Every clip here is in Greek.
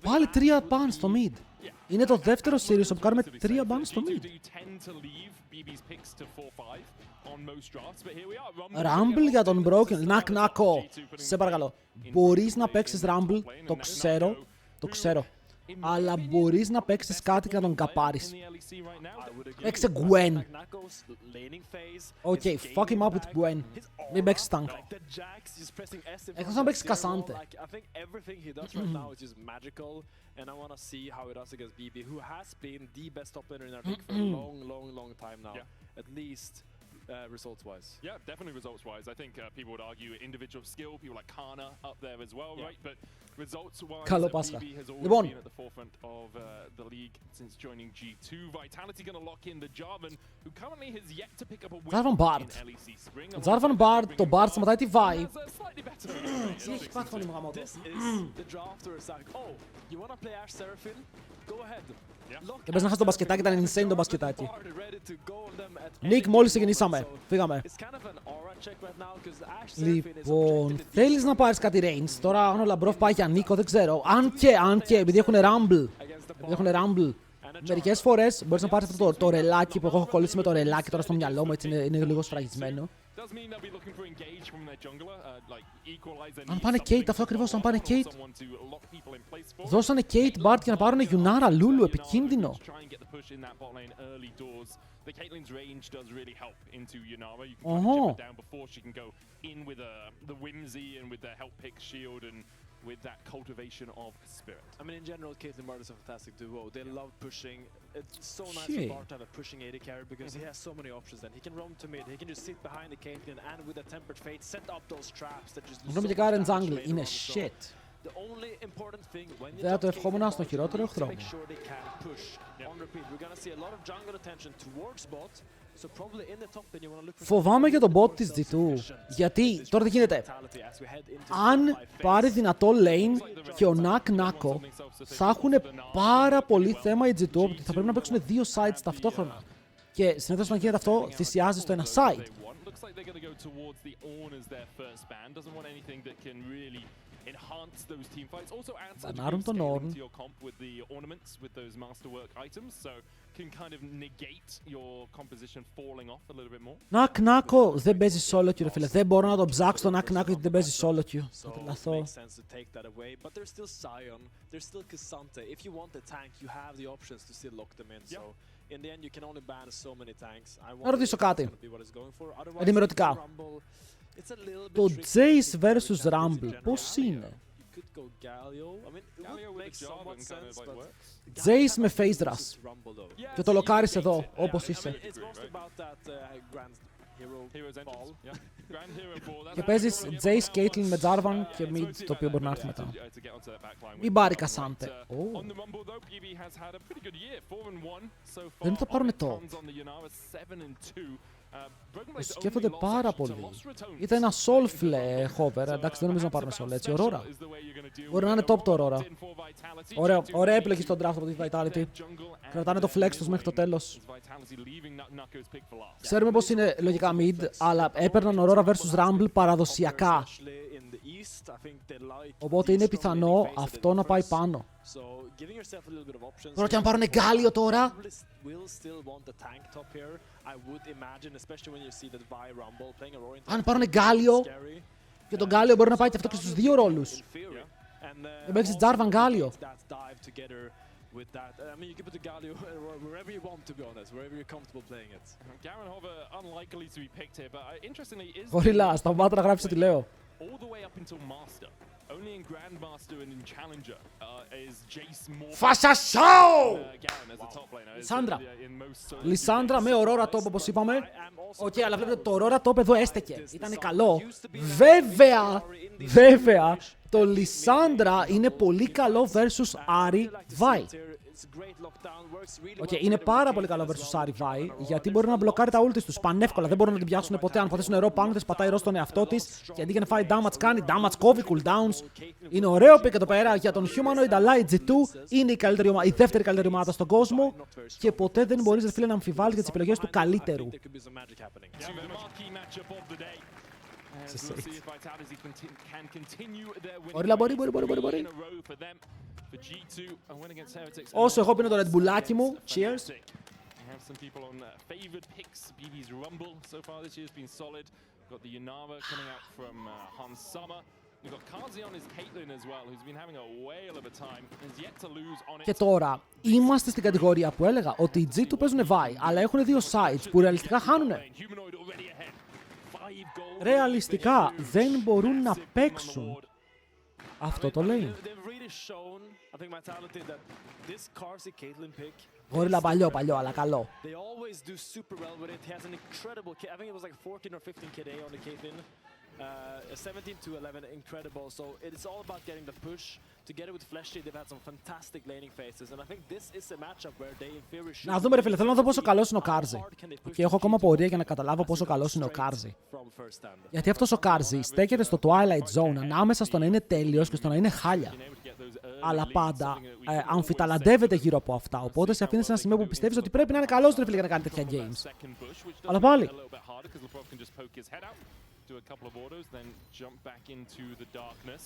Πάλι 3 ban στο mid. Είναι το δεύτερο series που κάνουμε 3 ban στο mid. Rumble για τον Broken. Νάκο. Σε παρακαλώ. Μπορείς να παίξεις Rumble, το ξέρω. Αλλά μπορείς να παίξεις κάτι και να τον καπάρεις. Παίξε Gwen. Οκ, fuck him up with Gwen. Μην παίξεις tank. Εκτός να παίξεις Cassante. And I want to see how it does against BB, who has been the best top laner in our league for a long time now. At least results-wise. Yeah, definitely results-wise. I think people would argue individual skill, people like Kana up there as well, right? But results-wise, BB has always been at the forefront of the league since joining G2. Vitality going to lock in the Jarvan, who currently has yet to pick up a win in LEC Spring. Jarvan Bard, το Bard σταματάει τη Vi. Τι έχει πάθει φωνή μου γαμώτο. This is the draft where it's like, oh, you want to play Ashe Seraphine? Go ahead. Και πες να χάσει το μπασκετάκι, ήταν insane το μπασκετάκι. Νίκ, μόλις ξεκινήσαμε. Φύγαμε. Λοιπόν, θέλεις να πάρεις κάτι range. Τώρα αν ο Λαμπρόφ πάει για Νίκο, δεν ξέρω. Αν και, επειδή έχουν Rumble. Μερικές φορές μπορείς να πάρεις αυτό το ρελάκι που έχω κολλήσει με το ρελάκι τώρα στο μυαλό μου, έτσι είναι λίγο σφραγισμένο. Αν πάνε Kate, αυτό ακριβώς, αν πάνε Kate. Δώσανε Kate Bard για να πάρουν Yunara, Lulu, επικίνδυνο. With that cultivation of spirit. I mean, in general, Caitlyn Bard is a fantastic duo. They love pushing. It's so nice for Bard to have a pushing AD carry because he has so many options then. He can roam to mid, he can just sit behind the Caitlyn and with a tempered fate set up those traps that just do so much damage later είναι on. shit. The only important thing when Δεν θα το ευχόμουν στο χειρότερο εχθρό μου. make sure they can push on repeat. We're gonna see a lot of jungle attention towards bot. So probably in the top then you want to look for. Φοβάμαι για τον bot της G2. Γιατί τώρα τι γίνεται. Αν πάρει δυνατό lane και ο Νάκο, θα έχουν πάρα πολύ θέμα οι G2 ότι θα πρέπει να παίξουν δύο sides ταυτόχρονα. Και συνήθως όταν γίνεται αυτό, θυσιάζεις το ένα side. Μπανάρουν τον Ornn. Νάκο δεν παίζει solo queue, ρε φίλε. Δεν μπορώ να τον ψάξω τον Νάκο γιατί δεν παίζει solo queue. Θα τρελαθώ. Να ρωτήσω κάτι. Ενημερωτικά. Το Jace vs Rumble πώς είναι? Jace με face rush. Και το λοκάρεις εδώ, όπως είσαι. Και παίζεις Jace, Caitlyn με Jarvan και mid, το οποίο μπορεί να έρθει μετά. Μην πάρει Cassante. Δεν θα πάρουν το. Το σκέφτονται πάρα πολύ. Ήταν ένα Soulflare hover, εντάξει δεν νομίζω να πάρουν Soul έτσι. Aurora. Μπορεί να είναι top το Aurora. Ωραία επιλογή στον draft από τη Vitality. Κρατάνε το flex τους μέχρι το τέλος. Ξέρουμε πως είναι λογικά mid, αλλά έπαιρναν Aurora vs Rumble παραδοσιακά. Οπότε είναι πιθανό αυτό να πάει πάνω. Τώρα και αν πάρουν Γκάλιο τώρα. Αν πάρουν Γκάλιο, και τον Γκάλιο μπορεί να πάει και αυτό και στους δύο ρόλους. Δεν παίξεις Jarvan Γκάλιο. Γορίλα, σταμάτα να γράψεις ό,τι λέω. Φασασάω! Λισάνδρα με Aurora top όπως είπαμε. Οκ, αλλά βλέπετε το Aurora top εδώ έστεκε. Ήτανε καλό. Βέβαια, το Λισάνδρα είναι πολύ καλό versus Ari Vi. Είναι πάρα πολύ καλό versus Ari Vi, γιατί μπορεί να μπλοκάρει τα ultis τους πανεύκολα. Δεν μπορούν να την πιάσουν ποτέ. Αν πατήσουν νερό πάνω της, πατάει ρο στον εαυτό της. Και αντί για να φάει damage, κάνει damage, κόβει cooldowns. Είναι ωραίο pick εδώ πέρα για τον Humanoid, αλλά η G2 είναι η δεύτερη καλύτερη ομάδα στον κόσμο. Και ποτέ δεν μπορείς, φίλε, να αμφιβάλλεις για τις επιλογές του Καλυτερου. Μπορεί. Όσο εγώ πίνω το Red Bullάκι μου, cheers. Have some people on favored picks. BB's Rumble so far this year has been solid. Got the Yanara coming out from Hans Summer. We've got Kazi on his Caitlyn as well, who's been having a whale of a time. Has yet to lose on it. Και τώρα είμαστε στην κατηγορία που έλεγα ότι οι G2 παίζουν Vi, αλλά έχουν δύο sides που ρεαλιστικά χάνουνε. Ρεαλιστικά δεν μπορούν να παίξουν αυτό το lane. Γόριλα παλιό, αλλά καλό. Να δούμε ρε φίλε, θέλω να δω πόσο καλός είναι ο Κάρζι. Και έχω ακόμα πορεία για να καταλάβω πόσο καλός είναι ο Κάρζι. Γιατί αυτός ο Κάρζι στέκεται στο Twilight Zone ανάμεσα στο να είναι τέλειος και στο να είναι χάλια. Αλλά πάντα αμφιταλαντεύεται γύρω από αυτά. Οπότε σε αφήνει σε ένα σημείο που πιστεύεις ότι πρέπει να είναι καλός ρε φίλε για να κάνει τέτοια games. Αλλά πάλι. Do a couple of autos, then jump back into the darkness.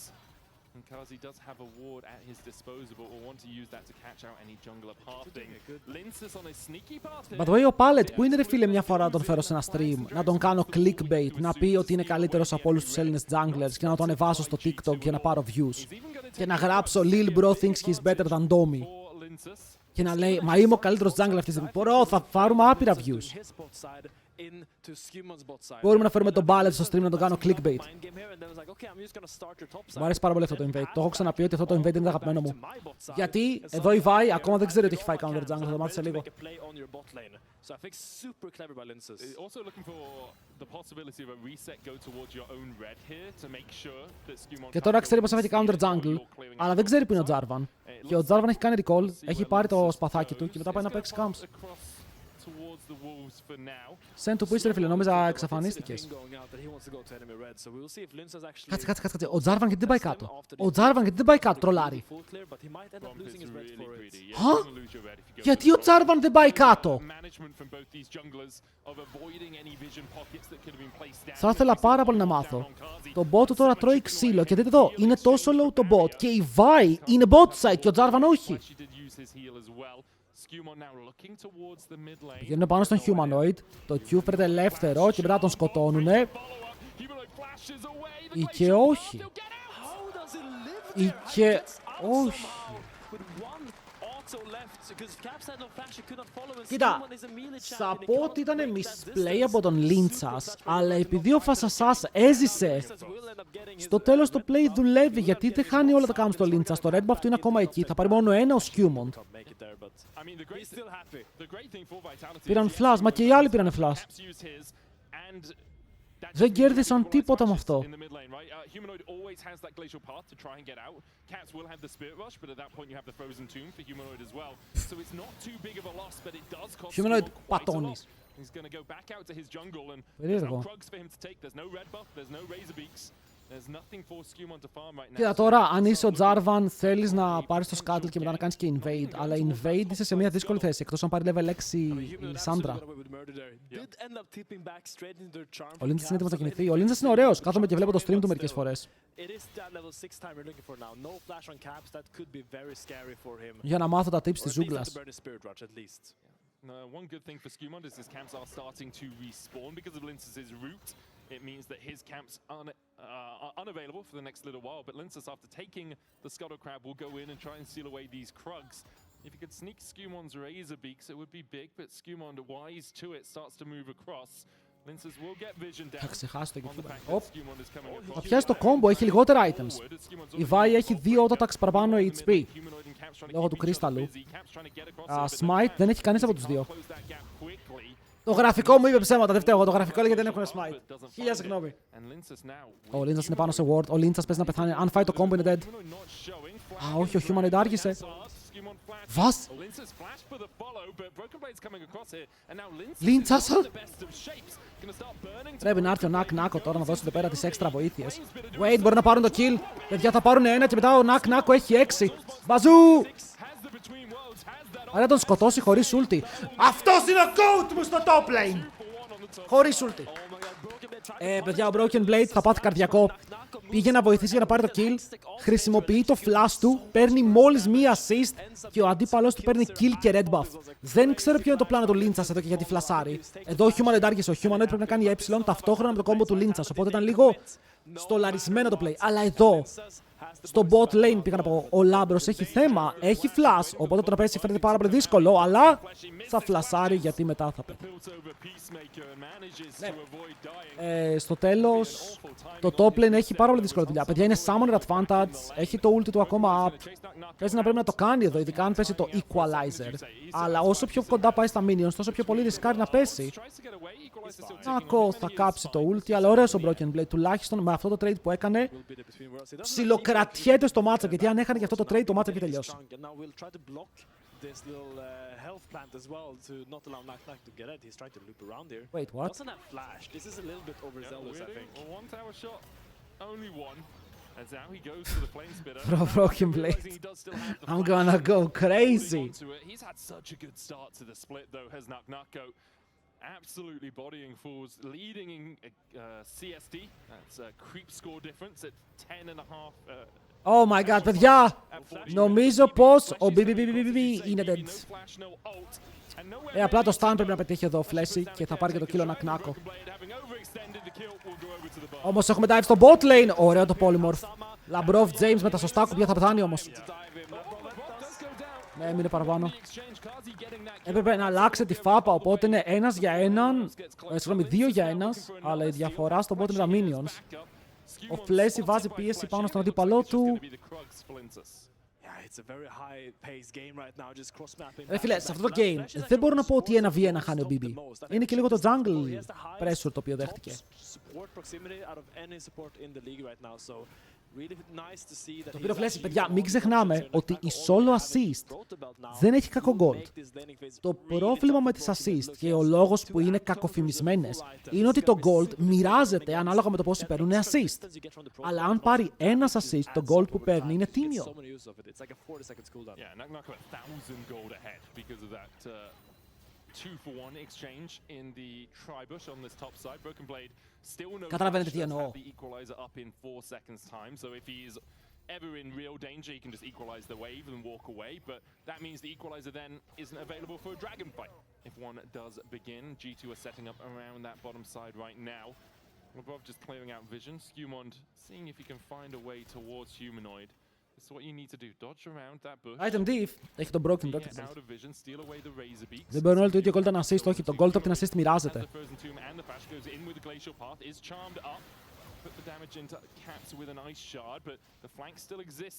And Kazi does have a ward at his disposal, but will want to use that to catch out any jungler pathing. Linsus on his sneaky path. By the way, ο Pallet που είναι ρε φίλε μια φορά να τον φέρω σε ένα stream, να τον κάνω clickbait, να πει ότι είναι καλύτερος από όλους τους Έλληνες junglers και να το ανεβάσω στο TikTok για να πάρω views. Και να γράψω Lil bro thinks he's better than Domi. Και να λέει, μα είμαι ο καλύτερος jungler αυτή τη στιγμή. Μπορώ, θα πάρουμε άπειρα views. Μπορούμε να φέρουμε τον Ballet στο stream να τον κάνω clickbait. Μου αρέσει πάρα πολύ αυτό το invade. Το έχω ξαναπεί ότι αυτό το invade είναι το αγαπημένο μου. Γιατί εδώ η Vi ακόμα δεν ξέρει ότι έχει φάει counter jungle. Θα το μάθει σε λίγο. Και τώρα ξέρει πως έφαγε counter jungle, αλλά δεν ξέρει που είναι ο Jarvan. Και ο Jarvan έχει κάνει recall, έχει πάρει το σπαθάκι του και μετά πάει να παίξει camps. Σεν του που είσαι ρε φίλε, νόμιζα εξαφανίστηκες. Κάτσε. Ο Jarvan γιατί δεν πάει κάτω. Ο Jarvan γιατί δεν πάει κάτω, τρολάρι. Γιατί ο Jarvan δεν πάει κάτω. Θα ήθελα πάρα πολύ να μάθω. Το bot του τώρα τρώει ξύλο και δείτε εδώ, είναι τόσο low το bot και η Vi είναι bot side και ο Jarvan όχι. Πηγαίνουν πάνω στον Humanoid, το Q φέρεται ελεύθερο και μετά τον σκοτώνουνε. Ή και όχι. Ή και όχι. Κοίτα, θα πω ότι ήταν misplay από τον Lindsas, αλλά επειδή ο Φασασάς έζησε, στο τέλος το play δουλεύει, γιατί δεν χάνει όλα τα camps στο Lindsas. Το red buff του είναι ακόμα εκεί, θα πάρει μόνο ένα ο Skewmont. Πήραν flash, μα και οι άλλοι πήραν flash. Δεν κέρδισαν τίποτα με αυτό. Humanoid πατώνεις. Περίεργο. Κοίτα τώρα, αν είσαι ο Jarvan, θέλεις να πάρεις το Scuttle και μετά να κάνεις και invade. Αλλά invade είσαι σε μια δύσκολη θέση, εκτός αν πάρει level 6 η Lissandra. Ο Lindsas είναι έτοιμος να κινηθεί. Ο Lindsas είναι ωραίος, κάθομαι και βλέπω το stream του μερικές φορές. Για να μάθω τα tips της ζούγκλας. One good thing for Skewmont is his camps are starting to respawn because of Lindsas' route. It means that his camps are unavailable for the next little while, but Lindsas, after taking the Scuttle Crab, will go in and try and seal away these Krugs. If he could sneak Skewmont's Razor Beaks, it would be big, but Skewmont, wise to it, starts to move across. Lindsas will get vision down. Θα ξεχάσει το YouTube. Θα πιάσει το combo, έχει λιγότερα items. Η Vi έχει 2 auto-attacks παραπάνω HP. Λόγω του κρίσταλου. Smite δεν έχει κανείς από τους δύο. Το γραφικό μου είπε ψέματα, δεν φταίω εγώ. Το γραφικό λέει γιατί δεν έχουν smite. Χίλια συγγνώμη. Ο Lindsas είναι πάνω σε ward. Ο Lindsas παίζει να πεθάνει. Αν φάει το combo είναι dead. Α, όχι, ο Humanoid άργησε. Was? Lindsas. Πρέπει να έρθει ο Νάκ-Νάκο τώρα να δώσει εδώ πέρα τις έξτρα βοήθειες. Wait, μπορεί να πάρουν το kill. Παιδιά θα πάρουν ένα και μετά ο Νάκ-Νάκο έχει 6. Μπαζού! Αν τον σκοτώσει χωρίς ulti. Αυτός είναι ο GOAT μου στο top lane. Χωρίς ulti. Παιδιά, ο Broken Blade θα πάθει καρδιακό. Πήγε να βοηθήσει για να πάρει το kill. Χρησιμοποιεί το flash του. Παίρνει μόλις μία assist. Και ο αντίπαλος του παίρνει kill και red buff. Δεν ξέρω ποιο είναι το πλάνο του Linchas εδώ και γιατί φλασάρει. Εδώ ο Humanoid άργησε. Ο Humanoid πρέπει να κάνει ταυτόχρονα με το κόμπο του Linchas. Οπότε ήταν λίγο στολαρισμένο το play. Αλλά εδώ, στο bot lane πήγα να πω, ο Λάμπρος έχει θέμα, έχει flash, οπότε το να πέσει φαίνεται πάρα πολύ δύσκολο, αλλά θα φλασάρει γιατί μετά θα πέτει. Ναι. Στο τέλος, το top lane έχει πάρα πολύ δύσκολη δουλειά. Παιδιά, είναι summoner advantage, έχει το ulti του ακόμα up. Παίζει να πρέπει να το κάνει εδώ, ειδικά αν πέσει το equalizer. Αλλά όσο πιο κοντά πάει στα minions, τόσο πιο πολύ ρισκάρει να πέσει. Νακό θα κάψει το ulti, αλλά ωραίος ο Broken Blade, τουλάχιστον με αυτό το trade που έκανε. Ψιλοκρατιέται στο matchup, γιατί αν έχανε και αυτό το trade, το matchup έχει τελειώσει. Wait, what? Bro, Broken Blade. I'm gonna go crazy. He's had such a good start to the split though, has Nak. Absolutely bodying fools, leading in CSD. That's a creep score difference at 10.5. Oh my god, παιδιά! Νομίζω πως ο BBBBB είναι dead. Απλά το stun πρέπει να πετύχει εδώ ο Flashy και θα πάρει και το kill ο Νακνάκο. Όμως έχουμε dive στο bot lane. Ωραίο το polymorph. Λαμπρόφ James με τα σωστά κουμπιά θα πεθάνει όμως. Ναι, έμεινε παραπάνω. Έπρεπε να αλλάξει τη φάπα, οπότε είναι 1 για 1. 2 για 1, αλλά η διαφορά στο bot είναι τα minions. Ο Flashy βάζει πίεση πάνω στον αντίπαλό του. Φίλε, σε αυτό το game δεν μπορώ να πω ότι 1v1 χάνει ο BB. Είναι και λίγο το jungle pressure το οποίο δέχτηκε. Το πήρε ο Flashy, παιδιά, μην ξεχνάμε ότι η solo assist δεν έχει κακό gold. Το πρόβλημα με τις assist και ο λόγος που είναι κακοφημισμένες είναι ότι το gold μοιράζεται ανάλογα με το πόσοι παίρνουν assist. Αλλά αν πάρει ένας assist, το gold που παίρνει είναι τίμιο. Καταλαβαίνετε τι εννοώ. Ever in real danger, he can just equalize the wave and walk away, but that means the equalizer then isn't available for a dragon fight. If one does begin, G2 are setting up around that bottom side right now. Above just clearing out vision, Skewmond seeing if he can find a way towards Humanoid. That's what you need to do, dodge around that bush. Item div, έχει τον broken rocket. Δεν μπορούν όλοι το ίδιο gold να assist, όχι, το gold από την assist μοιράζεται.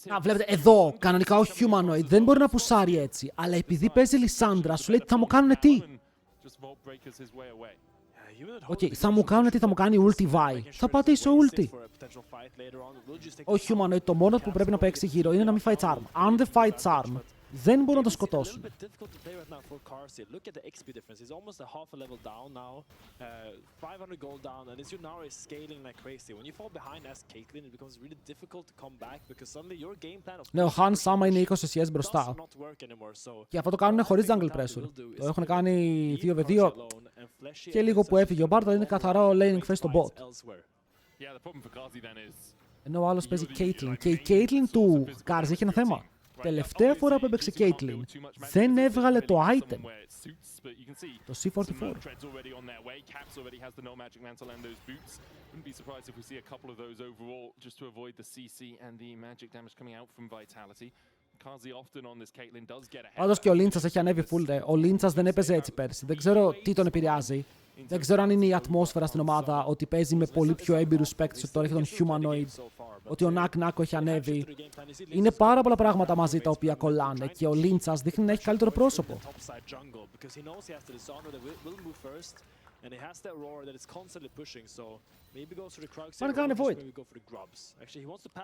Να βλέπετε εδώ, κανονικά ο Humanoid δεν μπορεί να πουσάρει έτσι, αλλά επειδή παίζει Λισάνδρα σου λέει τι θα μου κάνουνε τι. Οκ, θα μου κάνουνε τι, θα μου κάνει ulti Vi. Θα πατήσω ulti. Ο Humanoid το μόνο που πρέπει να παίξει γύρω είναι να μην φάει charm. Αν δεν φάει charm, δεν μπορούν να το σκοτώσουν. Ναι, ο Han Sama είναι 20 CS μπροστά. Και αυτό το κάνουν χωρίς jungle pressure. Το έχουν κάνει 2v2 και λίγο που έφυγε ο Barton είναι καθαρό laning face στο bot. Ενώ ο άλλος παίζει Caitlyn. Και η Caitlyn του Karz έχει ένα θέμα. Τελευταία φορά που έπαιξε Caitlyn δεν έβγαλε το item. Το C44. Πάντως και ο Linchas έχει ανέβει full. Ο Linchas δεν έπαιζε έτσι πέρσι. Δεν ξέρω τι τον επηρεάζει. Δεν ξέρω αν είναι η ατμόσφαιρα στην ομάδα, ότι παίζει με πολύ πιο έμπειρους παίκτες, ότι τώρα έχει τον Humanoid, ότι ο Νάκο έχει ανέβει. Είναι πάρα πολλά πράγματα μαζί τα οποία κολλάνε και ο Linchas δείχνει να έχει καλύτερο πρόσωπο. Πάνε κάνε void.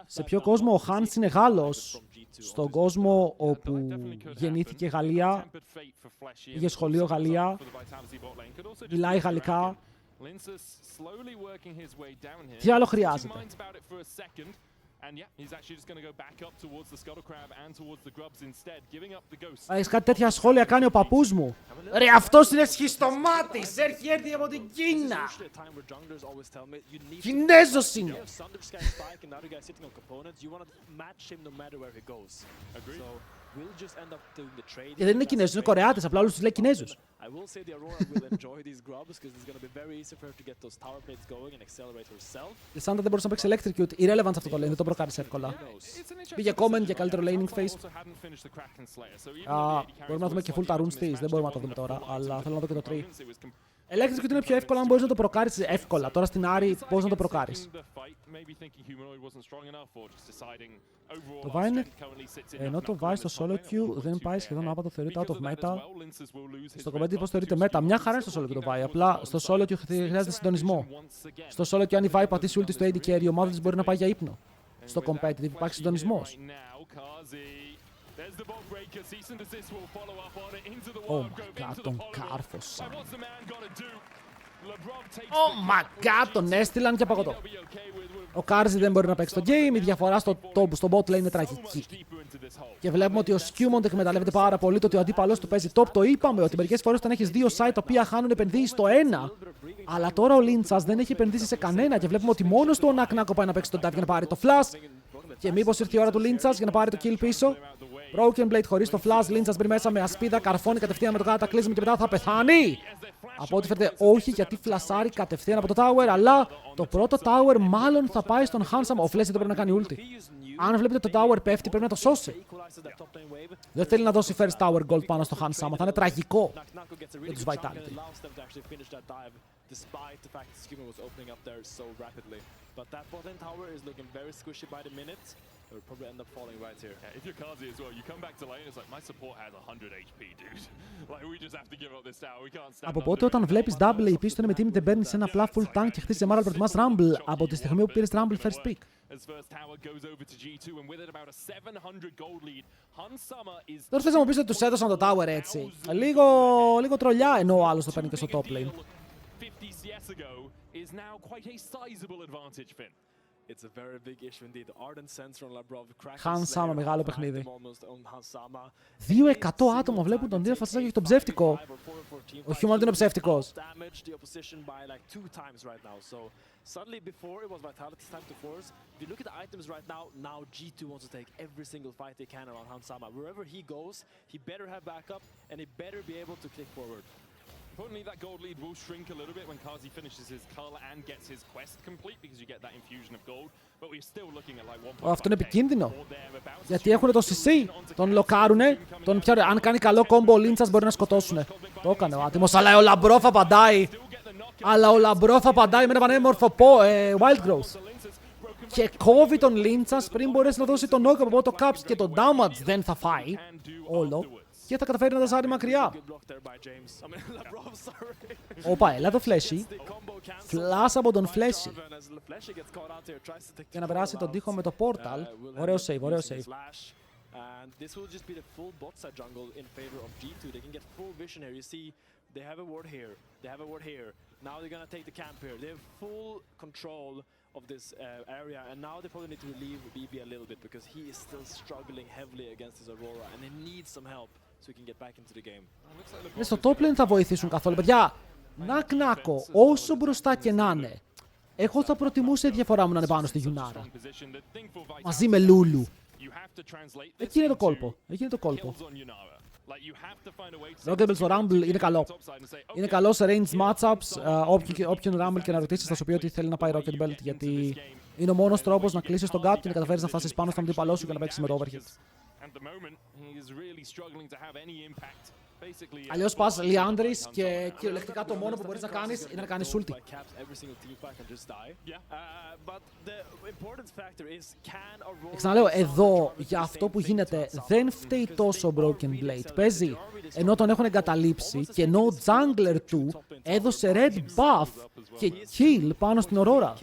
Σε ποιο κόσμο ο Hans είναι Γάλλος? Στον κόσμο όπου γεννήθηκε Γαλλία, πήγε σχολείο Γαλλία, μιλάει γαλλικά. Τι άλλο χρειάζεται? And yeah, he's actually just going to go back up towards the Scuttle Crab and towards the Grubs instead, giving up the Ghost. Έχεις κάτι τέτοια σχόλια κάνει ο παππούς μου. Ρε, αυτός είναι σχιστομάτης, έρχεται από την Κίνα. Κινέζος είναι. Και δεν είναι Κινέζος, είναι Κορεάτες, απλά όλους τους λέει Κινέζους. Η Σάντα δεν μπορούσε να παίξει Electrocute. Irrelevant αυτό το lane, δεν το προκάρεις εύκολα. Πήγε comment για καλύτερο laning phase. Μπορούμε να δούμε και full τα runes της, δεν μπορούμε να το δούμε τώρα, αλλά θέλω να δω και το 3. Electrocute είναι πιο εύκολο αν μπορείς να το προκάρεις εύκολα. Τώρα στην Άρη πώς να το προκάρεις. Το Vine, ενώ το βάζει στο solo queue, δεν πάει σχεδόν άπατο, θεωρείται out of meta. Στο competitive πώς θεωρείται meta. Μια χαρά είναι στο solo queue το βάει, απλά στο solo queue χρειάζεται συντονισμό. Στο solo queue αν η Vi πατήσει ulti στο AD carry, η ομάδα της μπορεί να πάει για ύπνο. Στο competitive υπάρχει συντονισμός. Oh my god, τον κάρφωσα. Oh my god, τον έστειλαν και παγωτό. Ο Κάρζι δεν μπορεί να παίξει το game, η διαφορά στο bot lane είναι τραγική. Και βλέπουμε ότι ο Skewmont εκμεταλλεύεται πάρα πολύ το ότι ο αντίπαλος του παίζει top. Το είπαμε ότι μερικές φορές όταν έχεις δύο site τα οποία χάνουν επενδύσεις στο ένα. Αλλά τώρα ο Linchas δεν έχει επενδύσει σε κανένα και βλέπουμε ότι μόνος του ο Νακνάκο πάει να παίξει τον dive για να πάρει το flash. Και μήπως ήρθε η ώρα του Linchas για να πάρει το kill πίσω. Broken Blade χωρίς το flash, Linchas μπει μέσα με ασπίδα, καρφώνει κατευθείαν με το cataclysm και μετά θα πεθάνει. Από ό,τι φαίνεται όχι, γιατί φλασάρει κατευθείαν από το tower, αλλά το πρώτο tower μάλλον θα πάει στον Handsome. Ο Flash δεν πρέπει να κάνει ulti. Αν βλέπετε το tower πέφτει, πρέπει να το σώσει. Δεν θέλει να δώσει first tower gold πάνω στο Handsome, θα είναι τραγικό για τους Vitality. Despite the fact that Skirmish was opening up there so rapidly. But that bottom tower is looking very squishy by the minute. It will probably end up falling right here. Yeah, if you're Kazi as well, you come back to lane, it's like, my support has 100 HP, dude. Like, we just have to give up this tower, we can't stand. Από πότε όταν βλέπεις double AP στον με team δεν παίρνεις ένα απλά full tank και χτίζεις Emerald προτιμάς Rumble από τη στιγμή που πήρες Rumble first pick. Τώρα θες να μου πεις ότι τους έδωσαν το tower έτσι. Λίγο τρολιά ενώ ο άλλος το παίρνει και στο top lane. Handsama, μεγάλο παιχνίδι. 200 άτομα βλέπουν τον Dino Φασισάκη και τον ψεύτικο. Ο Human είναι ψεύτικος. Suddenly, before it was Vitality's time to force. If you look at the items right now, G2 wants to take every single fight they can around Handsama. Wherever he goes, he better have backup and he better be able to click forward. Importantly, that gold lead will shrink a little bit when Kazi finishes his cull and gets his quest complete because you get that infusion of gold. But we're still looking at like 1.5. Αυτό είναι επικίνδυνο. Γιατί έχουν το CC, τον λοκάρουνε, τον πιάνε. Αν κάνει καλό κόμπο, ο Linchas μπορεί να σκοτώσουνε. Το έκανε ο άτιμος, αλλά ο Λαμπρόφ απαντάει. Αλλά ο Λαμπρόφ απαντάει με ένα πανέμορφο wild growth. Και κόβει τον Linchas πριν μπορέσει να δώσει τον knock από το caps και το damage δεν θα φάει όλο. Και θα καταφέρει να τα ζάρει μακριά. Όπα, έλα το Flashy. Flash από τον Flashy. Και να περάσει τον τοίχο με το portal. Ωραίο save, ωραίο save. They have a ward here. They have a ward here. Now they're gonna take the camp here. They have full control of this area, and now they probably need to relieve BB a little bit because he is still struggling heavily against his Aurora, and they need some help so he can get back into the game. Στο top lane θα βοηθήσουν καθόλου, παιδιά. Νακνάκο, όσο μπροστά και να είναι. Εγώ θα προτιμούσα η διαφορά μου να είναι πάνω στη Γιουνάρα. Μαζί με Λούλου. Εκεί είναι το κόλπο. Εκεί είναι το κόλπο. Rocketbell στο Rumble είναι καλό. Είναι καλό σε range matchups. Όποιον Rumble και να ρωτήσεις θα σου πει ότι θέλει να πάει Rocketbell, γιατί είναι ο μόνος τρόπος να κλείσεις τον gap και να καταφέρεις να φτάσεις πάνω στον αντίπαλό σου και να παίξεις με το overhead. Αλλιώς πας Liandris και κυριολεκτικά το μόνο που μπορείς να κάνεις είναι να κάνεις ulti. Ξαναλέω, εδώ για αυτό που γίνεται δεν φταίει τόσο ο Broken Blade. Παίζει ενώ τον έχουν εγκαταλείψει και ενώ ο jungler του έδωσε red buff και kill πάνω στην Aurora.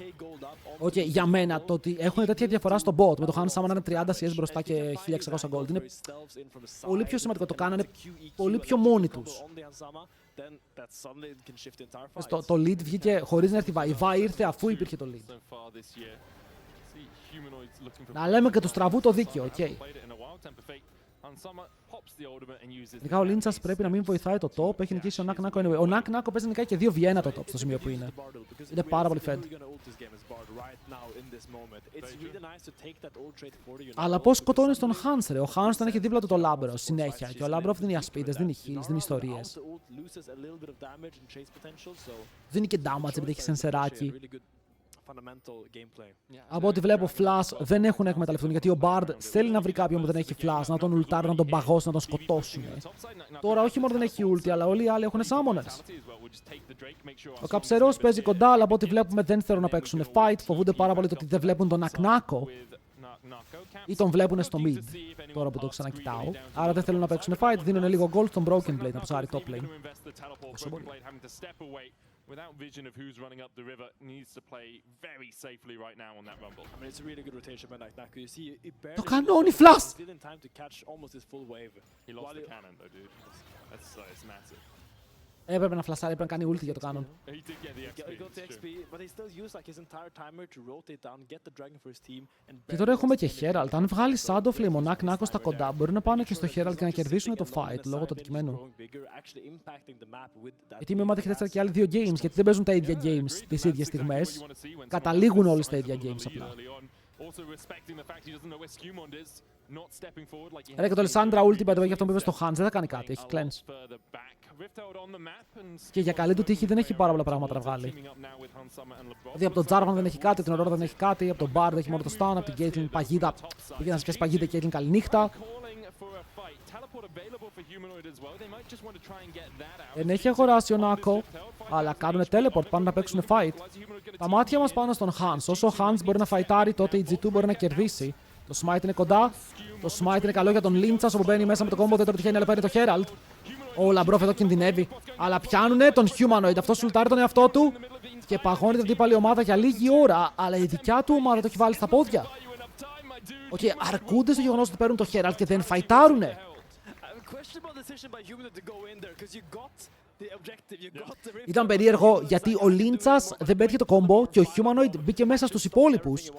Okay, για μένα το ότι έχουν τέτοια διαφορά στο bot με το Handsama να είναι 30 CS μπροστά και 1600 gold είναι πολύ πιο σημαντικό. Το κάνανε πολύ πιο μόνοι τους. Το lead βγήκε χωρίς να έρθει η Vi. Η Vi ήρθε αφού υπήρχε το lead. Να λέμε και του στραβού το δίκαιο, οκ. Ειδικά ο Λίντσας πρέπει να μην βοηθάει το top, έχει νικήσει ο Νακ Νάκο anyway. Ο Νακ Νάκο παίζει να νικάει και 2v1 το top στο σημείο που είναι. Είναι πάρα πολύ fed. Αλλά πώς σκοτώνεις τον Hans ρε, ο Hans τον έχει δίπλα του το Λάμπρο συνέχεια και ο Λάμπροφ δίνει ασπίδες, δίνει heals, δίνει ιστορίες. Δίνει και damage επειδή έχει σενσεράκι. Από ό,τι βλέπω, Flash δεν έχουν να εκμεταλλευτούν γιατί ο Bard θέλει να βρει κάποιον που δεν έχει Flash, να τον ουλτάρει, να τον παγώσει, να τον σκοτώσουν. Τώρα όχι μόνο δεν έχει ulti, αλλά όλοι οι άλλοι έχουν summoners. Ο Καψερός παίζει κοντά, αλλά από ό,τι βλέπουμε δεν θέλουν να παίξουν fight. Φοβούνται πάρα πολύ το ότι δεν βλέπουν τον Ακνάκο ή τον βλέπουν στο mid. Τώρα που το ξανακοιτάω. Άρα δεν θέλουν να παίξουν fight, δίνουν λίγο gold στον Broken Blade να ψάρει top lane. Without vision of who's running up the river, needs to play very safely right now on that rumble. I mean, it's a really good rotation by Nak. You see, it barely. Το κανόνι Flash! Still in time to catch almost his full wave. He lost the cannon though, dude. That's massive. Έπρεπε να φλασάρει, έπρεπε να κάνει ulti για το κάνον. He did get the XP. But he still used like his entire timer to rotate down, get the dragon for his team. Και τώρα έχουμε και Herald. Αν βγάλει Shadow Flame ο Νακ Νάκο στα κοντά, μπορεί να πάνε και στο Herald και να κερδίσουν το fight λόγω του αντικειμένου. Η team ομάδα έχει 4 και άλλοι 2 games, γιατί δεν παίζουν τα ίδια games τις ίδιες στιγμές. Καταλήγουν όλοι στα ίδια games απλά. Ρε και το Lissandra ulti by the way για αυτό που είπε στο Hans, δεν θα κάνει κάτι, έχει cleanse. Και για καλή του τύχη δεν έχει πάρα πολλά πράγματα να βγάλει. Δηλαδή από τον Jarvan δεν έχει κάτι, από την Aurora δεν έχει κάτι, από τον Bard έχει μόνο το stun, από την Caitlyn παγίδα. Πήγε να σκέσει παγίδα και Caitlyn καληνύχτα. Δεν έχει αγοράσει ο Νάκο, αλλά κάνουν teleport, πάνε να παίξουν fight. Τα μάτια μας πάνω στον Hans. Όσο ο Hans μπορεί να φαϊτάρει, τότε η G2 μπορεί να κερδίσει. Το smite είναι κοντά. Το smite είναι καλό για τον Λίντσας όπου μπαίνει μέσα με το combo, δεν το τυχαίνει, αλλά παίρνει το Herald. Ο Λαμπρόφ εδώ κινδυνεύει. Αλλά πιάνουνε τον Humanoid. Αυτό σουλτάρει τον εαυτό του και παγώνει την αντίπαλη ομάδα για λίγη ώρα. Αλλά η δικιά του ομάδα το έχει βάλει στα πόδια. Οκ, αρκούνται στο γεγονός ότι παίρνουν το Herald και δεν φαϊτάρουνε. Ήταν περίεργο γιατί ο Λίντσας δεν πέτυχε το combo και ο Humanoid μπήκε μέσα στους υπόλοιπους.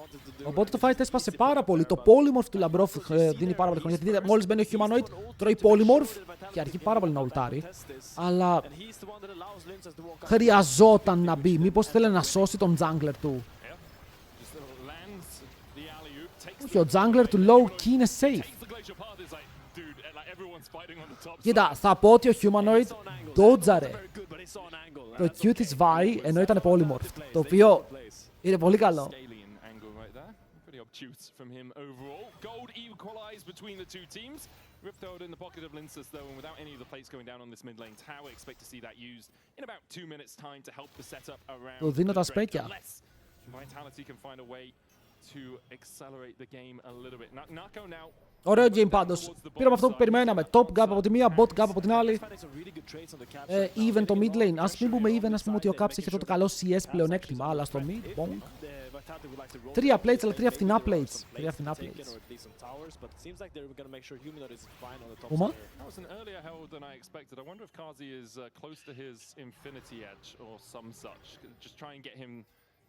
Οπότε το fight έσπασε πάρα πολύ. Το polymorph του Λαμπρόφ δίνει πάρα πολύ χρόνο. Γιατί μόλις μπαίνει ο Humanoid, τρώει polymorph και αρχίζει πάρα πολύ να ουλτάρει. Αλλά χρειαζόταν να μπει. Μήπως θέλει να σώσει τον jungler του. Όχι, ο jungler του low key είναι safe. Κοίτα, θα πω ότι ο Humanoid dodgeαρε το Q της Vi ενώ ήταν polymorph. Το οποίο είναι πολύ καλό. Rifthold in the pocket of Linces though, and without any of the plates going down on this mid lane tower, expect to see that used in about 2 minutes time to help the setup around. Του δίνω τα σπέκια. Vitality can find a way to accelerate the game a little bit. Nako now. Ωραίο game πάντως. Πήραμε αυτό που περιμέναμε. Top gap από τη μία, bot gap από την άλλη. Even το mid lane. Ας μην πούμε even, ας πούμε ότι ο Caps έχει αυτό το καλό CS πλεονέκτημα, αλλά στο mid, bonk. 3 plates, αλλά 3 φτηνά plates. 3 φτηνά plates. Uma? That was an earlier herald than I expected. I wonder if Kazi is close to his infinity edge or some such. Just try and get him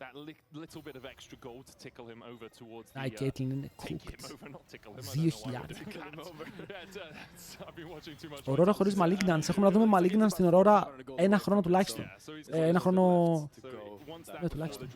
that little bit of extra gold to tickle him over towards the... Η Caitlyn είναι cooked. 2.000. Aurora χωρίς Malignance. Έχουμε να δούμε Malignance στην Aurora ένα χρόνο τουλάχιστον. Ένα χρόνο... Ναι, τουλάχιστον.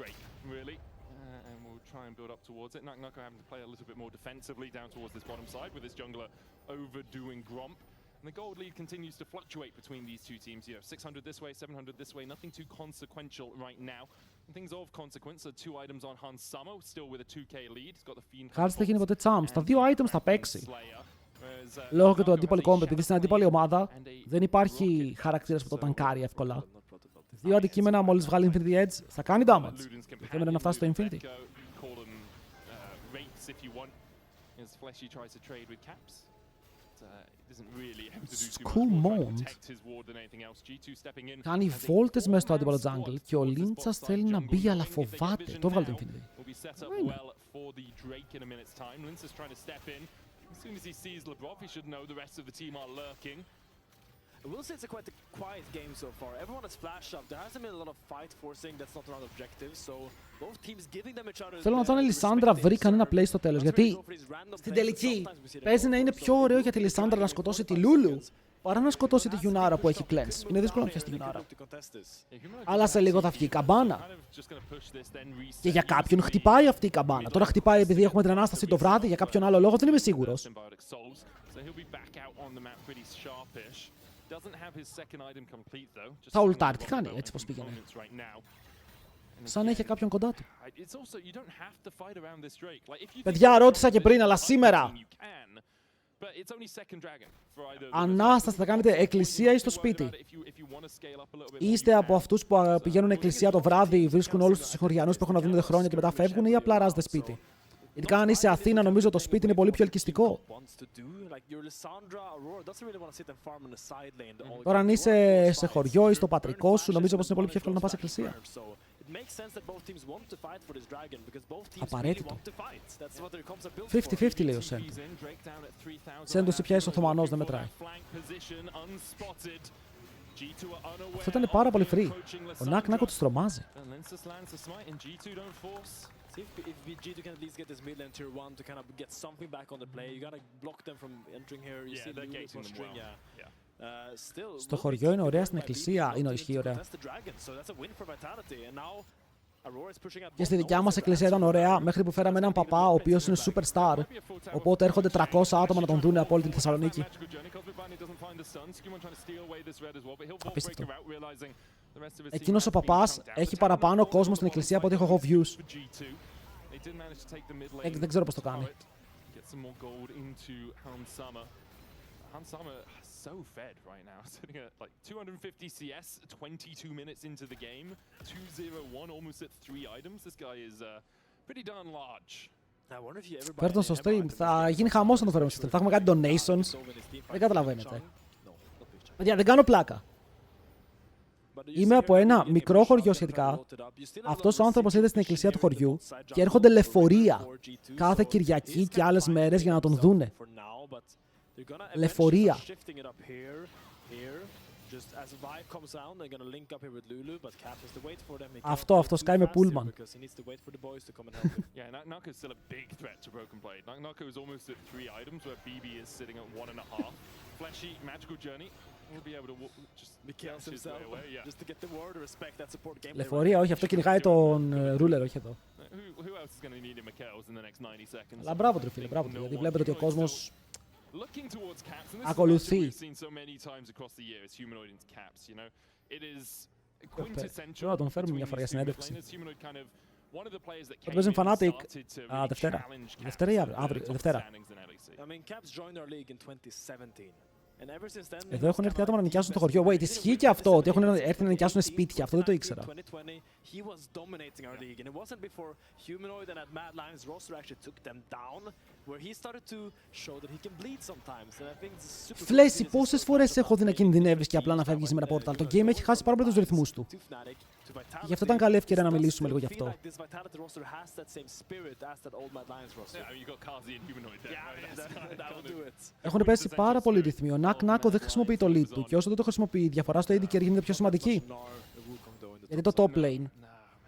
Try and build up towards it. Nako having to play a little bit more defensively down towards this bottom side with his jungler overdoing Gromp. And the gold lead continues to fluctuate between these two teams. You know, 600 this way, 700 this way, nothing too consequential right now. And things of consequence are 2 items on Hans Samo, still with a 2k lead. He's got the Fiend. Χάρης δεν γίνει ποτέ champs. Τα 2 items θα παίξει. Λόγω και του αντίπαλου combo, επειδή στην αντίπαλη ομάδα δεν υπάρχει χαρακτήρας που το τανκάρει εύκολα. 2 αντικείμενα μόλις βγάλει Infinity Edge θα κάνει damage. Θέλουμε να φτάσει στο Infinity. If you want, as Fleshy tries to trade with Caps, doesn't really have to do too much more to protect his ward than anything else. G2 stepping in. Κάνει βόλτες μέσα στο αντίπαλο jungle και ο Λίντσας θέλει να μπει αλλά φοβάται. Το έβγαλε το Infinity. Will be set up well for the Drake in a minute's time. Linces trying to step in. As soon as he sees Labrov, he should know the rest of the team are lurking. I will say it's quite a quiet game so far. Everyone has flashed up. There hasn't been a lot of fight forcing. That's not around objectives. So Θέλω να δω αν η Λισάνδρα βρει κανένα play στο τέλος. Γιατί στην τελική παίζει να είναι πιο ωραίο για τη Λισάνδρα να σκοτώσει τη Λούλου παρά να σκοτώσει τη Γιουνάρα που έχει cleanse. Είναι δύσκολο να πιάσει τη Γιουνάρα. Αλλά σε λίγο θα βγει η καμπάνα. Και για κάποιον χτυπάει αυτή η καμπάνα. Τώρα χτυπάει επειδή έχουμε την ανάσταση το βράδυ, για κάποιον άλλο λόγο δεν είμαι σίγουρος. Θα ουλτάρει, τι κάνει έτσι πως πήγαινε. Σαν να είχε κάποιον κοντά του. Παιδιά, ρώτησα και πριν, αλλά σήμερα ανάσταση θα κάνετε εκκλησία ή στο σπίτι. Είστε από αυτούς που πηγαίνουν εκκλησία το βράδυ, βρίσκουν όλους τους συγχωριανούς που έχουν να δίνονται χρόνια και μετά φεύγουν, ή απλά ράζετε σπίτι. Ειδικά αν είσαι Αθήνα, νομίζω το σπίτι είναι πολύ πιο ελκυστικό. Τώρα αν είσαι σε χωριό ή στο πατρικό σου, νομίζω πως είναι πολύ πιο εύκολο να πας εκκλησία. Απαραίτητο. 50-50 λέει ο Σέντο. Σέντο ή πια είσαι Οθωμανός, δεν μετράει. Αυτό ήταν πάρα πολύ free. Ο Νάκ-Νάκο τους τρομάζει. If G2 can at least get this mid lane tier 1 to kind of get something back on the play, you gotta block them from entering here. You see Lulu push string, Στο χωριό είναι ωραία, στην εκκλησία είναι ισχύει ωραία. Και στη δικιά μας εκκλησία ήταν ωραία, μέχρι που φέραμε έναν παπά, ο οποίος είναι superstar. Οπότε έρχονται 300 άτομα να τον δούνε από όλη τη Θεσσαλονίκη. Απίστευτο. Εκείνος ο παπάς έχει παραπάνω κόσμο στην εκκλησία από ότι έχω εγώ views. Δεν ξέρω πώς το κάνει. So fed right now, sitting at like 250 CS, 22 minutes into the game, 2-0-1, almost at 3 items. This guy is pretty darn large. Φέρ' τον στο stream, θα γίνει χαμός να το φέρουμε στο stream. Θα έχουμε κάτι donations. Δεν καταλαβαίνετε. Παιδιά, δεν κάνω πλάκα. Είμαι από ένα μικρό χωριό σχετικά. Αυτός ο άνθρωπος είδε στην εκκλησία του χωριού και έρχονται λεωφορεία κάθε Κυριακή και άλλες μέρες για να τον δούνε. Λεωφορεία. Αυτό σκάει με πούλμαν. Λεωφορεία, όχι, αυτό κυνηγάει τον ρούλερ, όχι εδώ. Αλλά μπράβο του φίλε, μπράβο του, γιατί βλέπετε ότι ο κόσμος ακολουθεί. Πρέπει να τον φέρουμε μια φορά για συνέντευξη. Θα παίζει Fnatic Δευτέρα. Δευτέρα ή αύριο? Δευτέρα. Εδώ έχουν έρθει άτομα να νοικιάσουν το χωριό. Wait, ισχύει και αυτό, ότι έχουν έρθει να νοικιάσουν σπίτια. Αυτό δεν το ήξερα. Φλέσι, πόσες φορές έχω δει να κινδυνεύεις και απλά να φεύγεις με ένα portal. Το game έχει χάσει πάρα πολύ τους ρυθμούς του. Γι' αυτό ήταν καλή ευκαιρία να μιλήσουμε λίγο γι' αυτό. Έχουν πέσει πάρα πολύ ρυθμοί. Ο Νάκ-Νάκο δεν χρησιμοποιεί το lead του και όσο δεν το χρησιμοποιεί, η διαφορά στο AD carry γίνεται πιο σημαντική. Γιατί το top lane,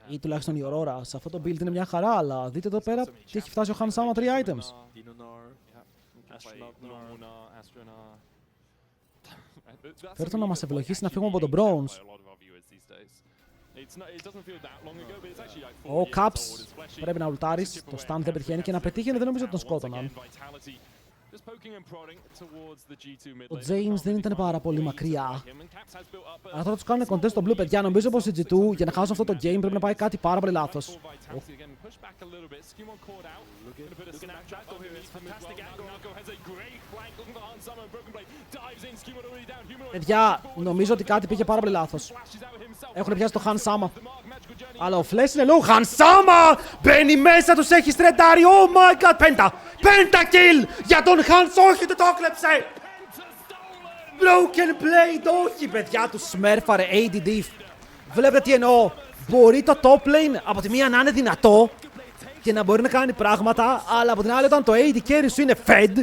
ή τουλάχιστον η Aurora, σε αυτό το build είναι μια χαρά, αλλά δείτε εδώ πέρα τι έχει φτάσει ο Han Sama 3 items. Φέρω να μας ευλογήσει να φύγουμε από τον Bronze. Ο Caps πρέπει να ουλτάρεις, το stun δεν πετυχαίνει και να πετύχει, δεν νομίζω ότι τον σκότωναν. Ο James δεν ήταν πάρα πολύ μακριά. Αλλά τώρα τους κάνουν contest στο blue, παιδιά. Νομίζω πως η G2 για να χάσουν αυτό το game πρέπει να πάει κάτι πάρα πολύ λάθος. Παιδιά, νομίζω ότι κάτι πήγε πάρα πολύ λάθος. Έχουν πιάσει το Han Sama. Αλλά ο Flash είναι low. Han Sama! Μπαίνει μέσα, τους έχει στρεντάρει. Oh my god! Πέντα kill για τον Hans. Όχι, δεν το έκλεψε! Broken blade, όχι παιδιά, του σμέρφαρε ADD. Βλέπετε τι εννοώ. Μπορεί το top lane από τη μία να είναι δυνατό και να μπορεί να κάνει πράγματα, αλλά από την άλλη όταν το AD carry σου είναι fed,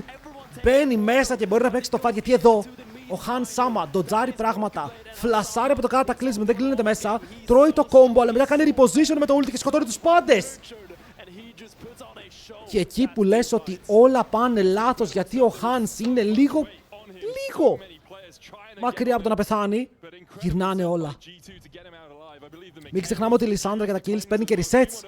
μπαίνει μέσα και μπορεί να παίξει το fight, γιατί εδώ Ο Χαν Σάμα ντοτζάρει πράγματα. Φλασάρει από το cataclysm, δεν κλείνεται μέσα. Τρώει το combo, αλλά μετά κάνει reposition με το ulti και σκοτώνει τους πάντες. Και εκεί που λες ότι όλα πάνε λάθος γιατί ο Hans είναι λίγο μακριά από το να πεθάνει, γυρνάνε όλα. Μην ξεχνάμε ότι η Λισάνδρα για τα kills παίρνει και resets.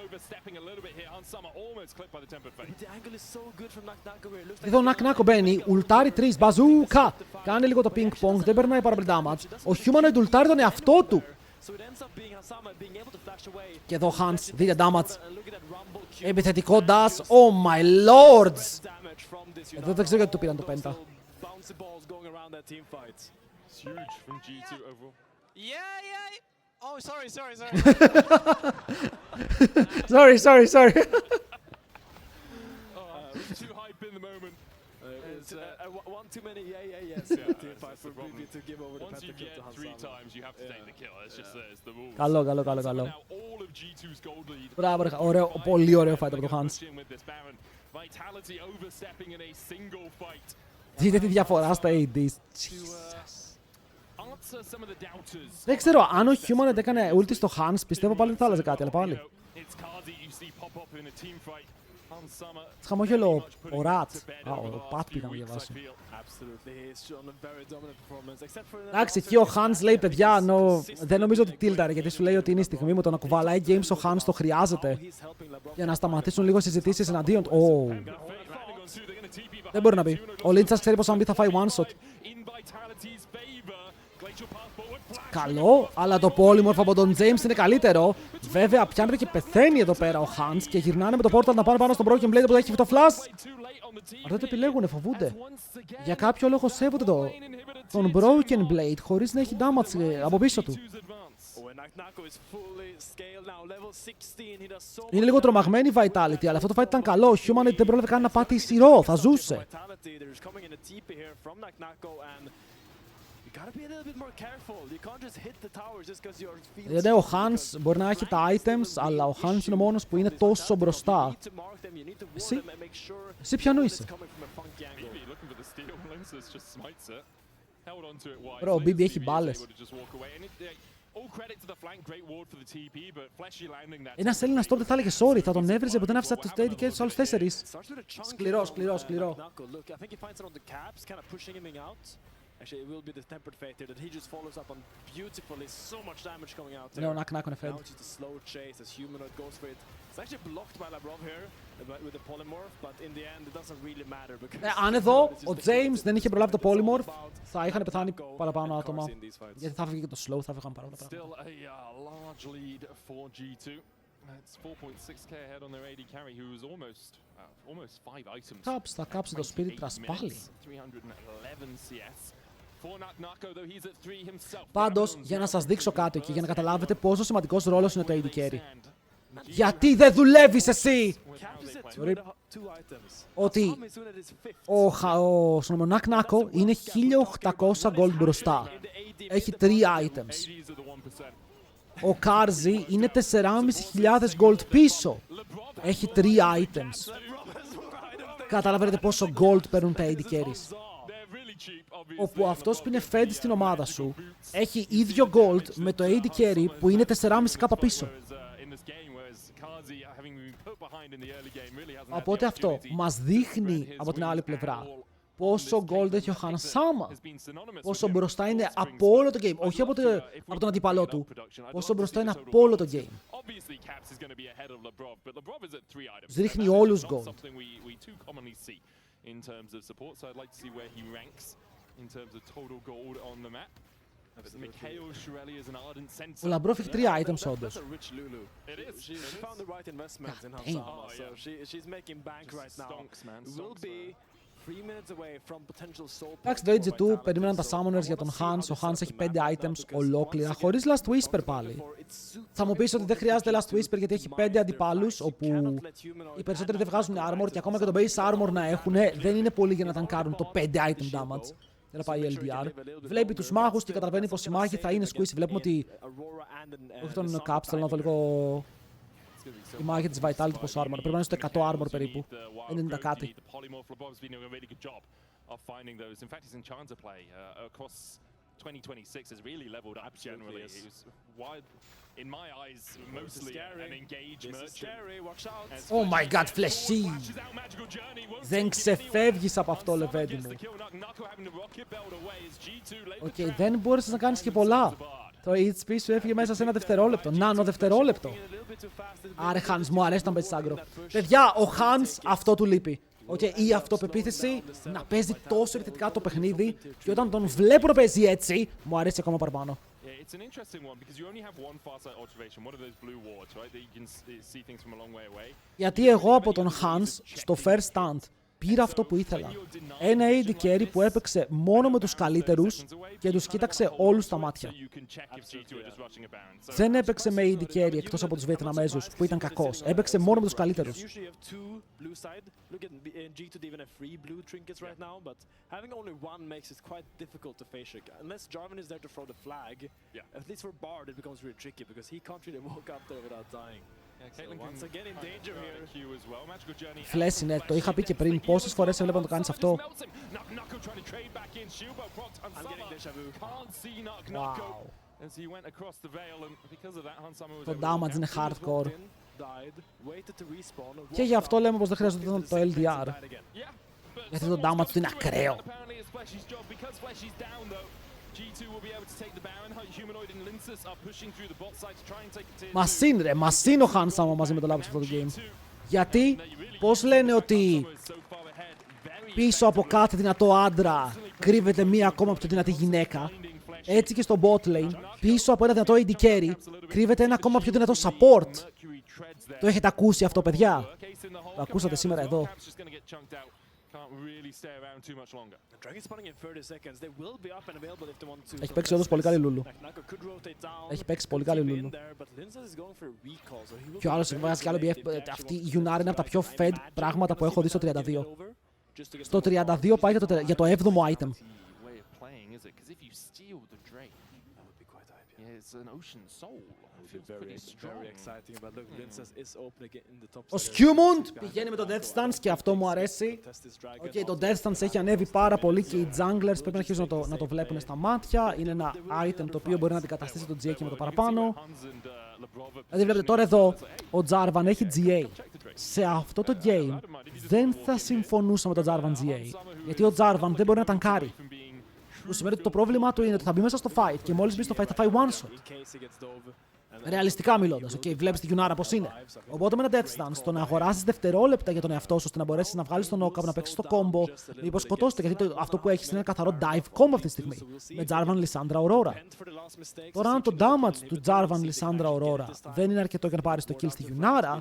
Εδώ ο Νακ-Νάκο μπαίνει, ουλτάρει 3, μπαζούκα. Κάνει λίγο το ping pong, δεν περνάει πάρα πολύ damage. Ο Humanoid ουλτάρει τον εαυτό του. Και εδώ ο Hans, δείτε damage. Επιθετικό dash, oh my lords. Εδώ δεν ξέρω γιατί του πήραν το πέντα. Oh, sorry. Sorry. Too hype in the moment. It's one too many yes for BB to give over the Once you pentakill get to 3 Hansama. times, you have to take the kill. It's just it's the rules. Καλό. Now all of G2's gold lead. Μπράβο, ωραίο, πολύ ωραίο fight από το Hans. With this Baron. Vitality overstepping in a single fight. Δείτε τη διαφορά στα ADs. Answer some of the doubters. Δεν ξέρω, αν ο Humanoid έκανε ulti στο Hans, πιστεύω πάλι δεν θα άλλαζε κάτι, αλλά πάλι. It's Cardi you see pop up in a team fight. Hansama. Σχαμόγελο ο Rat. Ο Pat πήγα να διαβάσω. Εντάξει, εκεί ο Hans λέει, παιδιά, δεν νομίζω ότι τίλταρε, γιατί σου λέει ότι είναι η στιγμή μου το να κουβαλάει games ο Hans το χρειάζεται για να σταματήσουν λίγο συζητήσεις εναντίον. Δεν μπορεί να πει. Ο Λίντσας ξέρει πως αν μπει θα φάει one shot. Καλό, αλλά το polymorph από τον James είναι καλύτερο. Βέβαια, πιάνεται και πεθαίνει εδώ πέρα ο Hans και γυρνάνε με το portal να πάνε πάνω στον Broken Blade που έχει το flash. Αλλά δεν το επιλέγουνε, φοβούνται. Για κάποιο λόγο σέβονται τον Broken Blade χωρίς να έχει damage από πίσω του. Είναι λίγο τρομαγμένη η Vitality, αλλά αυτό το fight ήταν καλό. Ο Humanoid δεν πρόλαβε καν να πάθει Σειρο, θα ζούσε. Δηλαδή ο Hans μπορεί να έχει τα items, αλλά ο Hans είναι ο μόνος που είναι τόσο μπροστά. Εσύ ποιανού είσαι? Μπρο, ο BB έχει μπάλες. Ένας Έλληνας τότε θα έλεγε sorry, θα τον έβριζε που δεν άφησε τους AD και τους άλλους 4. Σκληρό. Actually, it will be the tempered fate here that he just follows up on beautifully. So much damage coming out there. Ναι, ο Νακ-Νάκ είναι fed. Now it's just a slow chase as Humanoid goes for it. It's actually blocked by Labrov here with the polymorph, but in the end it doesn't really matter because... Αν εδώ ο James δεν είχε προλάβει το polymorph, θα είχαν πεθάνει παραπάνω άτομα. Γιατί θα έφυγε και το slow, θα έφυγαν πάρα πολλά πράγματα. Still a large lead for G2. It's 4.6k ahead on their AD carry, who was almost 5 items. Θα κάψει το Spirit Rush πάλι. 311 CS. Πάντως, για να σας δείξω κάτι και για να καταλάβετε πόσο σημαντικός ρόλος είναι το AD carry. Γιατί δεν δουλεύεις εσύ! Ότι ο Νακ-Νάκο είναι 1800 gold μπροστά. Έχει 3 items. Ο Κάρζι είναι 4.500 gold πίσω. Έχει 3 items. Καταλαβαίνετε πόσο gold παίρνουν τα AD carries. Όπου αυτός που είναι fed στην ομάδα σου έχει ίδιο gold με το AD carry που είναι 4,5k πίσω. Οπότε αυτό μας δείχνει από την άλλη πλευρά πόσο gold έχει ο Hansama. Πόσο μπροστά είναι από όλο το game. Όχι από τον αντίπαλό του. Πόσο μπροστά είναι από όλο το game. Τους δείχνει όλους gold. In terms of support, so I'd like to see where he ranks in terms of total gold on the map. Mikhail Shirelli is an ardent sensor. Ο Λαμπρόφ έχει 3 items όντως. She found the right investment in Hansama, so she's making bank right now. Will be 3 minutes away from potential soul. Εντάξει, το AG2 περίμεναν τα summoners για τον Hans. Ο Hans έχει 5 items ολόκληρα, χωρίς Last Whisper πάλι. Θα μου πεις ότι δεν χρειάζεται Last Whisper γιατί έχει 5 αντιπάλους, όπου οι περισσότεροι δεν βγάζουν armor και ακόμα και το base armor να έχουν, δεν είναι πολύ για να τανκάρουν το 5 item damage. Δεν πάει η LDR. Βλέπει τους μάχους και καταλαβαίνει πως οι μάχοι θα είναι squeeze. Βλέπουμε ότι. Όχι τον Caps, θέλω να δω λίγο. Η μάχη της Vitality πόσο armor. Πρέπει να είναι στο 100 armor περίπου. 90 κάτι. are finding those. In fact, his enchanter play across 2026 has really leveled up generally. It was wide, in my eyes, mostly an engaged merchant. Oh my god, φλεσί! Δεν ξεφεύγεις από αυτό, λεβέντι μου. Οκ, δεν μπόρεσες να κάνεις και πολλά. Το HP σου έφυγε μέσα σε ένα δευτερόλεπτο. Νάνο δευτερόλεπτο. Άρε, Hans, μου αρέσει να παίζεις άγκρο. Παιδιά, ο Hans αυτό του λείπει. Η αυτοπεποίθηση να παίζει τόσο επιθετικά το παιχνίδι και όταν τον βλέπω να παίζει έτσι, μου αρέσει ακόμα παραπάνω. Γιατί εγώ από τον Hans στο first stand πήρα αυτό που ήθελα. Ένα AD carry που έπαιξε μόνο με τους καλύτερους και τους κοίταξε όλους στα μάτια. Δεν έπαιξε με AD carry εκτός από τους Βιετναμέζους που ήταν κακός. Έπαιξε μόνο με τους καλύτερους. Φλέσι, ναι, το είχα πει και πριν. Πόσες φορές έβλεπα να το κάνεις αυτό. Wow. Το damage είναι hardcore. Και γι' αυτό λέμε πως δεν χρειάζεται το LDR. Γιατί το damage του είναι ακραίο. Μασίν ρε, μασίν ο Hans άμα μαζί με το λάπτο σε αυτό το game. Γιατί, πώς λένε ότι πίσω από κάθε δυνατό άντρα κρύβεται μία ακόμα πιο δυνατή γυναίκα. Έτσι και στο bot lane, πίσω από ένα δυνατό AD carry, κρύβεται ένα ακόμα πιο δυνατό support. Το έχετε ακούσει αυτό, παιδιά? Το ακούσατε σήμερα εδώ. Έχει παίξει όντως πολύ καλή Λούλου. Έχει παίξει πολύ καλή Λούλου. Και ο άλλος βάζει κι άλλο BF. Αυτή η Yunara είναι από τα πιο fed πράγματα που έχω δει στο 32. Στο 32 πάει για το 7ο item. Ο Skirmish πηγαίνει με το Death Stance και αυτό μου αρέσει. Το Death Stance έχει ανέβει πάρα πολύ και οι junglers πρέπει να αρχίσουν να το βλέπουν στα μάτια. Είναι ένα item το οποίο μπορεί να αντικαταστήσει το GA και με το παραπάνω. Δηλαδή βλέπετε τώρα εδώ ο Jarvan έχει GA. Σε αυτό το game δεν θα συμφωνούσα με το Jarvan GA. Γιατί ο Jarvan δεν μπορεί να τανκάρει. Που σημαίνει ότι το πρόβλημά του είναι ότι θα μπει μέσα στο fight και μόλις μπει στο fight θα φάει one shot. Ρεαλιστικά μιλώντας, βλέπεις τη Yunara πώς είναι. Οπότε με ένα Death Stance, το να αγοράσεις δευτερόλεπτα για τον εαυτό σου, ώστε να μπορέσεις να βγάλεις τον knockup, να παίξεις το combo, μήπως σκοτώσετε, γιατί αυτό που έχεις είναι ένα καθαρό dive combo αυτή τη στιγμή. Με Jarvan, Lissandra, Aurora. Τώρα, αν το damage του Jarvan, Lissandra, Aurora δεν είναι αρκετό για να πάρεις το kill στη Yunara,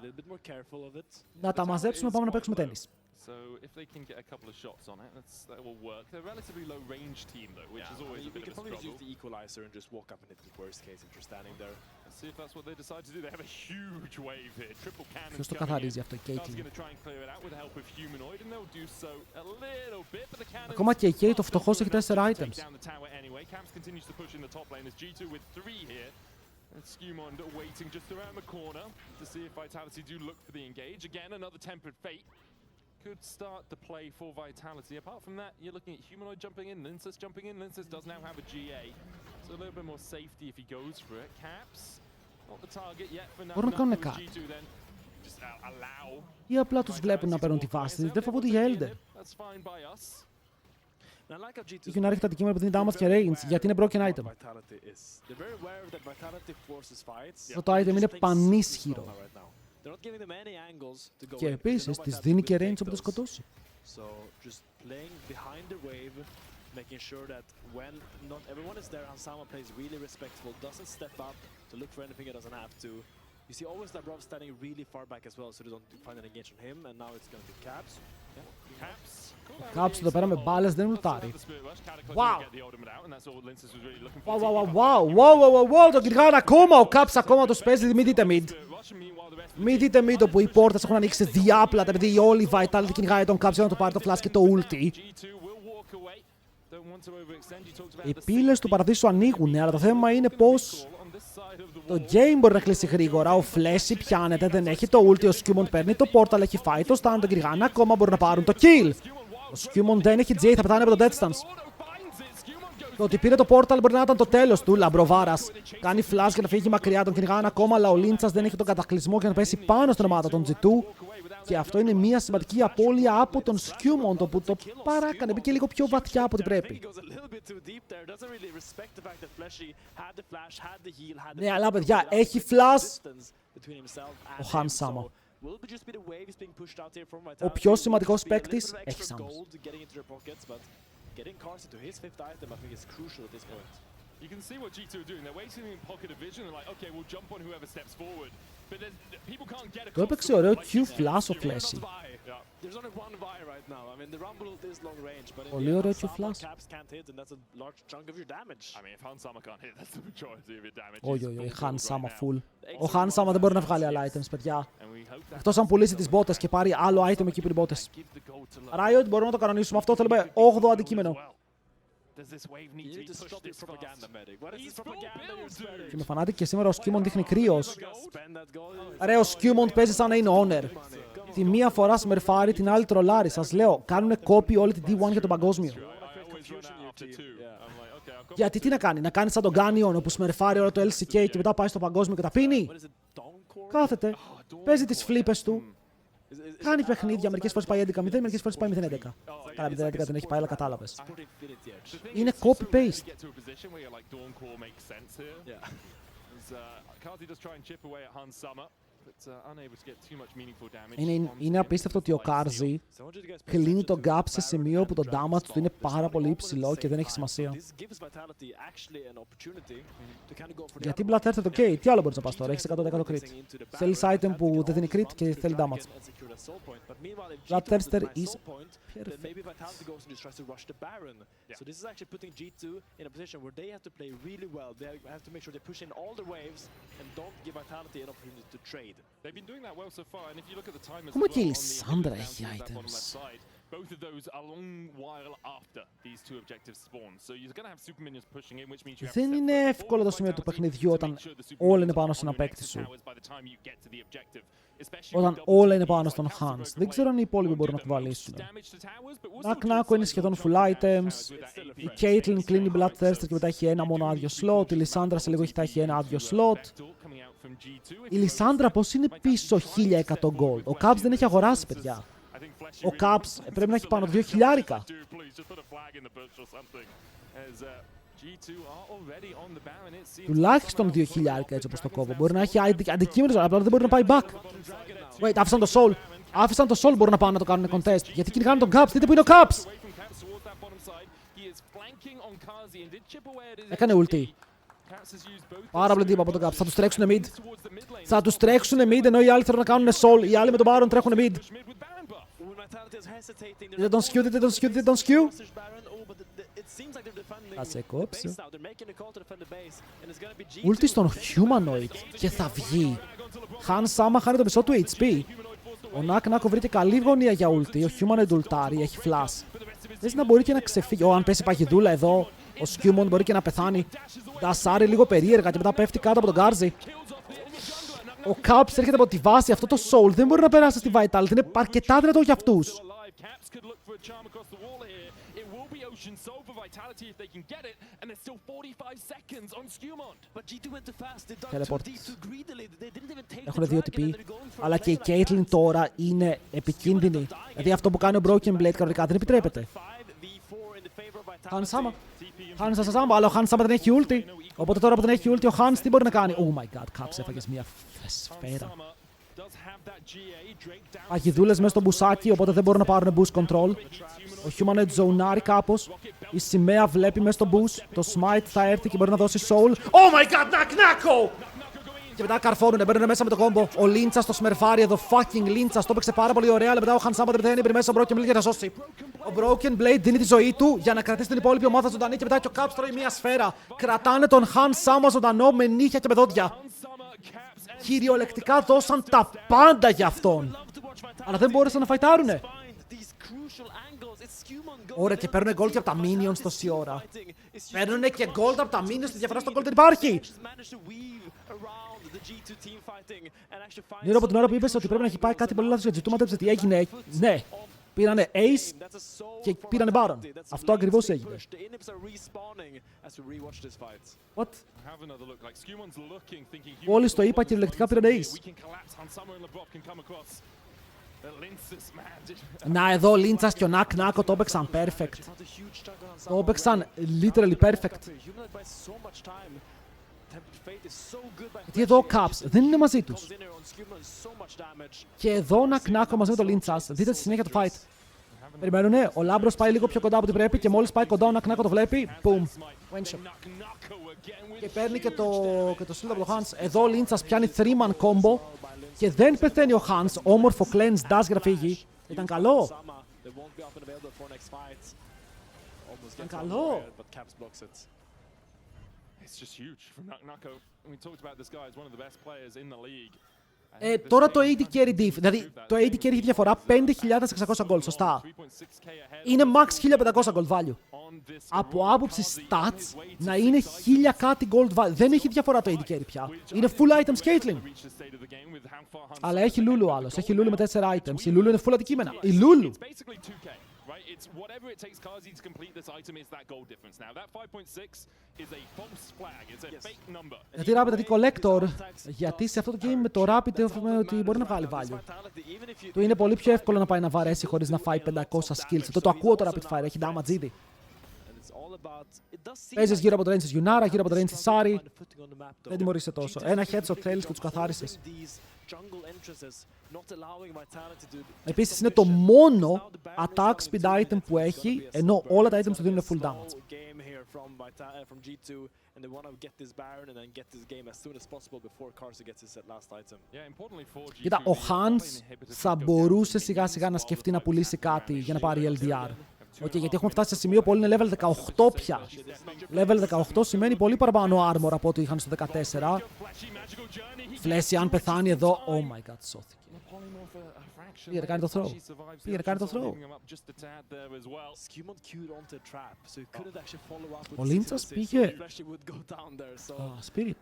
να τα μαζέψουμε, πάμε να παίξουμε τένις. So if they can get a couple of shots on it, that will work. They're a relatively low range team though, which is always a bit of a struggle. You can probably use the equalizer and just walk up and hit the worst case if you're standing there. Let's see if that's what they decide to do. They have a huge wave here. Triple cannon. Ποιος το καθαρίζει αυτό, η Caitlyn. Going to try and clear it out with the help of humanoid and they'll do so a little bit, but the cannon. Ακόμα και η Kate το φτωχός έχει 4 items. Camps continues to push in the top lane as G2 with 3 here. And Skirmish waiting just around the corner to see if Vitality do look for the engage. Again, another tempered fate. Could start the play for Vitality. Apart from that, you're looking at Humanoid jumping in, Linces jumping in. Linces does now have a GA, so a little bit more safety if he goes for it. Caps, not the target yet for now. G2 then just allow. Ή απλά τους βλέπουν να παίρνουν τη βάση, δεν φοβούνται για Elder. Η Yunara έχει τα αντικείμενα που δίνει damage και range, γιατί είναι broken item. Το item είναι πανίσχυρο. Και επίσης της δίνει και range όπου το σκοτώσει. Making sure that when not everyone is there, Hansama plays really respectful, doesn't step up to look for anything he doesn't have to. You see always Labrov standing really far back as well, so they don't find an engage on him, and now it's going to be Caps. Caps εδώ πέρα με μπάλες δεν λουτάρει. Wow! Wow, το κυνηγάνε ακόμα, ο Caps ακόμα τους παίζει, μην δείτε mid. Μην δείτε mid όπου οι πόρτες έχουν ανοίξει διάπλατα, επειδή όλη η Vitality κυνηγάει τον Caps για να το πάρει το flash και το ulti. Οι πύλες του παραδείσου ανοίγουν, αλλά το θέμα είναι πως το game μπορεί να κλείσει γρήγορα. Ο Flashy πιάνεται, δεν έχει το ulti, ο Skirmish παίρνει το portal, έχει φάει το stun, τον κυνηγάνε ακόμα, μπορούν να πάρουν το kill. Ο Ο Σκιούμον δεν έχει GA, θα πετάνε από το Death Stance. Το ότι πήρε το Portal μπορεί να ήταν το τέλος του. Λαμπροβάρας κάνει flash για να φύγει μακριά, τον κυνηγάνε ακόμα, αλλά ο Λίντσας δεν έχει τον κατακλυσμό για να πέσει πάνω στην ομάδα των G2. Και αυτό είναι μια σημαντική απώλεια από τον Σκιούμον, το που το παράκανε, μπήκε λίγο πιο βαθιά από ό,τι πρέπει. Ναι, αλλά παιδιά, έχει flash ο Χαν Σάμα. Ο πιο σημαντικός παίκτης έχει Σάμος. Getting cars into his fifth item, I think, is crucial at this point. You can see what G2 are doing. They're waiting in pocket of vision and like, okay, we'll jump on whoever steps forward. But people can't get Το έπαιξε ωραίο Q-flash ο Flashy. There's only one Vi right now. I mean, the Rumble is long range, but Πολύ ωραίο Q-flash. caps can't hit, and that's a large chunk of your damage. I mean, if Han Sama can't hit, that's the majority of your damage. Όχι, Han Sama full. Ο Han Sama δεν μπορεί να βγάλει άλλα items, παιδιά. Εκτός αν πουλήσει τις μπότες και πάρει άλλο item εκεί που είναι οι μπότες. Riot, μπορούμε να το κανονίσουμε αυτό, θέλουμε 8ο αντικείμενο. Και με φανάτη και σήμερα ο Σκιούμον δείχνει κρύος. Ρε, ο Σκιούμον παίζει σαν να είναι owner. Τη μία φορά σμερφάρει, την άλλη τρολάρει. Σας λέω, κάνουνε copy όλη την D1 για τον παγκόσμιο. Γιατί τι να κάνει, να κάνει σαν τον Γκάνιον όπου σμερφάρει όλο το LCK και μετά πάει στο παγκόσμιο και τα πίνει. Κάθεται, παίζει τις φλίπες του. Κάνει παιχνίδια, μερικές φορές πάει 11-0, μερικές φορές πάει 0-11. Καλά, 0-11 δεν έχει πάει, αλλά κατάλαβες. Είναι copy-paste. Είναι απίστευτο ότι ο Κάρζι κλείνει το gap σε σημείο που το damage του είναι πάρα πολύ υψηλό και δεν έχει σημασία. Γιατί Bloodthirster το OK, τι άλλο μπορείς να πας τώρα, έχεις 100% crit. Θέλεις item που δεν δίνει crit και θέλει damage. Bloodthirster is perfect. So this is actually putting G2 in a position where they have to play really well. They have to make sure they push in all the waves and don't give Vitality an opportunity to trade. They've been doing that well so far, and if you look at the time as well, Como que η Λισάνδρα έχει items? both of those a long while after these two objectives spawn. So you're going to have super minions pushing in, which means you have to Δεν είναι εύκολο το σημείο του παιχνιδιού όταν όλα είναι πάνω στον παίκτη σου. Όταν όλα είναι πάνω στον Hans. Δεν ξέρω αν οι υπόλοιποι μπορούν να κουβαλήσουν. Νακ είναι σχεδόν full items. Η Caitlyn κλείνει Bloodthirster και μετά έχει ένα μόνο άδειο slot. Η Λισάνδρα σε λίγο θα έχει ένα άδειο slot. Η Λισάνδρα πώς είναι πίσω 1100 gold. Ο Caps δεν έχει αγοράσει, παιδιά. Ο Caps πρέπει να έχει πάνω 2 χιλιάρικα. Τουλάχιστον 2 χιλιάρικα έτσι όπως το κόβω. Μπορεί να έχει αντικείμενο, απλά δεν μπορεί να πάει back. Wait, άφησαν το soul. Άφησαν το soul, μπορούν να πάνε να το κάνουν contest. Γιατί κυνηγάνε τον Caps, δείτε που είναι ο Caps. Έκανε ulti. Πάρα πολύ τύπο από τον Caps. Θα τους τρέξουνε mid. Θα τους τρέξουνε mid ενώ οι άλλοι θέλουν να κάνουν soul. Οι άλλοι με τον Baron τρέχουνε mid. Δείτε τον skew, δείτε τον skew, δείτε τον skew. Θα σε κόψω. Ulti στον humanoid και θα βγει. Han Sama χάνει το μισό του HP. Ο Νάκο βρήκε καλή γωνία για ulti. Ο humanoid ultari έχει flash. Θες να μπορεί και να ξεφύγει. Αν πέσει παγιδούλα εδώ, ο Σκιούμον μπορεί και να πεθάνει. Δασάρει λίγο περίεργα και μετά πέφτει κάτω από τον Γκάρζι. Ο Caps έρχεται από τη βάση. Αυτό το soul δεν μπορεί να περάσει στη Vitality. Είναι αρκετά δυνατό για αυτούς. Teleport. Έχουν 2 TP. Αλλά και η Caitlyn τώρα είναι επικίνδυνη. Δηλαδή αυτό που κάνει ο Broken Blade κανονικά δεν επιτρέπεται. Han Sama. Αλλά ο Han Sama δεν έχει ulti. Οπότε τώρα που δεν έχει ulti ο Hans τι μπορεί να κάνει. Oh my god, Caps έφαγες μια σφαίρα. Αγιδούλες μέσα στο μπουσάκι, οπότε δεν μπορούν να πάρουν boost control. Ο Humanoid ζωνάρει κάπως. Η σημαία βλέπει μέσα στο boost. Το smite θα έρθει και μπορεί να δώσει soul. Oh my god, Nako! Και μετά καρφώνουνε, μπαίνουνε μέσα με το κόμπο. Ο Λίντσας το σμερφάρει εδώ, fucking Λίντσας. Το έπαιξε πάρα πολύ ωραία, αλλά μετά ο Han Sama δεν πεθαίνει, μέσα ο Broken Blade για να σώσει. Ο Broken Blade δίνει τη ζωή του για να κρατήσει την υπόλοιπη ομάδα ζωντανή και μετά και ο Caps τρώει μια σφαίρα. Κρατάνε τον Han Sama ζωντανό με νύχια και με δόντια. Κυριολεκτικά δώσαν τα πάντα για αυτόν. Αλλά δεν μπόρεσαν να φαϊτάρουνε. Ωραία, και παίρνουνε gold και από τα minions τόση ώρα. Παίρνουνε και gold από τα minions, τη διαφορά στο gold δεν υπάρχει. Νίρο, από την ώρα που είπες ότι πρέπει να έχει πάει κάτι πολύ λάθος για G2, μάτεψε τι έγινε. Ναι. Πήρανε Ace και πήρανε Baron. Αυτό ακριβώς έγινε. What? Όλοι στο είπα κυριολεκτικά πήρανε Ace. Να εδώ ο Λίντσας και ο Νάκ-Νάκο το έπαιξαν perfect. Το έπαιξαν literally perfect. Γιατί εδώ ο Caps δεν είναι μαζί τους. Και εδώ ο Νάκ-Νάκο μαζί με τον Λίντσας. Δείτε τη συνέχεια του fight. Περιμένουνε, ο Λάμπρος πάει λίγο πιο κοντά από ό,τι πρέπει και μόλις πάει κοντά ο Νάκ-Νάκο το βλέπει. Boom. Και παίρνει και το shield από το Hans. Εδώ ο Λίντσας πιάνει 3-man combo. Και δεν πεθαίνει ο Hans, όμορφο cleanse dash για να φύγει. Ήταν καλό. Ήταν καλό. Τώρα το AD carry diff, δηλαδή το AD carry έχει διαφορά 5.600 gold, σωστά. Είναι max 1.500 gold value. Από άποψη stats να είναι 1000 κάτι gold value. Δεν έχει διαφορά το AD carry πια. Είναι full item scaling. Αλλά έχει Lulu άλλος, έχει Lulu με 4 items. Η Lulu είναι full αντικείμενα. Η Lulu. It's whatever it takes Kazi to complete this item is that gold difference. Now that 5.6 is a false flag. It's a fake number. Γιατί rapid αντί collector, γιατί σε αυτό το game με το rapid έχουμε ότι μπορεί να βγάλει value. Του είναι πολύ πιο εύκολο να πάει να βαρέσει χωρίς να φάει 500 skills. Το ακούω το rapid fire, έχει damage ήδη. Παίζεις γύρω από το range της Yunara, γύρω από το range της Sari. Δεν τιμωρείσαι τόσο. Ένα headshot θέλεις και τους καθάρισες. Επίσης είναι το μόνο attack speed item που έχει, ενώ όλα τα items του δίνουν full damage. Κοίτα, ο Hans θα μπορούσε σιγά σιγά να σκεφτεί να πουλήσει κάτι για να πάρει LDR. Okay, γιατί έχουμε φτάσει σε σημείο που όλοι είναι level 18 πια. Level 18 σημαίνει πολύ παραπάνω armor από ό,τι είχαν στο 14. Φλέσι, αν πεθάνει εδώ. Oh my god, σώθηκε. Πήγε να κάνει το throw. Πήγε να κάνει το throw. Ο Λίντσας πήγε... Spirit.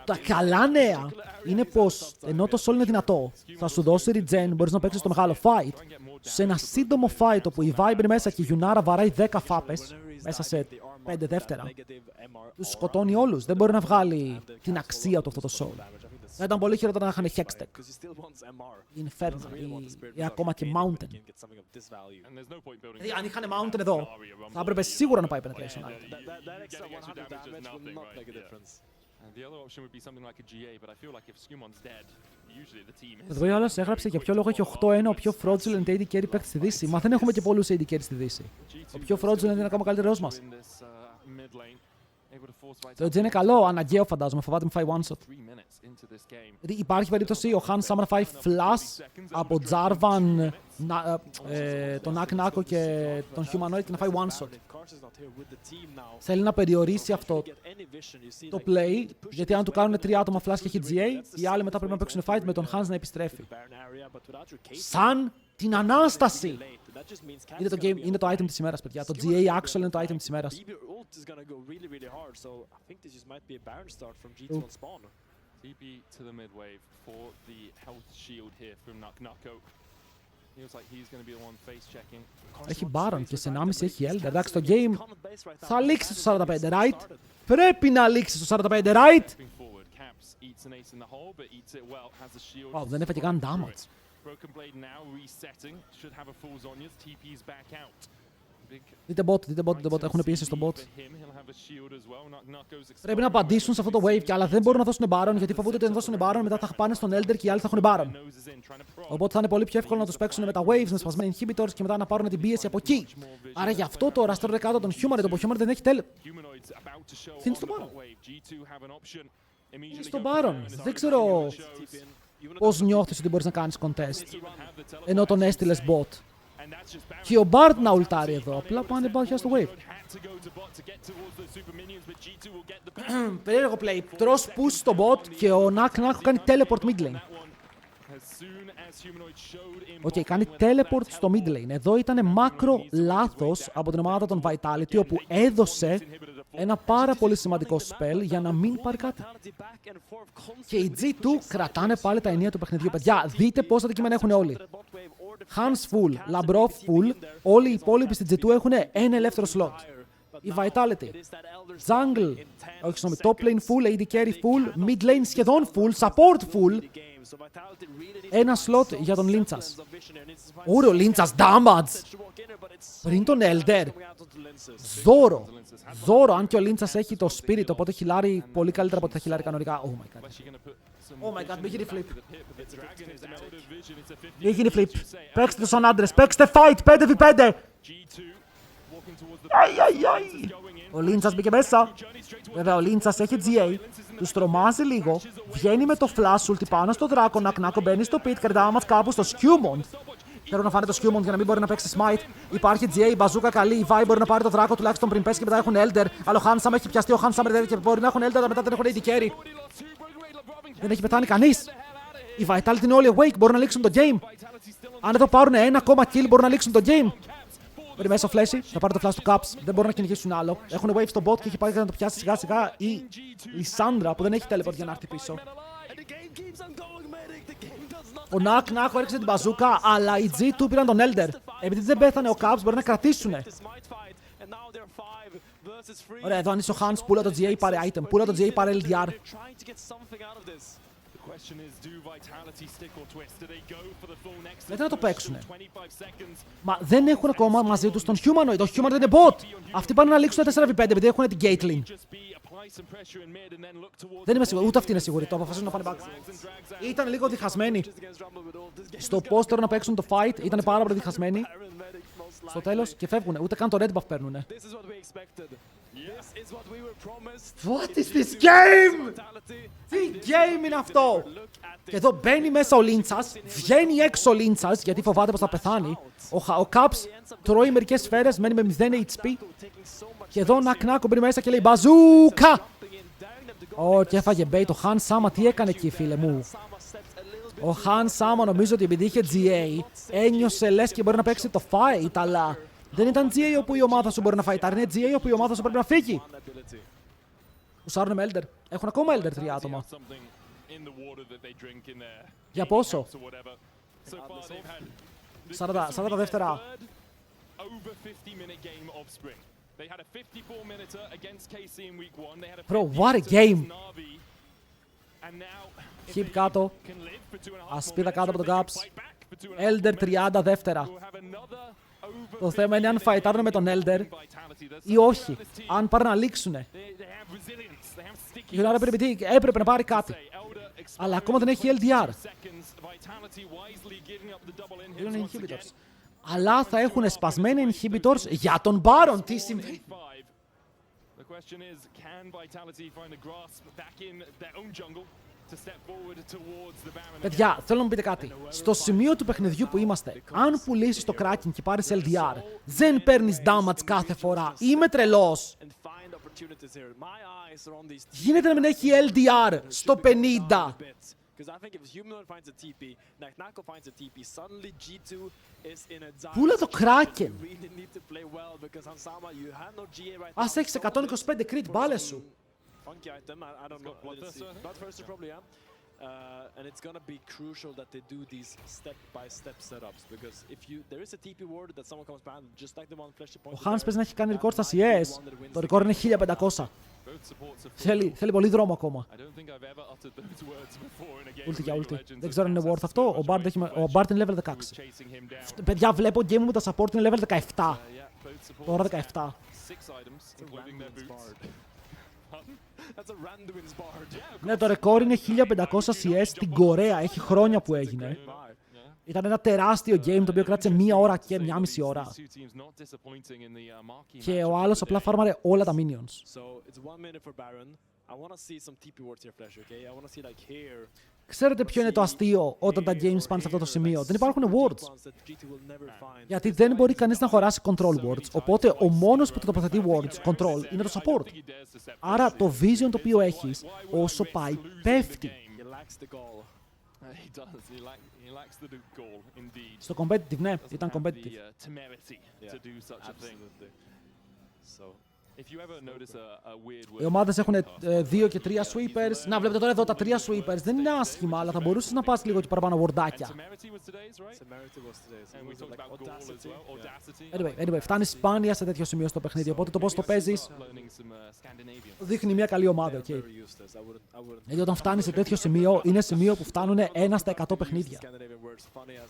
Τα καλά νέα είναι πως ενώ το solo είναι δυνατό, θα σου δώσει regen, μπορείς να παίξεις το μεγάλο fight. Σε ένα σύντομο fight όπου η Vibe είναι μέσα και η Yunara βαράει 10 φάπες μέσα σε 5 δεύτερα, τους σκοτώνει όλους. Δεν μπορεί να βγάλει την αξία του αυτό το solo. Θα ήταν πολύ χειρότερο να είχαν Hextech, Infernal ή ακόμα και Mountain. Δηλαδή αν είχαν Mountain εδώ, θα έπρεπε σίγουρα να πάει penetration. Εδώ ο άλλος έγραψε για ποιο λόγο έχει 8-1 ο πιο fraudulent AD carry παίκτη στη Δύση. Μα δεν έχουμε και πολλούς AD carry στη Δύση. Ο πιο fraudulent είναι ακόμα καλύτερος μας. Το edge είναι καλό, αναγκαίο φαντάζομαι, φοβάται με φάει one shot. Γιατί υπάρχει περίπτωση ο Hans άμα να φάει flash από Jarvan, τον Νάκ-Νάκο και τον Humanoid και να φάει one shot. Θέλει να περιορίσει αυτό το play, γιατί αν του κάνουν 3 άτομα flash και έχει GA, οι άλλοι μετά πρέπει να παίξουν fight με τον Hans να επιστρέφει. Σαν την Ανάσταση! Είναι το game, είναι το item της ημέρας, παιδιά. Το GA actual είναι το item της ημέρας. Έχει Baron και σε 1,5 έχει Elder. Εντάξει, το game θα λήξει στο 45, right? Πρέπει να λήξει στο 45, right? Oh, δεν έφαγε καν damage. Δείτε bot, έχουν πίεση στο bot. Πρέπει να απαντήσουν σε αυτό το wave, αλλά δεν μπορούν να δώσουν Baron, γιατί φοβούνται ότι αν δώσουν Baron μετά θα πάνε στον Elder και οι άλλοι θα έχουν Baron. Οπότε θα είναι πολύ πιο εύκολο να τους παίξουν με τα waves, με σπασμένα inhibitors και μετά να πάρουν την πίεση από εκεί. Άρα γι' αυτό τώρα στέλνουν κάτω τον Humanoid, το Humanoid δεν έχει τέλε. Είναι στο Baron. Είναι στο Baron. Δεν ξέρω πώς νιώθεις ότι μπορείς να κάνεις contest, ενώ τον έστειλες bot. Και ο Bard να ουλτάρει εδώ, απλά πάνε πάλι στο wave. Περίεργο play, τρως push στο bot και ο Νάκ-Νάκ κάνει teleport mid lane. Οκ, κάνει teleport στο mid lane. Εδώ ήταν μάκρο λάθος από την ομάδα των Vitality, όπου έδωσε Ένα πάρα πολύ σημαντικό spell για να μην πάρει κάτι. Και οι G2 κρατάνε πάλι τα ενία του παιχνιδιού. Παιδιά, δείτε πόσα αντικείμενα έχουν όλοι. Hans full, Labrov full, όλοι οι υπόλοιποι στην G2 έχουν ένα ελεύθερο slot. Η Vitality, Jungle, όχι συγγνώμη, top lane full, AD carry full, mid lane σχεδόν full, support full. Ένα slot για τον Λίντσας. Ωραίο Λίντσας damage! Πριν τον Elder. Δώρο, αν και ο Λίντσας έχει το spirit, οπότε χιλάρει πολύ καλύτερα από ό,τι θα χιλάρει κανονικά. Oh my god. Oh my god, μην γίνει flip. Μην γίνει flip. Παίξτε το σαν άντρες, παίξτε fight, 5v5. Ο Λίντσας μπήκε μέσα. Βέβαια ο Λίντσας έχει GA. Τους τρομάζει λίγο. Βγαίνει με το flash ulti πάνω στο δράκο. Νακνάκο μπαίνει στο pit. Κρατάμε μας κάπου στο Skewmont. Θέλω να φάνε το Skewmont για να μην μπορεί να παίξει smite. Υπάρχει GA, η μπαζούκα καλή. Η Vi μπορεί να πάρει το δράκο τουλάχιστον πριν πέσει και μετά έχουν Elder. Αλλά ο Hansam έχει πιαστεί. Ο Hansam και μπορεί να έχουν Elder, αλλά μετά δεν έχουν AD carry. Δεν έχει πεθάνει κανείς. Η Vitality είναι όλοι awake. Μπορούν να λήξουν το game. Αν εδώ πάρουν ένα ακόμα kill, μπορούν να λήξουν το game. Μπορεί μέσα ο Flashy, θα πάρει το flash του Caps. Δεν μπορούν να κυνηγήσουν άλλο. Έχουν wave στο bot και έχει πάει να το πιάσει σιγά σιγά η Lissandra που δεν έχει teleport για να έρθει πίσω. Ο Νακ έριξε την μπαζούκα, αλλά οι G2 πήραν τον Elder. Επειδή δεν πέθανε ο Caps, μπορεί να κρατήσουνε. Ωραία, εδώ αν είσαι ο Hans, πούλα το GA, πάρε item. Πούλα το GA, πάρε LDR. Γιατί να το παίξουνε. Μα δεν έχουν ακόμα μαζί τους τον Humanoid. Το Humanoid είναι bot. Αυτοί πάνε να λήξουν 4v5 επειδή έχουν την Caitlyn. Δεν είμαι σίγουρη, ούτε αυτή είναι σίγουρη. Το αποφασίζουν να πάνε back. Ήταν λίγο διχασμένοι. Στο poster να παίξουν το fight ήταν πάρα πολύ διχασμένοι. Στο τέλος και φεύγουν. Ούτε καν το red buff παίρνουνε. What is this game? Τι game είναι αυτό? Και εδώ μπαίνει μέσα ο Λίντσας, βγαίνει έξω ο Λίντσας γιατί φοβάται πως θα πεθάνει. Ο Caps τρώει μερικές σφαίρες, μένει με 0 HP. Και εδώ Νακνάκο μπαίνει μέσα και λέει μπαζούκα! Και έφαγε bait. Ο Han Sama τι έκανε εκεί φίλε μου? Ο Han Sama νομίζω ότι επειδή είχε GA ένιωσε λες και μπορεί να παίξει το fight, αλλά δεν ήταν GA όπου η ομάδα σου μπορεί να φαϊτάρει, είναι GA όπου η ομάδα σου πρέπει να φύγει. Ουσάρουν με Elder. Έχουν ακόμα Elder 3 άτομα. Για πόσο? 40 δεύτερα. Bro, what a game! Hip κάτω. Ασπίδα κάτω από τον Caps. Elder 30 δεύτερα. Το θέμα είναι αν φαϊτάρουν με τον Elder ή όχι. Αν πάρουν να λήξουνε. Η Γιονάρα έπρεπε να πάρει κάτι. Αλλά ακόμα δεν έχει LDR. Είναι inhibitors. Αλλά θα έχουν σπασμένοι inhibitors για τον Baron. Τι συμβαίνει? Παιδιά, θέλω να μου πείτε κάτι. Στο σημείο του παιχνιδιού που είμαστε, αν πουλήσεις το Kraken και πάρεις LDR, δεν παίρνεις damage κάθε φορά. Είμαι τρελός. Γίνεται να μην έχει LDR στο 50. Πούλα το Kraken. Ας έχεις 125 crit μπάλες σου. Funky item. I don't know what it is. Not first probably, yeah. And it's gonna be crucial that they do these step-by-step setups because if there is a TP ward that someone comes behind, just like the one Flashy point. Ο Hans παίζει να έχει κάνει record στα CS. Το record είναι 1500. Θέλει πολύ δρόμο ακόμα. Ulti για ulti. Δεν ξέρω αν είναι worth αυτό. Ο Bard είναι level 16. Παιδιά, βλέπω game μου τα support είναι level 17. Τώρα 17. Ναι, το ρεκόρ είναι 1500 CS στην Κορέα. Έχει χρόνια που έγινε. Ήταν ένα τεράστιο game το οποίο κράτησε 1 ώρα και 1,5 ώρα. Και ο άλλος απλά φάρμαρε όλα τα minions. Ξέρετε ποιο είναι το αστείο όταν τα games πάνε σε αυτό το σημείο? Δεν υπάρχουν words. Γιατί δεν μπορεί κανείς να χωράσει control words. Οπότε ο μόνος που το τοποθετεί words, control, είναι το support. Άρα το vision το οποίο έχεις, όσο πάει, πέφτει. Στο competitive, ναι, ήταν competitive. Οι ομάδες έχουν 2 και 3 sweepers. Να, βλέπετε τώρα εδώ τα 3 sweepers. Δεν είναι άσχημα, αλλά θα μπορούσες να πας λίγο και παραπάνω wardάκια. Anyway, φτάνεις σπάνια σε τέτοιο σημείο στο παιχνίδι. Οπότε το πώς το παίζεις δείχνει μια καλή ομάδα. Okay. Γιατί όταν φτάνεις σε τέτοιο σημείο, είναι σημείο που φτάνουν 1 στα 100 παιχνίδια.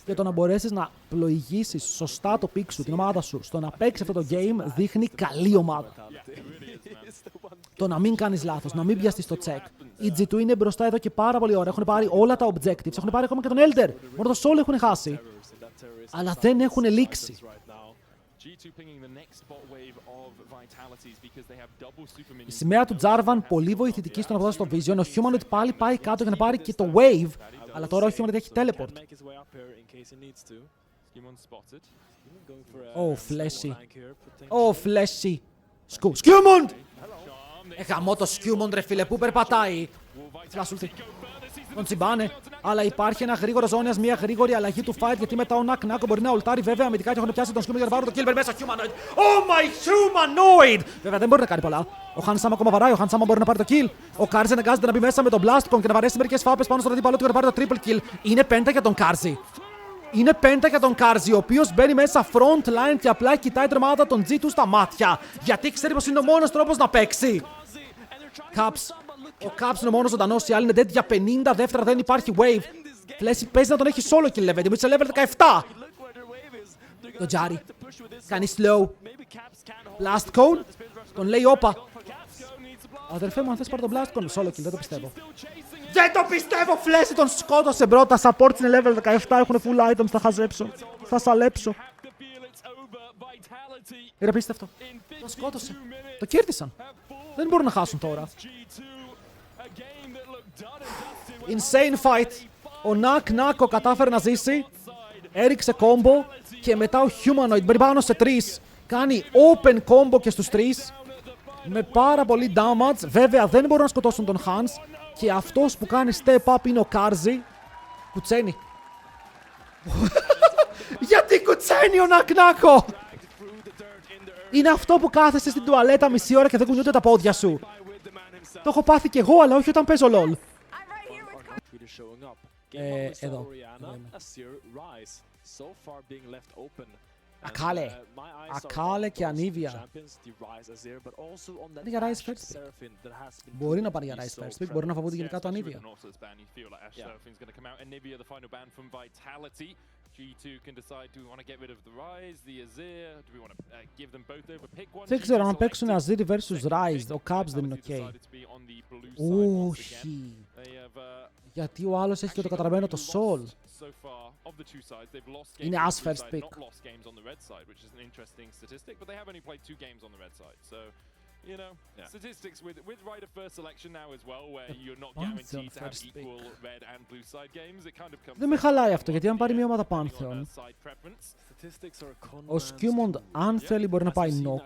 Και το να μπορέσεις να πλοηγήσεις σωστά το pick σου, την ομάδα σου, στο να παίξεις αυτό το game, δείχνει καλή ομάδα. Το να μην κάνεις λάθος, να μην πιαστείς το check. Οι G2 είναι μπροστά εδώ και πάρα πολύ ώρα. Έχουν πάρει όλα τα objectives, έχουν πάρει ακόμα και τον Elder. Μόνο το Soul έχουν χάσει. Αλλά δεν έχουν λήξει. Η σημαία του Jarvan πολύ βοηθητική στον αποδόση στο Vision. Ο Humanoid πάλι πάει κάτω για να πάρει και το Wave. Αλλά τώρα ο Humanoid έχει teleport. Flashy. Flashy. Skirmish! Γαμώ το Skirmish ρε φίλε, πού περπατάει. Τον τσιμπάνε, αλλά υπάρχει ένα γρήγορο ζώνιας, μια γρήγορη αλλαγή του fight. Γιατί μετά ο Νακ μπορεί να ουλτάρει βέβαια αμυντικά και έχουν πιάσει τον Skirmish για να πάρουν το kill μέσα. Humanoid! Oh my humanoid! Βέβαια δεν μπορεί να κάνει πολλά. Ο Hansam ακόμα βαράει, ο Hansam μπορεί να πάρει το kill. Ο Karzi αναγκάζεται να μπει μέσα με τον Blastcon και να βαρέσει μερικές φάπες πάνω στον αντίπαλο του για να πάρει το triple kill. Είναι πέντα για τον Karzi. Είναι πέντα για τον Karzi, ο οποίος μπαίνει μέσα front line και απλά κοιτάει την ομάδα των G2 στα μάτια. Γιατί ξέρει πως είναι ο μόνος τρόπος να παίξει. Ο Caps είναι ο μόνος ζωντανός, οι άλλοι είναι dead για 50 δεύτερα, δεν υπάρχει wave. Φλέσι παίζει να τον έχει solo kill level, είσαι level 17. Το Jari κάνει slow. Blast cone, τον λέει όπα. Αδερφέ μου, αν θες πάρει τον Blast cone, solo kill, δεν το πιστεύω. Δεν το πιστεύω, Φλέσι τον σκότωσε πρώτα. Supports είναι level 17, έχουν full items, θα χαζέψω. Θα σαλέψω. Είναι απίστευτο. Τον σκότωσε. Το κέρδισαν. Δεν μπορούν να χάσουν τώρα. Insane fight. Ο Νακ κατάφερε να ζήσει. Έριξε combo. Και μετά ο Humanoid μπαίνει πάνω σε 3. Κάνει open combo και στους 3. Με πάρα πολύ damage. Βέβαια δεν μπορούν να σκοτώσουν τον Hans. Και αυτός που κάνει step up είναι ο Karzi. Κουτσένει. Γιατί κουτσένει ο Νακ-Νάκο! Είναι αυτό που κάθεσαι στην τουαλέτα μισή ώρα και δεν κουνιούνται τα πόδια σου. Το έχω πάθει κι εγώ, αλλά όχι όταν παίζω LOL. Εδώ. Ακάλε και Ανίβια. Είναι για Rise first pick. Μπορεί να πάρει για Rise first pick, μπορεί να φοβούνται γενικά το Ανίβια. Δεν ξέρω αν παίξουν Azir vs Rise, ο Caps δεν είναι ok. Όχι. Γιατί ο άλλος έχει και το καταραμένο το Soul. Είναι as first pick. You know, statistics with Rider first selection now as well, where you're not guaranteed to have equal red and blue side games. It kind of comes. Δεν με χαλάει αυτό, γιατί αν πάρει μια ομάδα Pantheon, ο Skirmish αν θέλει μπορεί να πάει knock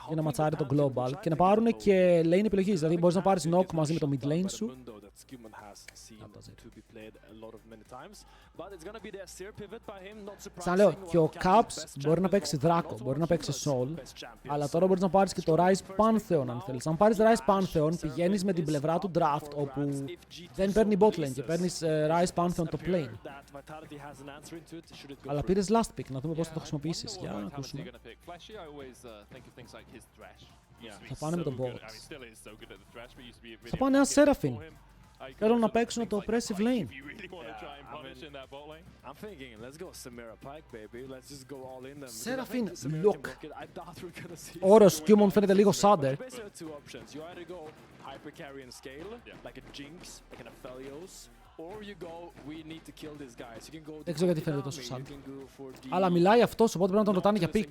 για να ματσάρει το global και να πάρουν και lane επιλογής. Δηλαδή μπορείς να πάρεις knock μαζί με το mid lane σου. Σαν λέω, και ο Caps μπορεί να παίξει Draco, μπορεί να παίξει Soul, αλλά τώρα μπορείς να πάρεις και το Rise Pantheon αν θέλεις. Αν πάρεις Rise Pantheon, πηγαίνεις με την πλευρά του draft, όπου δεν παίρνει bot lane και παίρνεις Rise Pantheon το plane. Αλλά πήρες last pick, να δούμε πώς θα το χρησιμοποιήσεις. Για να ακούσουμε. Θα πάνε με τον Box. Θα πάνε ένα Seraphine. Θέλουν να παίξουν το oppressive lane. Seraphine, look. Ο όρος Skirmish φαίνεται λίγο sadder. Δεν ξέρω γιατί φαίνεται τόσο sad. Αλλά μιλάει αυτός, οπότε πρέπει να τον ρωτάνε για pick.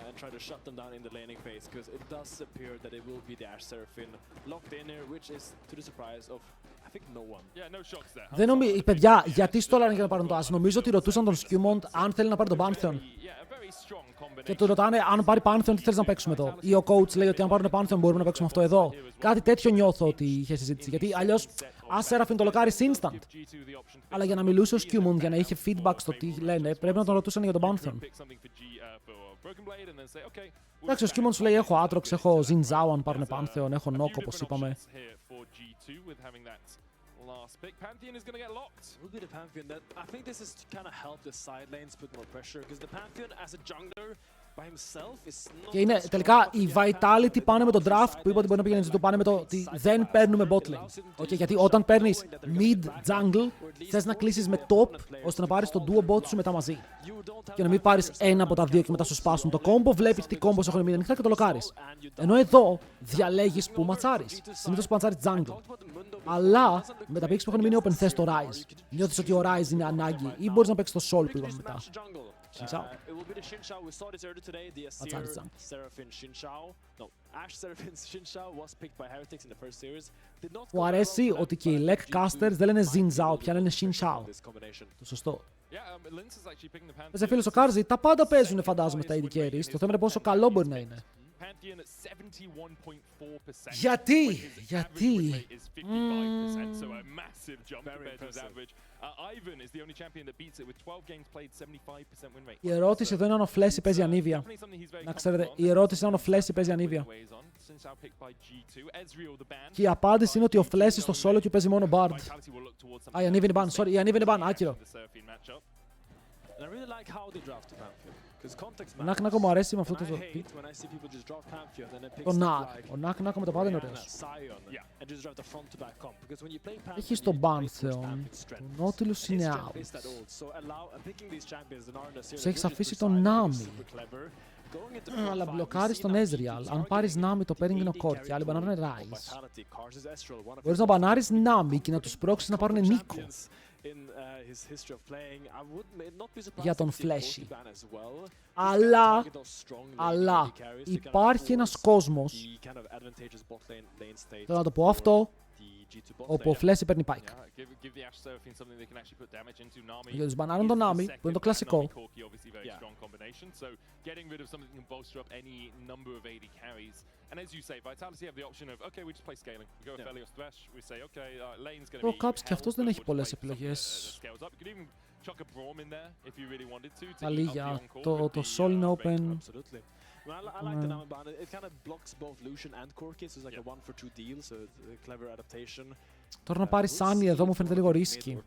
And try to shut them down in the laning phase, because it does appear that it will be the Ashe Seraphine locked in here, which is to the surprise of I think no one. Yeah, no shocks there. Δεν νομίζω, παιδιά, γιατί στόλανε για να πάρουν το Ashe. Νομίζω ότι ρωτούσαν τον Skirmish αν θέλει να πάρει τον Pantheon. Και του ρωτάνε αν πάρει Pantheon τι θέλεις να παίξουμε εδώ. Ή ο coach λέει ότι αν πάρουν Pantheon μπορούμε να παίξουμε αυτό εδώ. Κάτι τέτοιο νιώθω ότι είχε συζήτηση. Γιατί αλλιώς Ashe Seraphine το λοκάρει instant. Αλλά για να μιλούσε ο Skirmish, για να είχε feedback στο τι λένε, πρέπει να τον ρωτούσαν για τον Pantheon. Εντάξει, ο Σκίμον σου λέει έχω Aatrox, έχω Zinzao αν πάρουν Pantheon, έχω Nock όπως είπαμε. Last pick. Pantheon is going to get locked. It will be the Pantheon that I think this is to kind of help the side lanes put more pressure because the Pantheon as a jungler by himself is not. Και είναι τελικά οι Vitality πάνε με τον draft που είπα ότι μπορεί να πηγαίνει του πάνε με το ότι δεν παίρνουμε bot lane. Okay, γιατί όταν παίρνεις mid jungle θες να κλείσεις με top ώστε να πάρεις το duo bot σου μετά μαζί. Και να μην πάρεις ένα από τα δύο και μετά σου σπάσουν το combo, βλέπεις τι combos έχουν μείνει ανοιχτά και το λοκάρεις. Ενώ εδώ διαλέγεις που ματσάρεις. Συνήθως που ματσάρεις jungle. Αλλά με τα picks που έχουν μείνει open θες το Rise. Νιώθεις ότι ο Rise είναι ανάγκη ή μπορείς να παίξεις το Soul που είπαμε μετά. Xinjiao. It will be the Xinjiao. We saw this earlier today. The Asir Seraphine Xinjiao. No, Ashe Seraphine's Xinjiao was picked by Heretics in the first series. Did not. Μου αρέσει ότι και οι Lek casters δεν λένε Zinzao, πια λένε Xinjiao. Το σωστό. Παίζει φίλος ο Κάρζι, τα πάντα παίζουν φαντάζομαι στα AD carries. Το θέμα είναι πόσο καλό μπορεί να είναι. Γιατί? Η ερώτηση εδώ είναι αν ο Φλέσι παίζει ανίβια. Να ξέρετε, η ερώτηση είναι αν ο Φλέσι παίζει ανίβια. Και η απάντηση είναι ότι ο Φλέσι στο solo και παίζει μόνο Bard. Α, η ανίβια είναι ban, sorry, η ανίβια είναι ban, άκυρο. Ο Νακ μου αρέσει με αυτό το πει. Το Νακ. Ο Νακ με το πάντα είναι ωραίος. Έχεις το Pantheon. Το Nautilus είναι out. Τους έχεις αφήσει τον Nami. Αλλά μπλοκάρεις τον Ezreal. Αν πάρεις Nami το pairing είναι ο Core και άλλοι μπανάρουν Rise. Μπορείς να μπανάρεις Nami και να τους πρόξεις να πάρουν Nico. Για τον Flashy. Αλλά υπάρχει ένας κόσμος, θέλω να το πω αυτό, όπου ο Flashy παίρνει Pike. Για τους μπανάρουν τον Nami, που είναι το κλασικό. Ο Caps και αυτός δεν έχει πολλές επιλογές. Τα λίγια. Το Soul είναι open. Τώρα να πάρει Sunny εδώ μου φαίνεται λίγο ρίσκι.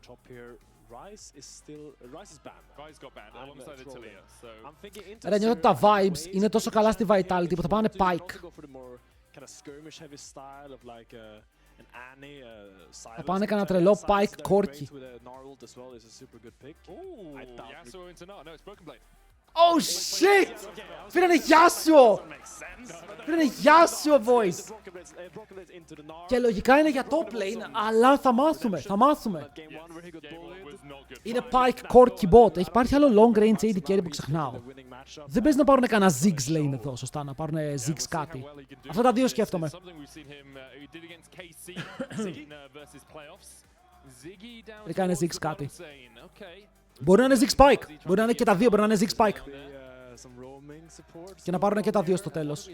Ρε, νιώθω ότι τα vibes είναι τόσο καλά στη Vitality που θα πάνε Pike. Θα πάνε κανένα τρελό Pike Corki. Oh shit! Πήρανε Yasuo! Πήρανε Yasuo boys! Και λογικά είναι για top lane, αλλά θα μάθουμε. Είναι Pike Corki bot. Έχει πάρει άλλο long range AD carry που ξεχνάω. Δεν παίζει να πάρουν κανένα Ziggs lane εδώ, σωστά, να πάρουν Ziggs κάτι. Αυτά τα δύο σκέφτομαι. Τελικά είναι Ziggs κάτι. Μπορεί να είναι Ziggs Spike. Μπορεί να είναι και τα δύο. Μπορεί να είναι Ziggs Spike. Και να πάρουν και τα δύο στο τέλος.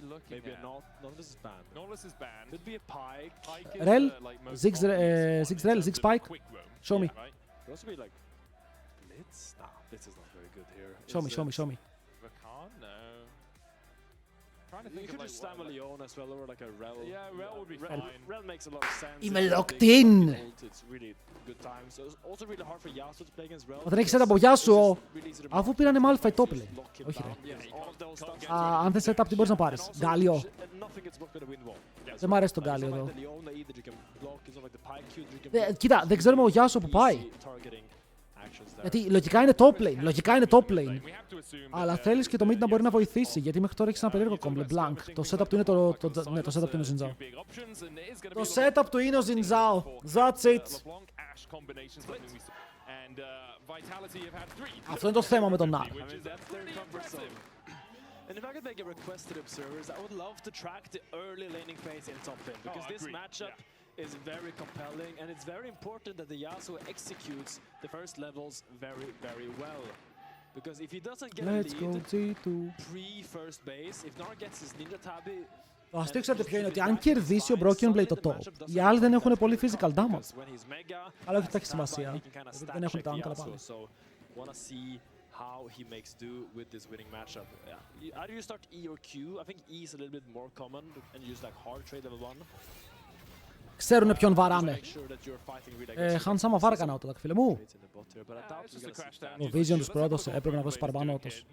Rel. Ziggs Rel. Ziggs Spike. Show me. Show me. Είμαι locked in! Δεν έχει setup από Yasuo, αφού πήρανε Malphite top lane. Όχι ρε. Αν θες setup τι μπορείς να πάρεις? Γκάλιο. Δεν μ' αρέσει το Γκάλιο εδώ. Κοίτα, δεν ξέρουμε ο Yasuo που πάει. Γιατί λογικά είναι top lane. Αλλά θέλεις και το mid να μπορεί να βοηθήσει. Γιατί μέχρι τώρα έχεις ένα περίεργο combo. Blank. Το setup του είναι ναι, το setup του είναι ο Zinzao. Το setup του είναι ο Zinzao. That's it. Αυτό είναι το θέμα με τον Nami. And if I could make a request to the observers, I would love to track the early laning phase in top lane because this matchup is very compelling and it's very important that the Yasuo executes the first levels very, very well. Because if he doesn't get a lead pre-first base, if Nar gets his Ninja Tabi... Το αστείο ξέρετε ποιο είναι, ότι αν κερδίσει ο Broken Blade το top, οι άλλοι δεν έχουν πολύ physical damage. Αλλά όχι, θα έχει σημασία. Δεν έχουν τα άγκαλα πάνω. how he makes do with this winning matchup. Either you start E or Q. I think E is a little bit more common and use like hard trade level 1. Ξέρουνε ποιον βαράνε. Χάνσαμα βάρα κανένα τότε, φίλε μου. Ο Vision τους πρόδωσε, έπρεπε να δώσει παραπάνω ότος.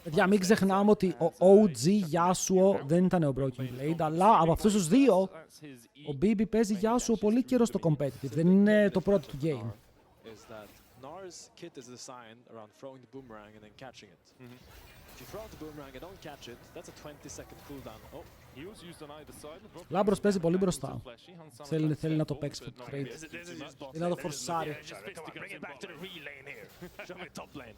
Παιδιά, μην ξεχνάμε ότι ο OG Yasuo δεν ήταν ο Broken Blade, αλλά από αυτούς τους δύο, ο BB παίζει Yasuo πολύ καιρό στο competitive, δεν είναι το πρώτο του game. Nar's kit is designed around throwing the boomerang and then catching it. If you throw out the boomerang and don't catch it, that's a 20-second cooldown. Oh, he was used on either side. Λάμπρος παίζει πολύ μπροστά. Θέλει να το παίξει το trade. Ή να το φορσάρει. Bring it back to the relane here. Show me top lane.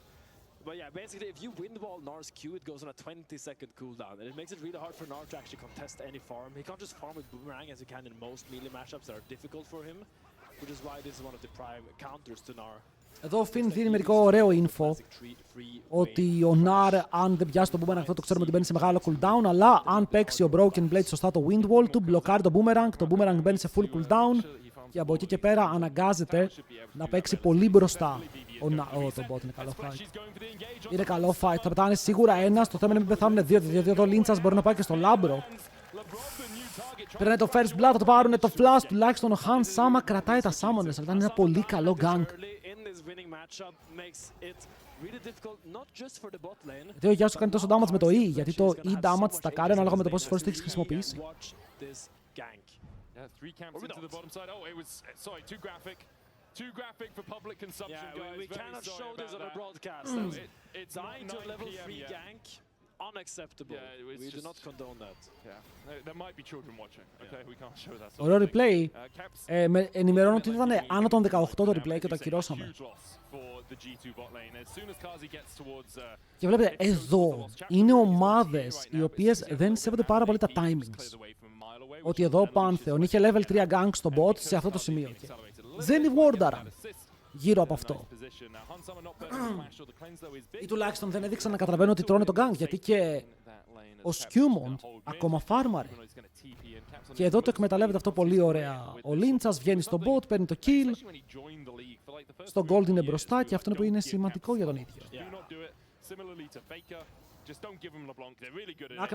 But yeah, basically, if you win the ball Nar's Q, it goes on a 20-second cooldown, and it makes it really hard for Nar to actually contest any farm. He can't just farm with boomerang as he can in most melee matchups that are difficult for him, which is why this is one of the prime counters to Nar. Εδώ ο Finn δίνει μερικό ωραίο info ότι ο Nar, αν δεν πιάσει το boomerang, αυτό το ξέρουμε ότι μπαίνει σε μεγάλο cooldown, αλλά αν παίξει ο Broken Blade σωστά το wind wall του, μπλοκάρει το boomerang μπαίνει σε full cooldown και από εκεί και πέρα αναγκάζεται να παίξει πολύ μπροστά. Το bot είναι καλό fight. Είναι καλό fight, θα πετάνε σίγουρα ένας, το θέμα είναι μην πεθάνουν δύο, διότι το Lynchas μπορεί να πάει και στο Λάμπρο. Παίρνει το first blood, θα το πάρουν το flash, τουλάχιστον ο Han Sama κρατάει τα summoners, αλλά είναι ένα πολύ καλό gank. Γιατί ο Yasuo κάνει τόσο damage με το E, γιατί το E damage τα κάνει ανάλογα με το πόσες φορές το έχεις χρησιμοποιήσει. Too graphic for public consumption, guys. We cannot show this on a broadcast. It's dying to a level 3 gank. Unacceptable. We do not condone that. There might be children watching. Okay, we can't show that. Ωραίο replay. Ενημερώνω ότι ήταν άνω των 18 το replay και το ακυρώσαμε. Και βλέπετε, εδώ είναι ομάδες οι οποίες δεν σέβονται πάρα πολύ τα timings. Ότι εδώ ο Pantheon είχε level 3 gank στο bot σε αυτό το σημείο. Δεν είναι wardaran γύρω από αυτό. Ή τουλάχιστον δεν έδειξαν να καταλαβαίνουν ότι τρώνε τον gank, γιατί και ο Skirmish ακόμα φάρμαρε. Και εδώ το εκμεταλλεύεται αυτό πολύ ωραία. Ο Lynchas βγαίνει στο bot, παίρνει το kill. Στο gold είναι μπροστά και αυτό είναι που είναι σημαντικό για τον ίδιο.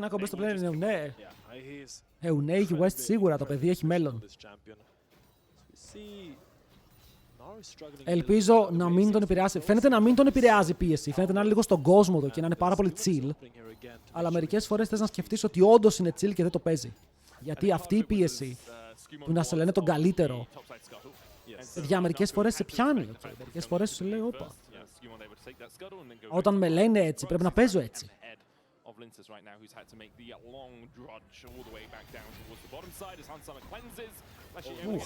Να μπες στο πλέον είναι Εουνέ. Εουνέ έχει West σίγουρα, το παιδί έχει μέλλον. Ελπίζω να μην τον επηρεάσει. Φαίνεται να μην τον επηρεάζει η πίεση. Φαίνεται να είναι λίγο στον κόσμο του και να είναι πάρα πολύ chill. Αλλά μερικές φορές θες να σκεφτείς ότι όντως είναι chill και δεν το παίζει. Γιατί αυτή η πίεση που να σε λένε τον καλύτερο, παιδιά, μερικές φορές σε πιάνει. Μερικές φορές σου λέει, όπα. Όταν με λένε έτσι, πρέπει να παίζω έτσι.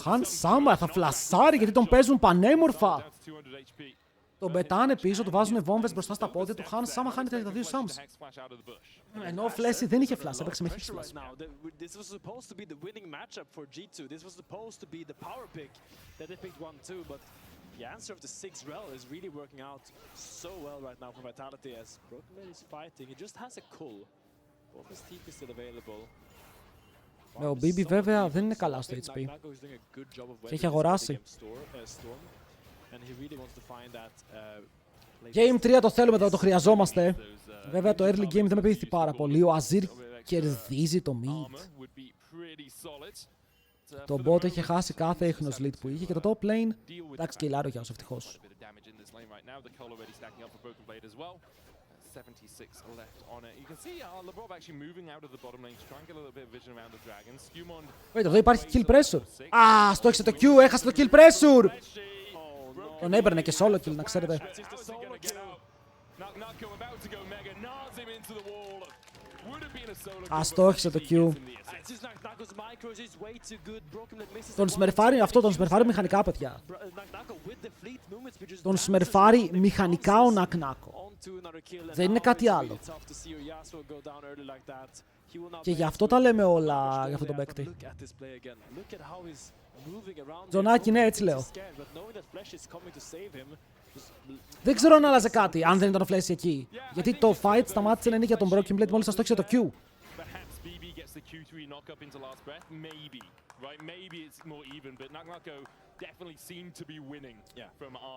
Han Sama θα φλασάρει γιατί τον παίζουν πανέμορφα. Τον πετάνε πίσω, του βάζουν βόμβες μπροστά στα πόδια του. Han Sama χάνει τα δύο Sams. Ενώ ο Φλέσι δεν είχε φλάσ, έπαιξε με χίξ φλάσ. The answer of the 6-rel is really working out so well right now for Vitality as Broken Blade is fighting. He just has a cool. Both his TP is still available. Ο BB βέβαια δεν είναι καλά στο HP. Και έχει αγοράσει. Game 3 το θέλουμε, το χρειαζόμαστε. Βέβαια το early game δεν με πείθει πάρα πολύ. Ο Azir κερδίζει το mid. Το bot είχε χάσει κάθε ίχνος lead που είχε και το top lane, εντάξει, και η Λάρο γιάος ευτυχώς. Εδώ υπάρχει kill pressure. Α, στόχισε το Q, έχασε το kill pressure. Τον έπαιρνε και solo kill, να ξέρετε. Αστόχισε το Q. Τον σμερφάρει αυτό, τον σμερφάρει μηχανικά, παιδιά. Τον σμερφάρει μηχανικά ο Νακνάκο. Δεν είναι κάτι άλλο. Και γι' αυτό τα λέμε όλα για αυτό τον παίκτη. Τζονάκι, ναι, έτσι λέω. Δεν ξέρω αν άλλαζε κάτι, αν δεν ήταν ο Flash εκεί. Γιατί το fight σταμάτησε να είναι για τον Broken Blade μόλις θα στόχισε το Q.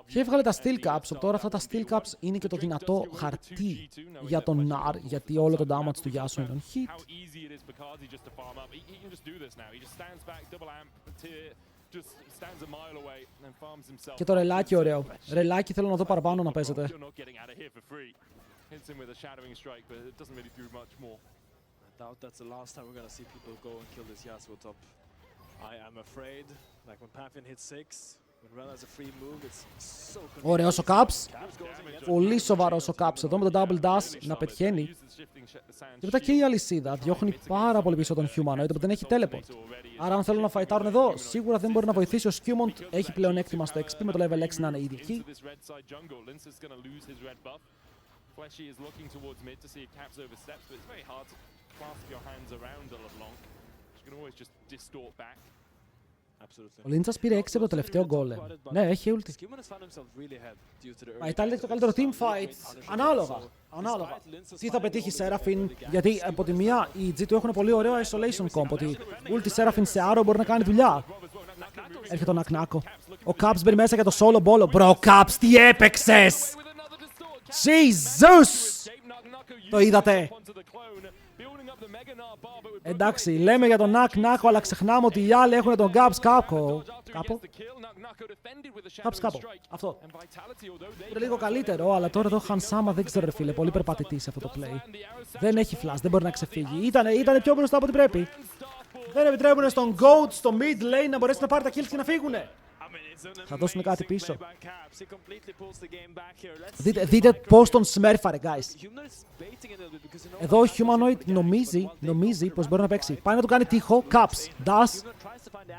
Και έβγαλε τα steel caps, τώρα αυτά τα steel caps είναι και το δυνατό χαρτί για τον Nar, γιατί όλο το damage του Yasuo είναι on hit. Και το ρελάκι ωραίο. Ρελάκι θέλω να δω παραπάνω να παίζετε. Ωραίος ο Caps. Πολύ σοβαρός ο Caps εδώ με το double dash να πετυχαίνει. Και μετά και η αλυσίδα διώχνει πάρα πολύ πίσω τον Humanoid που δεν έχει teleport. Άρα αν θέλουν να φαϊτάρουν εδώ, σίγουρα δεν μπορεί να βοηθήσει. Ο Skirmish έχει πλεονέκτημα στο XP με το level 6 να είναι ειδική. Ο Λίντσας πήρε 6 από το τελευταίο γκόλεμ. Ναι, έχει ulti. Μα η Italia έχει το καλύτερο team fight. Ανάλογα. Τι θα πετύχει η Seraphine, γιατί από τη μία οι G2 έχουν πολύ ωραίο isolation comp. Ότι ulti Seraphine σε Arrow μπορεί να κάνει δουλειά. Έρχεται ο Νακνάκο. Ο Caps μπαίνει μέσα για το solo bolo. Bro, Caps, τι έπαιξες! Jesus! Το είδατε. Εντάξει, λέμε για τον Νακνάκο, αλλά ξεχνάμε ότι οι άλλοι έχουν τον Caps κάπου. Caps κάπου. Αυτό. Είναι λίγο καλύτερο, αλλά τώρα εδώ Hansama δεν ξέρω ρε φίλε, πολύ περπατητή σε αυτό το play. Δεν έχει flash, δεν μπορεί να ξεφύγει. Ήτανε πιο μπροστά από ό,τι πρέπει. Δεν επιτρέπουν στον Goat, στο mid lane να μπορέσει να πάρει τα kills και να φύγουνε. Θα δώσουν κάτι πίσω. Δείτε πώς τον σμέρφαρε, guys. Εδώ ο Humanoid νομίζει πως μπορεί να παίξει. Πάει να του κάνει τείχο, Caps,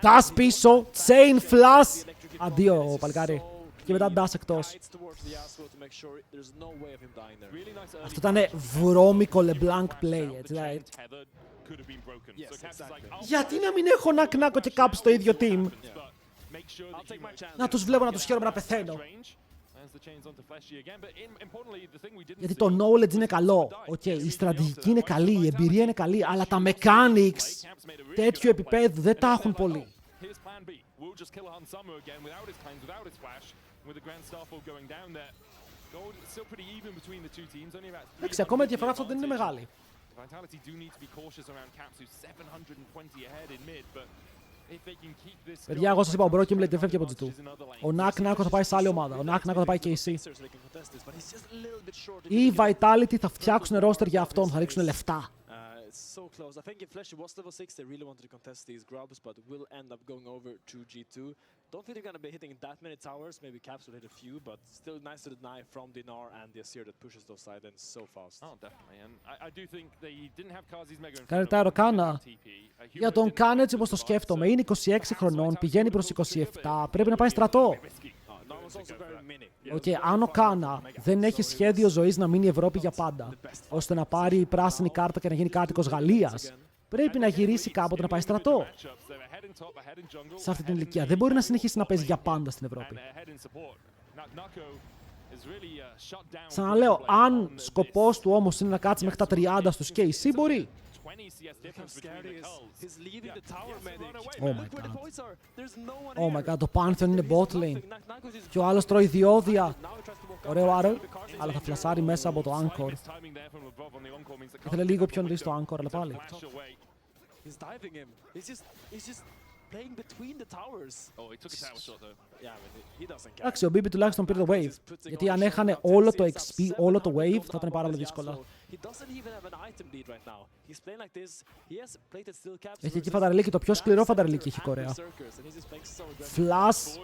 dash πίσω, chain flash. Αντίο, παλικάρι. Και μετά dash εκτός. Αυτό ήταν βρώμικο LeBlanc play, έτσι δηλαδή. Γιατί να μην έχω Νακνάκο και Caps στο ίδιο team? Να τους βλέπω, να τους χαίρομαι να πεθαίνω. Γιατί το knowledge είναι καλό. Η στρατηγική είναι καλή, η εμπειρία είναι καλή, αλλά τα mechanics τέτοιου επίπεδου δεν τα έχουν πολλοί. Εντάξει, ακόμα η διαφορά αυτό δεν είναι μεγάλη. Παιδιά, εγώ σας είπα, ο Broken Blade δεν φεύγει από G2. Ο Νακνάκο θα πάει σε άλλη ομάδα. Ο Νακνάκο θα πάει KC. Οι Vitality θα φτιάξουν roster για αυτόν, θα ρίξουν λεφτά. So close. I think if Fleshy was level 6, they really wanted to contest these grubs, but will end up going over to G2. Don't think they're going to be hitting that many towers. Maybe Caps will hit a few, but still nice to deny from Dinar and the Sειra that pushes those sidelines so fast. Oh, definitely. And I do think they didn't have Kazi's mega in Καλυτερη Κάνα. Για τον Κάνα, έτσι όπως το σκέφτομαι, είναι 26 χρονών, πηγαίνει προς 27, πρέπει να πάει στρατό. Αν ο Κάνα δεν έχει σχέδιο ζωής να μείνει η Ευρώπη για πάντα, ώστε να πάρει πράσινη κάρτα και να γίνει κάτοικος Γαλλίας, πρέπει να γυρίσει κάποτε να πάει στρατό. Σε αυτή την ηλικία δεν μπορεί να συνεχίσει να παίζει για πάντα στην Ευρώπη. Ξαναλέω, αν σκοπός του όμως είναι να κάτσει μέχρι τα 30 στους KC, μπορεί. Oh my god, το Pantheon είναι bot lane. Και ο άλλος τρώει διόδια. Ωραίο arrow, αλλά θα φλασάρει μέσα από το Anchor. Ήθελε λίγο πιο νωρίς το Anchor, αλλά πάλι. Εντάξει, ο Bibi τουλάχιστον πήρε το wave. Γιατί αν έχανε όλο το XP, όλο το wave, θα ήταν πάρα πολύ δύσκολα. Έχει εκεί φανταρελίκι, το πιο σκληρό φανταρελίκι έχει η Κορέα. Flash.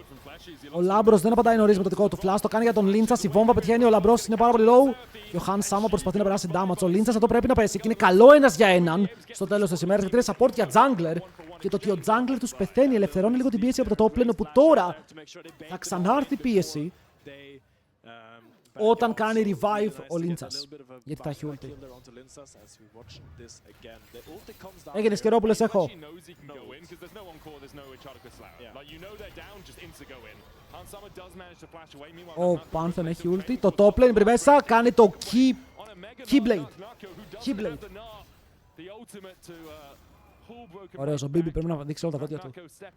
Ο Λάμπρος δεν απαντάει νωρίς με το δικό του flash, το κάνει για τον Λίντσας, η βόμβα πετυχαίνει, ο Λαμπρός είναι πάρα πολύ low. Και ο Hansama προσπαθεί να περάσει damage. Ο Λίντσας εδώ πρέπει να πέσει και είναι καλό ένας για έναν στο τέλος της ημέρας, γιατί είναι support για jungler. Και το ότι ο jungler τους πεθαίνει ελευθερώνει λίγο την πίεση από το top lane, όπου τώρα θα ξανάρθει πίεση όταν κάνει revive ο Λίντσας. Γιατί θα έχει ulti. Έγινε Σκερόπουλος, έχω. Ο Pantheon έχει ulti. Το top lane μέσα κάνει το Keyblade. Ωραίος, ο Μπίμπι πρέπει να δείξει όλα τα δόντια του.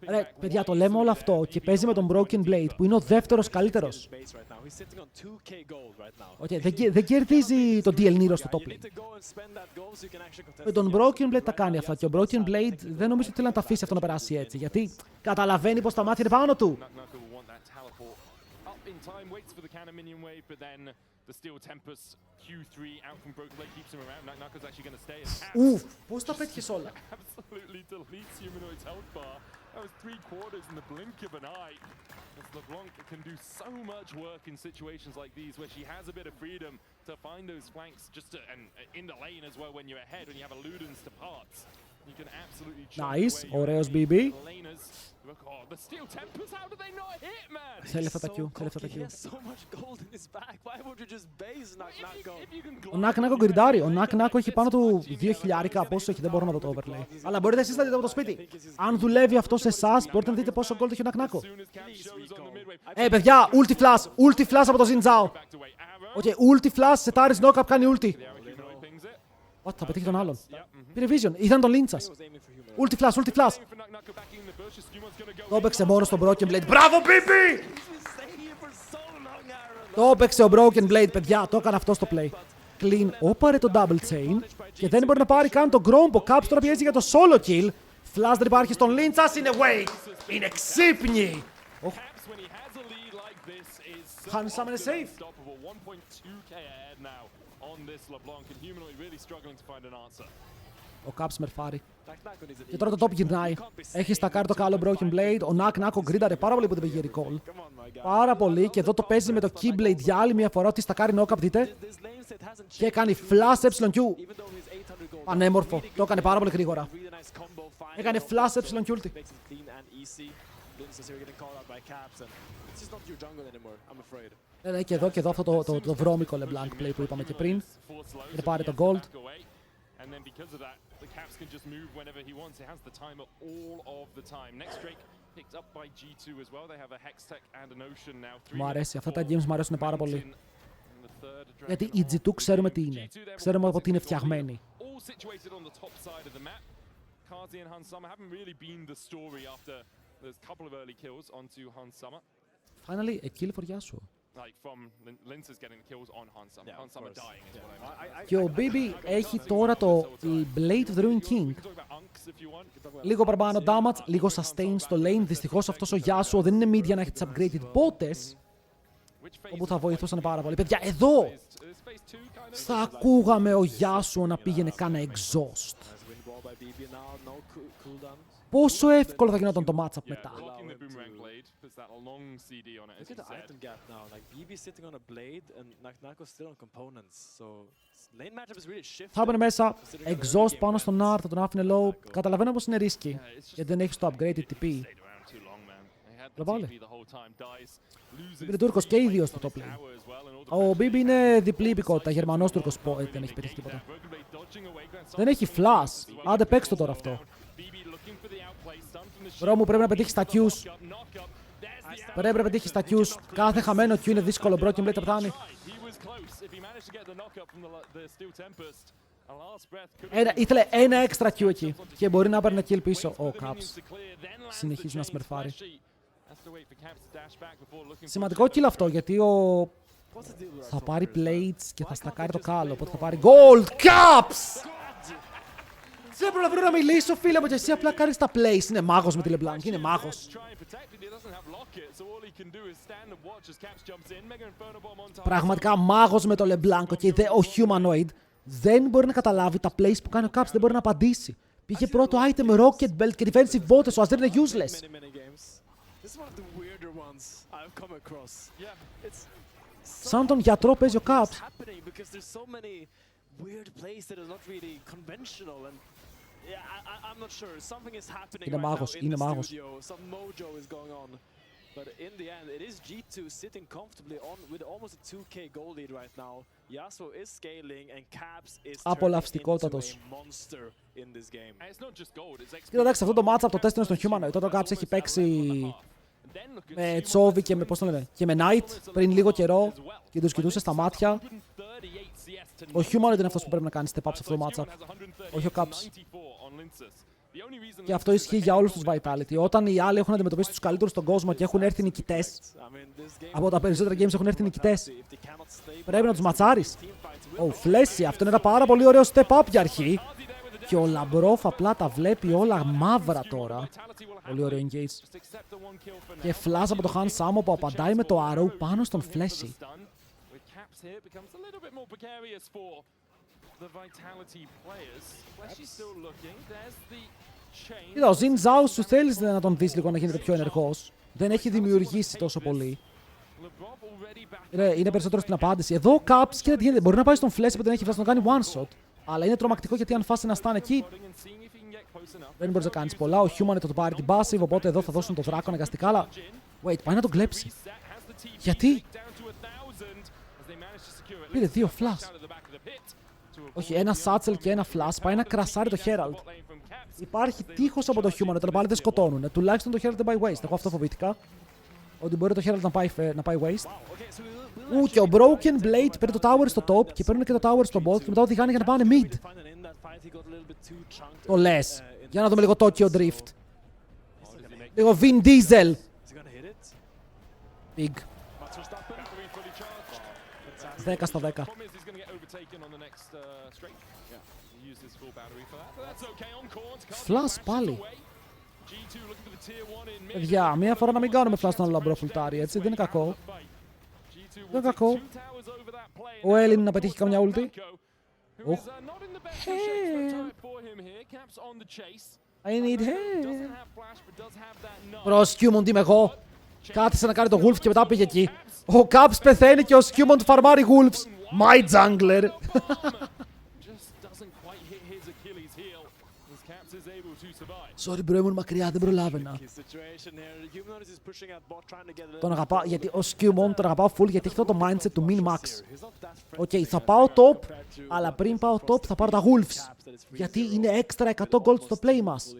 Ρε, παιδιά, το λέμε όλο αυτό και παίζει με τον Broken Blade που είναι ο δεύτερος καλύτερος. Δεν κερδίζει τον DL Nero στο top lane. Με τον Broken Blade τα κάνει αυτά και ο Broken Blade δεν νομίζω ότι θέλει να τα αφήσει αυτό να περάσει έτσι. Γιατί καταλαβαίνει πως τα μάτια είναι πάνω του. Ουφ, πώς τα πέτυχες όλα. That was 3/4 in the blink of an eye. As LeBlanc can do so much work in situations like these where she has a bit of freedom to find those flanks just to, and in the lane as well when you're ahead, when you have a Ludens to parts. You can absolutely Nice, ωραίος BB. Oh, the steel tempers, how do they not hit, man? Θέλει αυτά τα Q, θέλει αυτά τα Q. Ο Νακ Νάκο γκριντάρει, ο Νακ Νάκο έχει πάνω του 2.000, πόσο έχει, δεν μπορώ να δω το overlay. Αλλά μπορείτε εσείς να δείτε από το σπίτι. Αν δουλεύει αυτό σε εσάς, μπορείτε να δείτε πόσο gold έχει ο Νακ Νάκο. Παιδιά, ulti flash από το Zinzao. Οκ, ulti flash, σετάρεις knockup, κάνει ulti. What, θα πετύχει τον άλλον. Πήρε vision, ήταν τον link σας. Ulti flash. Το έπαιξε μόνο στο Broken Blade. Μπράβο, BB! Το έπαιξε ο Broken Blade, παιδιά. Το έκανε αυτό στο play. Clean, όπαρε το double chain και δεν μπορεί να πάρει καν τον Gromp. Ο Caps τώρα πιέζει για το solo kill. Flash δεν υπάρχει στον link σας. Είναι way. Είναι ξύπνοι. Handsome είναι safe. Ο Caps μερφάρει. Και τώρα το top γυρνάει. Έχει στακάρει το καλό Broken Blade. Ο Νακ Νάκο γκρίνταρε πάρα πολύ που δεν πήγε recall. Πάρα πολύ. Και εδώ το παίζει με το Keyblade για άλλη μια φορά. Ότι στακάρει knockup, δείτε. Και κάνει flash EQ. Πανέμορφο. Το έκανε πάρα πολύ γρήγορα. Έκανε flash EQ ulti. Και εδώ αυτό το βρώμικο LeBlanc play που είπαμε και πριν. Είναι πάρει το gold. And then because of that, the Caps can just move whenever he wants. He has the timer all of the time. Next Drake picked up by G2 as well. They have a Hextech and an Ocean now. Μου αρέσει. Αυτά τα games μου αρέσουν πάρα πολύ. Γιατί η G2 ξέρουμε τι είναι. Ξέρουμε από τι είναι φτιαγμένη. All situated on the top side of the map. Kazi and Hansama haven't really been the story after there's a couple of early kills onto Hansama. Finally, a kill for Yasuo. Like from Lince's getting the kills on Hansama. Hansama dying is what I mean. Και ο BB έχει τώρα το Blade of the Ruined King. Λίγο παραπάνω damage, λίγο sustain στο lane. Δυστυχώς αυτός ο Yasuo δεν είναι media να έχει τις upgraded bots, όπου θα βοηθούσαν πάρα πολύ. Παιδιά, εδώ θα ακούγαμε ο Yasuo να πήγαινε κάνα exhaust. Πόσο εύκολο θα γινόταν το matchup μετά. Θα έμπαινε μέσα, exhaust πάνω στον R, θα τον άφηνε low. Καταλαβαίνω πως είναι risky, γιατί δεν έχεις το upgraded TP. Λαβάλε. Είναι Τούρκος και ίδιος στο top lane. Ο BB είναι διπλή υπηκότητα, Γερμανός Τούρκος, δεν έχει πετύχει τίποτα. Δεν έχει flash, άντε παίξ' το τώρα αυτό. Μπρο μου, πρέπει να πετύχεις τα Q's. Πρέπει να πετύχεις τα Q's. Κάθε χαμένο Q είναι δύσκολο. Broken Blade θα πεθάνει. Ήθελε ένα extra Q εκεί. Και μπορεί να πάρει ένα kill πίσω. Ο Caps συνεχίζει να σμερφάρει. Σημαντικό kill αυτό, γιατί θα πάρει plates και θα στακάρει το κάλο. Οπότε θα πάρει gold. Caps! Δεν προλαβαίνω να μιλήσω, φίλε μου, και εσύ απλά κάνεις τα plays. Είναι μάγος με τη LeBlanc, είναι μάγος. Πραγματικά μάγος με το LeBlanc και ο Humanoid δεν μπορεί να καταλάβει τα plays που κάνει ο Caps, δεν μπορεί να απαντήσει. Πήγε πρώτο item Rocket Belt και defensive votes, ο Azir είναι useless. Σαν τον γιατρό παίζει ο Caps. Είναι μάγος, είναι μάγος. But in the end, it is G2 sitting comfortably on with almost a 2k goal lead right now. Yasuo is scaling and Caps is απολαυστικότατος. a monster in this game. And it's not just gold, it's Κοίτα, εντάξει, αυτό το matchup το τest είναι στον Humanoid. Τότε ο Caps έχει παίξει με Τσόβι και με, πώς το λένε, και με Knight πριν λίγο καιρό και τους κοιτούσε στα μάτια. Ο Humanoid είναι αυτός που πρέπει να κάνει step up σε αυτό το matchup. Όχι ο Caps. Και αυτό ισχύει για όλους τους Vitality. Όταν οι άλλοι έχουν αντιμετωπίσει τους καλύτερους στον κόσμο και έχουν έρθει νικητές, από τα περισσότερα games έχουν έρθει νικητές, πρέπει να τους ματσάρεις. Ο Φλέσι, αυτό είναι ένα πάρα πολύ ωραίο step up για αρχή. Και ο Λαμπρόφ απλά τα βλέπει όλα μαύρα τώρα. Πολύ ωραίο engage. Και flash από το Han Samo που απαντάει με το arrow πάνω στον Φλέσι. Κοίτα, ο Ζιν Ζάου σου θέλει να τον δεις λίγο να γίνεται πιο ενεργός. Δεν έχει δημιουργήσει τόσο πολύ. Είναι περισσότερο στην απάντηση. Εδώ ο Caps, κοίτα τι γίνεται. Μπορεί να πάει στον Flash που δεν έχει φτάσει να τον κάνει one shot. Αλλά είναι τρομακτικό γιατί αν φάσει ένα stun εκεί, δεν μπορεί να κάνει πολλά. Ο Human θα το πάρει την passive, οπότε εδώ θα δώσουν το δράκο αναγκαστικά. Αλλά wait, πάει να τον κλέψει. Γιατί? Πήρε 2 flash. Όχι, ένα satchel και ένα flash. Πάει να κρασάρει το Herald. Υπάρχει τείχος από το Human, αλλά πάλι δεν σκοτώνουν. Τουλάχιστον το Herald δεν πάει waste. Εγώ αυτό φοβήθηκα. Ότι μπορεί το Herald να πάει waste. Και ο Broken Blade παίρνει το tower στο top και παίρνει και το tower στο bot και μετά οδηγάνε για να πάνε mid. Το λες. Για να δούμε λίγο Tokyo Drift. Λίγο Vin Diesel. Big. 10 στα 10. Flash πάλι. Παιδιά, μία φορά να μην κάνουμε flash στον λαμπρό φουλτάρι, έτσι, δεν είναι κακό. Δεν είναι κακό. Ο Έλλην να πετύχει καμιά ulti. I need help. Μπρο, Σκιούμον, τι είμαι εγώ. Κάθισε να κάνει το Wolf και μετά πήγε εκεί. Ο Caps πεθαίνει και ο Σκιούμον του φαρμάρει Wolves. My jungler. Sorry bro, ήμουν μακριά, δεν προλάβαινα. Τον αγαπάω, γιατί ο Skewmon τον αγαπάω full γιατί έχει αυτό το mindset του min-max. Οκ, θα πάω top, αλλά πριν πάω top θα πάρω τα Wolves. Γιατί είναι έξτρα 100 gold στο play μας.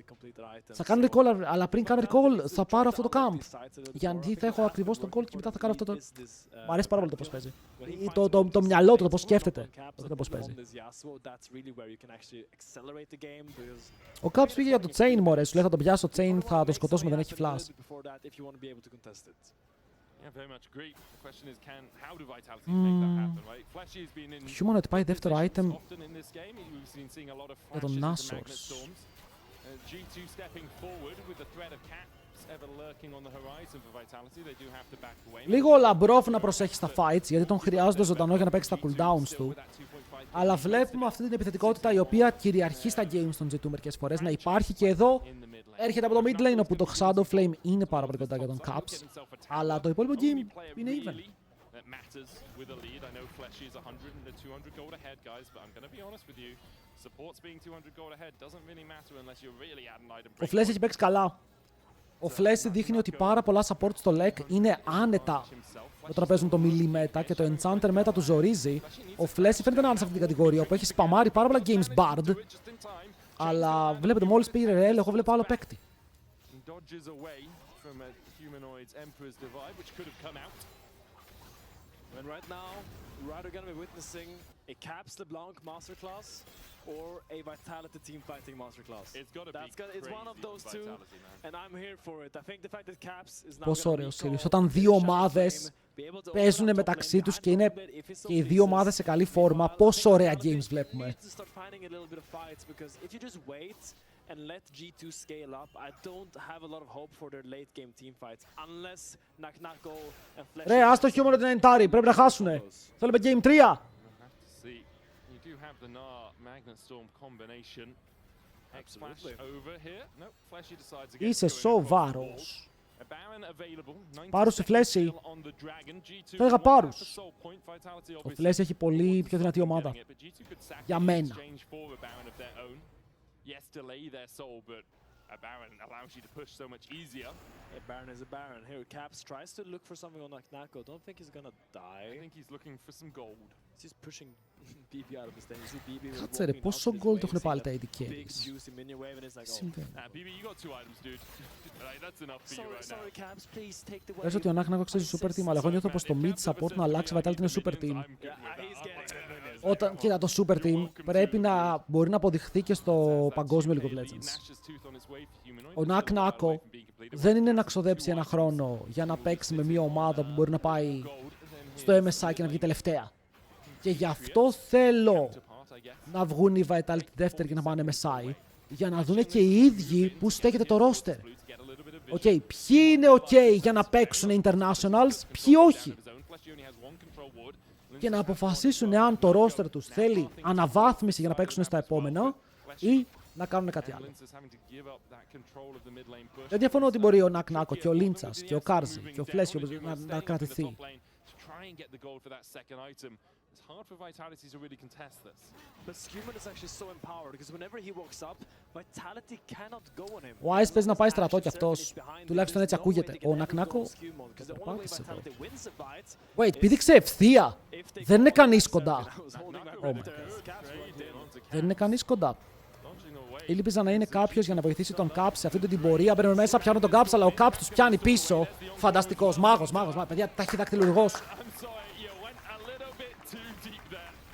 Θα κάνω recall, αλλά πριν κάνω recall θα πάρω αυτό το camp. Γιατί θα έχω ακριβώς το gold και μετά θα κάνω αυτό το... Μ' αρέσει πάρα πολύ το πώς παίζει. Το μυαλό του, το πώς σκέφτεται. Το πώς παίζει. Ο Caps πήγε για το chain, μωρέ. Σου λέει θα τον πιάσω chain, θα το σκοτώσουμε, δεν έχει flash. Human ότι πάει δεύτερο item για τον Nasos. Λίγο ο Λαμπρόφ να προσέχει στα fights, γιατί τον χρειάζονται ζωντανό για να παίξει τα cooldowns του. Αλλά βλέπουμε αυτή την επιθετικότητα η οποία κυριαρχεί στα games των G2 μερικές φορές να υπάρχει και εδώ. Έρχεται από το mid lane όπου το Shadow Flame είναι πάρα πολύ κοντά για τον Caps. Αλλά το υπόλοιπο game είναι even. Ο Flash έχει παίξει καλά. Ο Flash δείχνει ότι πάρα πολλά support στο leg είναι άνετα όταν παίζουν το melee meta και το enchanter meta του ζορίζει. Ο Flash φαίνεται να είναι σε αυτή την κατηγορία όπου έχει σπαμάρει πάρα πολλά games bard. Αλλά βλέπετε μόλις πήγε ρελ, εγώ βλέπω άλλο παίκτη. And right now, we're either going to be witnessing a Caps LeBlanc masterclass or a Vitality team fighting masterclass. It's one of those two, and I'm here for it. I think the fact that Caps is now Πόσο ωραίο Σειριους. Όταν δύο ομάδες παίζουν μεταξύ τους και είναι και οι δύο ομάδες σε καλή φόρμα, πόσο ωραία games βλέπουμε. And let G2 scale up. I don't have a lot of hope for their late game team fights unless Naknako and Flash. Ρε, άστο Human ότι είναι entire, πρέπει να χάσουνε. Θέλουμε game 3. Είσαι σοβαρός. Πάρους Φλέσι. Θα έλεγα πάρους. Ο Φλέσι έχει πολύ πιο δυνατή ομάδα. Για μένα. Yes, delay their soul, but a Baron allows you to push so much easier. A Baron is a Baron. Here, Caps tries to look for something on Naknako. Don't think he's gonna die. I think he's looking for some gold. He's just pushing BB out of the stand. You see BB Κάτσε ρε, πόσο gold έχουν πάλι τα AD carries. BB, you got 2 items, dude. That's enough for you right now. Sorry, Caps, please take the Πες ότι ο Naknako ξέρει super team, αλλά εγώ νιώθω πως το mid support να αλλάξει Vitality είναι super team. Κοίτα, το Super Team πρέπει να μπορεί να αποδειχθεί και στο παγκόσμιο League of Legends. Ο Νακ Νάκο δεν είναι να ξοδέψει ένα χρόνο για να παίξει με μια ομάδα που μπορεί να πάει στο MSI και να βγει τελευταία. Και γι' αυτό θέλω να βγουν οι Vitality δεύτεροι και να πάνε MSI, για να δουν και οι ίδιοι που στέκεται το roster. Okay, ποιοι είναι ok για να παίξουν internationals, ποιοι όχι. Και να αποφασίσουν αν το roster τους θέλει αναβάθμιση για να παίξουν στα επόμενα ή να κάνουν κάτι άλλο. Δεν διαφωνώ ότι μπορεί ο Νακ Νάκο και ο Λίντσας και ο Κάρζι και ο Φλέσιο να κρατηθεί. It's hard for Vitality to really contest this. But Skirmish is actually so empowered because whenever he walks up, Vitality cannot go on him. Ο Ice παίζει να πάει στρατό κι αυτός. Τουλάχιστον έτσι ακούγεται. Ο Νακ Νάκο. Wait, πήδηξε ευθεία. Δεν είναι κανείς κοντά. Oh my God. Δεν είναι κανείς κοντά. Ήλπιζα να είναι κάποιος για να βοηθήσει τον Caps σε αυτή την πορεία. Μπαίνουν μέσα, πιάνουν τον Caps, αλλά ο Caps τους πιάνει πίσω. Φανταστικός. Μάγος. Παιδιά, ταχυδακτηλουργός.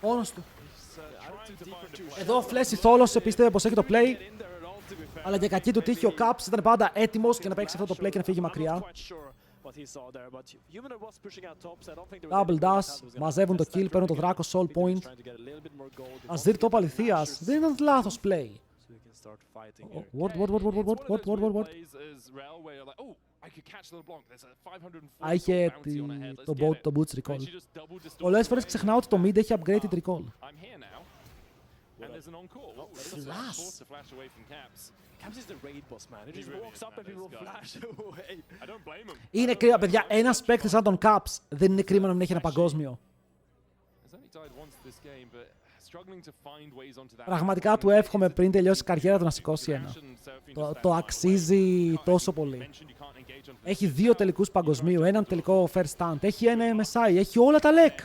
Μόνος του. Εδώ ο Φλέσι θόλωσε, πίστευε πως έχει το play. Αλλά για κακή του τύχη ο Caps ήταν πάντα έτοιμος για να παίξει αυτό το play και να φύγει μακριά. Double dash, μαζεύουν το kill, παίρνουν το Draco Soul Point. Αζίρ top αληθείας, δεν ήταν λάθος play. What? Είχε το boots recall. Πολλές φορές ξεχνάω ότι το mid έχει upgraded recall. Flash. Είναι κρίμα, παιδιά. Ένας παίκτης σαν τον Caps δεν είναι κρίμα να μην έχει ένα παγκόσμιο. Πραγματικά του εύχομαι πριν τελειώσει η καριέρα του να σηκώσει ένα. Το αξίζει τόσο πολύ. Έχει 2 τελικούς παγκοσμίου, έναν τελικό first stand, έχει ένα MSI, έχει όλα τα LEC.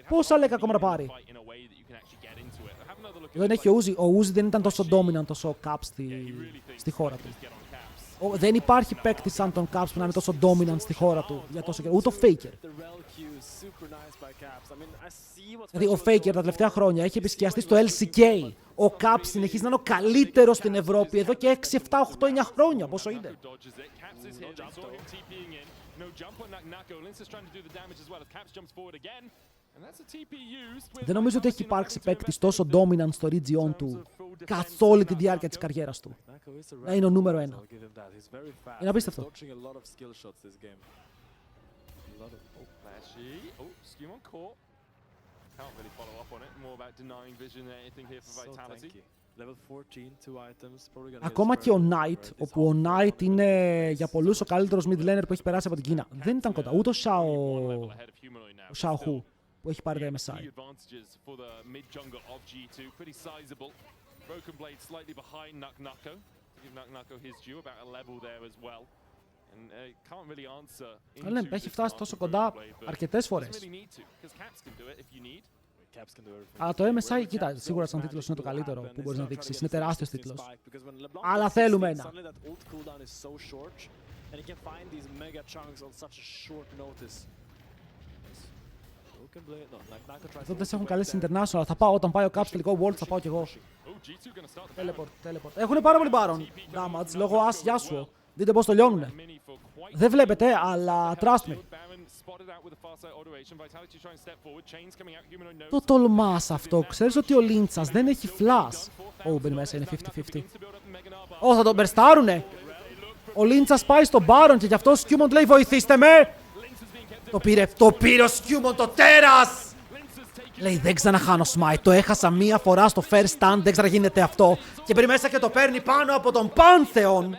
Πόσα LEC ακόμα να πάρει. Δεν έχει ο Uzi. Ο Uzi δεν ήταν τόσο dominant όσο ο Caps στη χώρα του. Δεν υπάρχει παίκτη σαν τον Caps που να είναι τόσο dominant στη χώρα του για τόσο καιρό. Ούτε ο Faker. Δηλαδή ο Faker τα τελευταία χρόνια έχει επισκιαστεί στο LCK. Ο Caps συνεχίζει να είναι ο καλύτερος στην Ευρώπη εδώ και 6, 7, 8, 9 χρόνια. Πόσο είναι. Δεν νομίζω ότι έχει υπάρξει παίκτης τόσο dominant στο region του καθ' όλη τη διάρκεια της καριέρας του. Να είναι ο νούμερο 1. Είναι απίστευτο. Ακόμα και ο Knight, όπου ο Knight είναι για πολλούς ο καλύτερος mid laner που έχει περάσει από την Κίνα. Δεν ήταν κοντά. Ούτε ο Xiaohu που έχει πάρει το MSI. Αλλά ναι, έχει φτάσει τόσο κοντά αρκετές φορές. Αλλά το MSI, κοίτα, σίγουρα σαν τίτλος είναι το καλύτερο που μπορείς να δείξεις. Είναι τεράστιος τίτλος. Αλλά θέλουμε ένα. Εδώ δεν σε έχουν καλέσει international. Θα πάω όταν πάει ο Caps τελικό World, θα πάω κι εγώ. Teleport. Έχουνε πάρα πολύ Baron damage λόγω As Yasuo. Δείτε πώς το λιώνουνε. Δεν βλέπετε, αλλά trust me. Το τολμάς αυτό. Ξέρεις ότι ο Λίντσας δεν έχει flash. Μπαίνει μέσα, είναι 50-50. Θα τον μπερστάρουνε. Ο Λίντσας πάει στον Baron και γι' αυτό ο Skirmish λέει βοηθήστε με. Το πήρε ο Skirmish, το τέρας. Λέει δεν ξαναχάνω smite. Το έχασα μία φορά στο first stand, δεν ξαναγίνεται αυτό. Και μπαίνει μέσα και το παίρνει πάνω από τον Pantheon.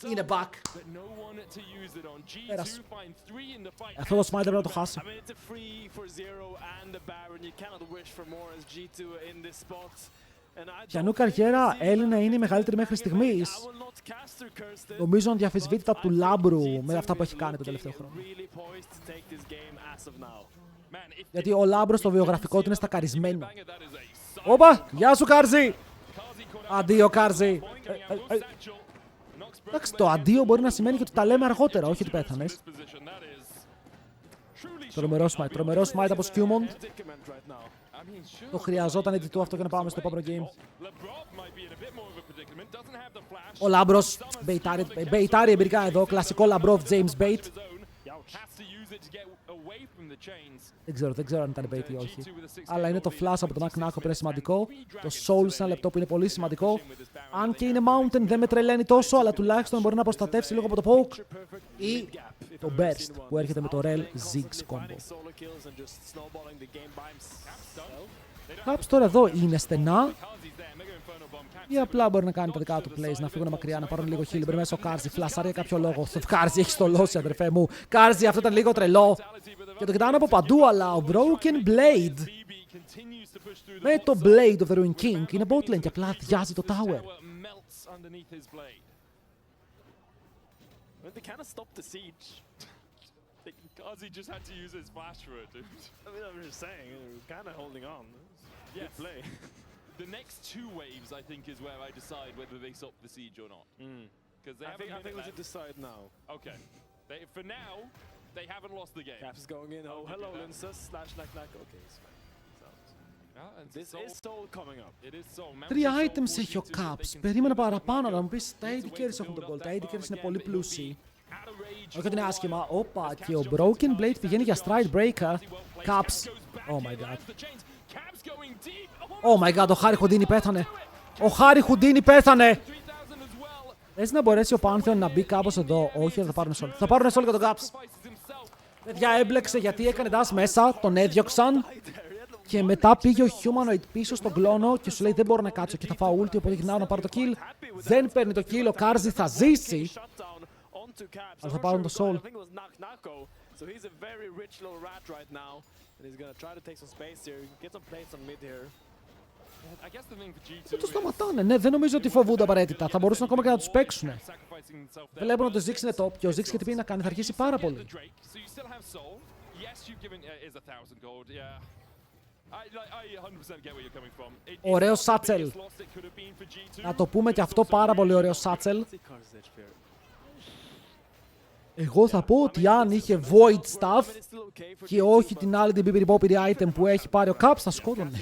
Είναι back. Πέρασε. Αυτό το smite πρέπει να το χάσει. Πιανού καριέρα Έλληνα είναι η μεγαλύτερη μέχρι στιγμής. Νομίζω αδιαφυσβήτητα του Λάμπρου με αυτά που έχει κάνει το τελευταίο χρόνο. Γιατί ο Λάμπρος στο βιογραφικό του είναι στακαρισμένο. Όπα! Γεια σου Κάρζι! Αντίο Κάρζι! Εντάξει, το αντίο μπορεί να σημαίνει και ότι τα λέμε αργότερα, όχι ότι πέθανες. Τρομερό smite από Skirmish. Το χρειαζόταν edit αυτό για να πάμε στο επόμενο game. Ο Λάμπρος, μπεϊτάρει εμπειρικά εδώ, κλασικό Λαμπρόβ James Bait. Δεν ξέρω αν ήταν bait ή όχι. Αλλά είναι το flash από τον Knack που είναι σημαντικό. Το soul σε ένα λεπτό που είναι πολύ σημαντικό. Αν και είναι mountain δεν με τρελαίνει τόσο, αλλά τουλάχιστον μπορεί να προστατεύσει λίγο από το poke. Ή το burst που έρχεται με το rel Ziggs combo. Caps τώρα εδώ είναι στενά. Ή απλά μπορεί να κάνει τα δικά του plays, να φύγουν μακριά, να πάρουν λίγο heal. Μπορεί μέσα ο Κάρζι, φλασάρει για κάποιο λόγο. Το Κάρζι έχει στολώσει, αδερφέ μου. Κάρζι, αυτό ήταν λίγο τρελό. Και το κοιτάνε από παντού, αλλά ο Broken Blade με το Blade of the Ruined King είναι botlane και απλά αδειάζει το tower. Kazi just had to use his flash for it, dude. I mean, I'm just saying, kind of holding on. Good play. The next two waves, I think, is where I decide whether they stop the siege or not. Because they I think we should decide now. Okay. For now, they haven't lost the game. Caps going in. Oh, hello, Linsus. Slash, knack. Okay, it's fine. This is Soul coming up. It is Soul. 3 items έχει ο Caps. Περίμενα παραπάνω, αλλά μου πεις τα AD carries έχουν τον gold. Τα AD carries είναι πολύ πλούσιοι. Όχι ότι είναι άσχημα. Όπα, και ο Broken Blade πηγαίνει για stride breaker. Caps. Oh my god. Oh my god, ο Χάρι Χουντίνι πέθανε. Ο Χάρι Χουντίνι πέθανε. Έτσι να μπορέσει ο Pantheon να μπει κάπως εδώ. Όχι, θα πάρουν sol. Θα πάρουν sol για τον Caps. Παιδιά, έμπλεξε γιατί έκανε dash μέσα. Τον έδιωξαν. Και μετά πήγε ο Humanoid πίσω στον κλόνο και σου λέει δεν μπορώ να κάτσω και θα φάω ulti, οπότε γυρνάω να πάρω το kill. Δεν παίρνει το kill, ο Κάρζι θα ζήσει. Αλλά θα πάρουν το soul. Δεν το σταματάνε, ναι, δεν νομίζω ότι φοβούνται απαραίτητα. Θα μπορούσαν ακόμα και να τους παίξουν. Βλέπουν ότι ο Ziggs είναι top και ο Ziggs και τι πήγε να κάνει, θα αρχίσει πάρα πολύ. Ωραίο Satchel. Να το πούμε και αυτό, πάρα πολύ ωραίο Satchel. Εγώ θα πω ότι αν είχε Void Staff και όχι την άλλη την πιπιριπόπηρη item που έχει πάρει ο Caps, θα σκότωνε.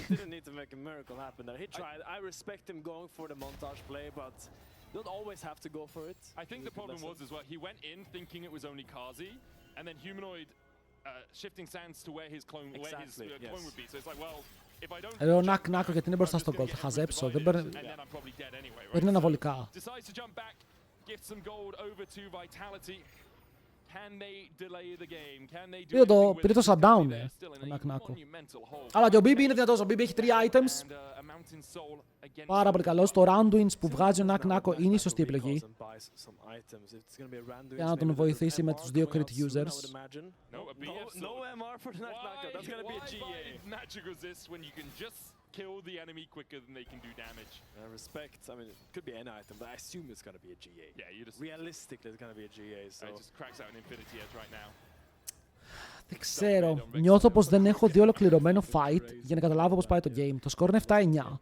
Λέω Knack γιατί είναι μπροστά στον gold, θα χαζέψω, δεν παίρνει αναβολικά. Πήρε το shutdown, ο Knack. Αλλά και ο BB είναι δυνατός, ο BB έχει 3 items. Πάρα πολύ καλός. Το Randuins που βγάζει ο Knack είναι η σωστή επιλογή. Για να τον βοηθήσει με τους 2 crit users. Kill the enemy quicker than they can do damage. Respect. I mean, it could be any item, but I assume it's gonna be a GA. Yeah, you just realistically it's gonna be a GA. So it just cracks out an Infinity Edge right now. Δεν ξέρω. Νιώθω πως δεν έχω δει ολοκληρωμένο fight για να καταλάβω πως πάει το game. Το score είναι 7-9.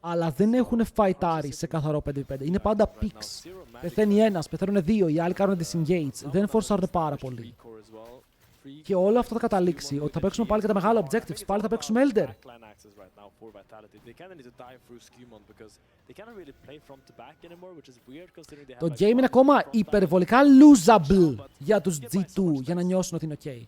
Αλλά δεν έχουν φαϊτάρει σε καθαρό 5v5. Είναι πάντα picks. Πεθαίνει ένας, πεθαίνουν 2, οι άλλοι κάνουν disengage. Δεν φορσάρουν πάρα πολύ. Και όλο αυτό θα καταλήξει ότι θα παίξουμε πάλι και τα μεγάλα objectives. Πάλι θα παίξουμε Elder. Το game είναι ακόμα υπερβολικά losable για τους G2 για να νιώσουν ότι είναι ok.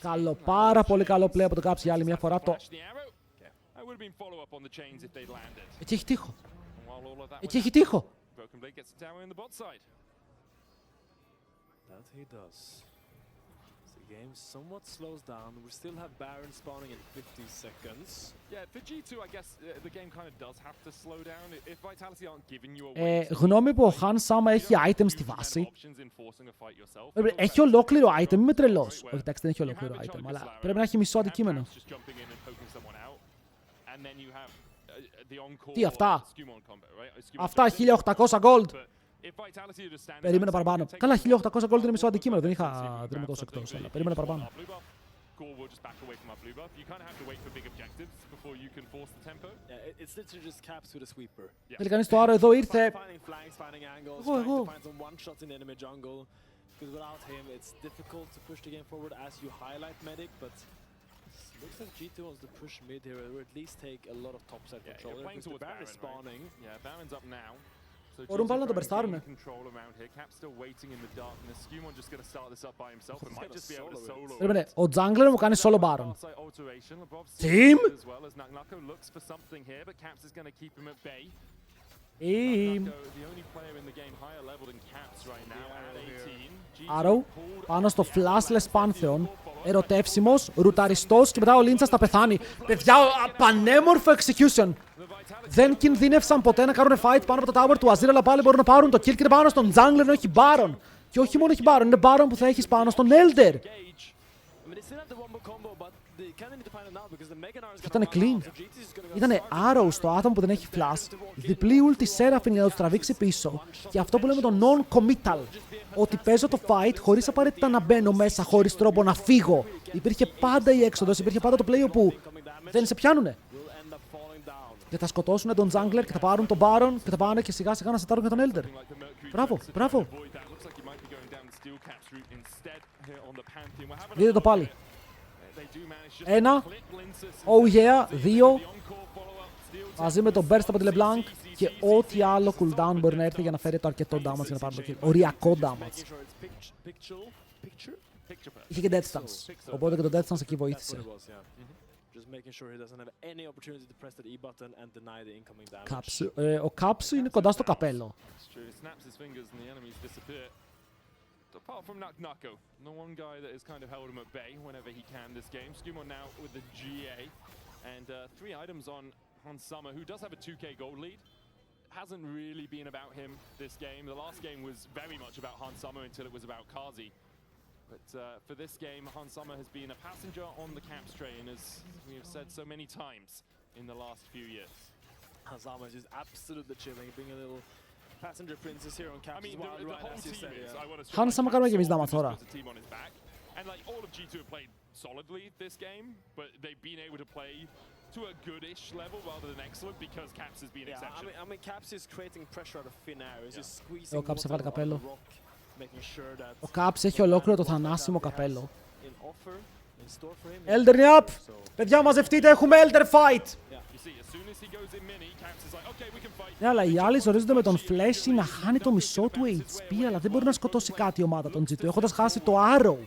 Καλό, πάρα πολύ καλό play από το Caps για άλλη μια φορά. Εκεί έχει τείχο. Εκεί έχει τείχο. game somewhat slows down. We still have Baron spawning in 50 seconds. Yeah, for G2, I guess the game kind of does have to slow down. If Vitality aren't giving you a way. Γνώμη που ο Hans άμα έχει item στη βάση. Έχει ολόκληρο item, είμαι τρελός. Όχι, εντάξει, δεν έχει ολόκληρο item, αλλά πρέπει να έχει μισό αντικείμενο. Τι αυτά? Αυτά 1800 gold. Περίμενα παραπάνω. Καλά, 1800 gold είναι μισό αντικείμενο. Δεν είμαι τόσο εκτός, αλλά περίμενα παραπάνω. core will just back away from our blue buff. You kind of have to wait for big objectives before you can force the tempo. Yeah, it's literally just caps with a sweeper. Θέλει κανείς το Άρο, εδώ ήρθε. Finding flanks, finding angles, trying to find some one shots in the enemy jungle. Because without him, it's difficult to push the game forward as you highlight medic, but looks like G2 wants to push mid here, or at least take a lot of topside control. Playing towards Baron is Baron, spawning. right? Yeah, Baron's up now. So Μπορούν πάλι να τον G2 περστάρουνε. control around here. Cap's still waiting in the darkness. Skewmon just gonna start this up by himself. It might just be able to solo. Περίμενε, ο Jungler μου κάνει solo Baron. Team! As well as Naknako looks for something here, but Caps is gonna keep him at bay. Team! The only player in the game higher level than Caps right now at 18. Arrow, πάνω στο Flashless Pantheon. Ερωτεύσιμος, ρουταριστός και μετά ο Λίντσας θα πεθάνει. Παιδιά, πανέμορφο execution. Δεν κινδύνευσαν ποτέ να κάνουν fight πάνω από το tower του Azir, αλλά πάλι μπορούν να πάρουν το kill και είναι πάνω στον Jungler ενώ έχει Baron. Και όχι μόνο έχει Baron, είναι Baron που θα έχεις πάνω στον Elder. Ήτανε clean. Ήτανε Arrow στο άτομο που δεν έχει flash. Διπλή ulti Seraphine για να τους τραβήξει πίσω. Και αυτό που λέμε το non-committal. Ότι παίζω το fight χωρίς απαραίτητα να μπαίνω μέσα, χωρίς τρόπο να φύγω. Υπήρχε πάντα η έξοδος, υπήρχε πάντα το play όπου δεν σε πιάνουνε. Και θα σκοτώσουν τον Jungler και θα πάρουν τον Baron και θα πάνε και σιγά σιγά να σετάρουν για τον Elder. Μπράβο, μπράβο. Δείτε το πάλι. 1, oh yeah, 2, μαζί με τον burst από τη LeBlanc και ό,τι άλλο cooldown μπορεί να έρθει για να φέρει το αρκετό damage για να πάρει το kill. Οριακό damage. Είχε και death stance, οπότε και το death stance εκεί βοήθησε. Ο Caps είναι κοντά στο καπέλο. Apart from Naknako, the one guy that has kind of held him at bay whenever he can this game. Skewmon now with the GA, and 3 items on Summer, who does have a 2k gold lead. Hasn't really been about him this game. The last game was very much about Summer until it was about Kazi. But for this game, Summer has been a passenger on the Caps train, as we have said so many times in the last few years. Summer is just absolutely chilling, being a little passenger princess here on Caps. I mean, the whole team is. I want to Χάνει Summer κάνουμε και εμείς damage τώρα. And like all of G2 have played solidly this game, but they've been able to play to a goodish level rather than excellent because Caps has been exceptional. I mean, Caps is creating pressure out of thin air. He's just squeezing Ο Caps έβαλε καπέλο. making sure that Ο Caps έχει ολόκληρο το θανάσιμο καπέλο. Elder είναι up! Παιδιά, μαζευτείτε, έχουμε Elder fight! Ναι, αλλά οι άλλοι ζορίζονται με τον Flashy να χάνει το μισό του HP, αλλά δεν μπορεί να σκοτώσει κάτι η ομάδα των G2, έχοντας χάσει το Arrow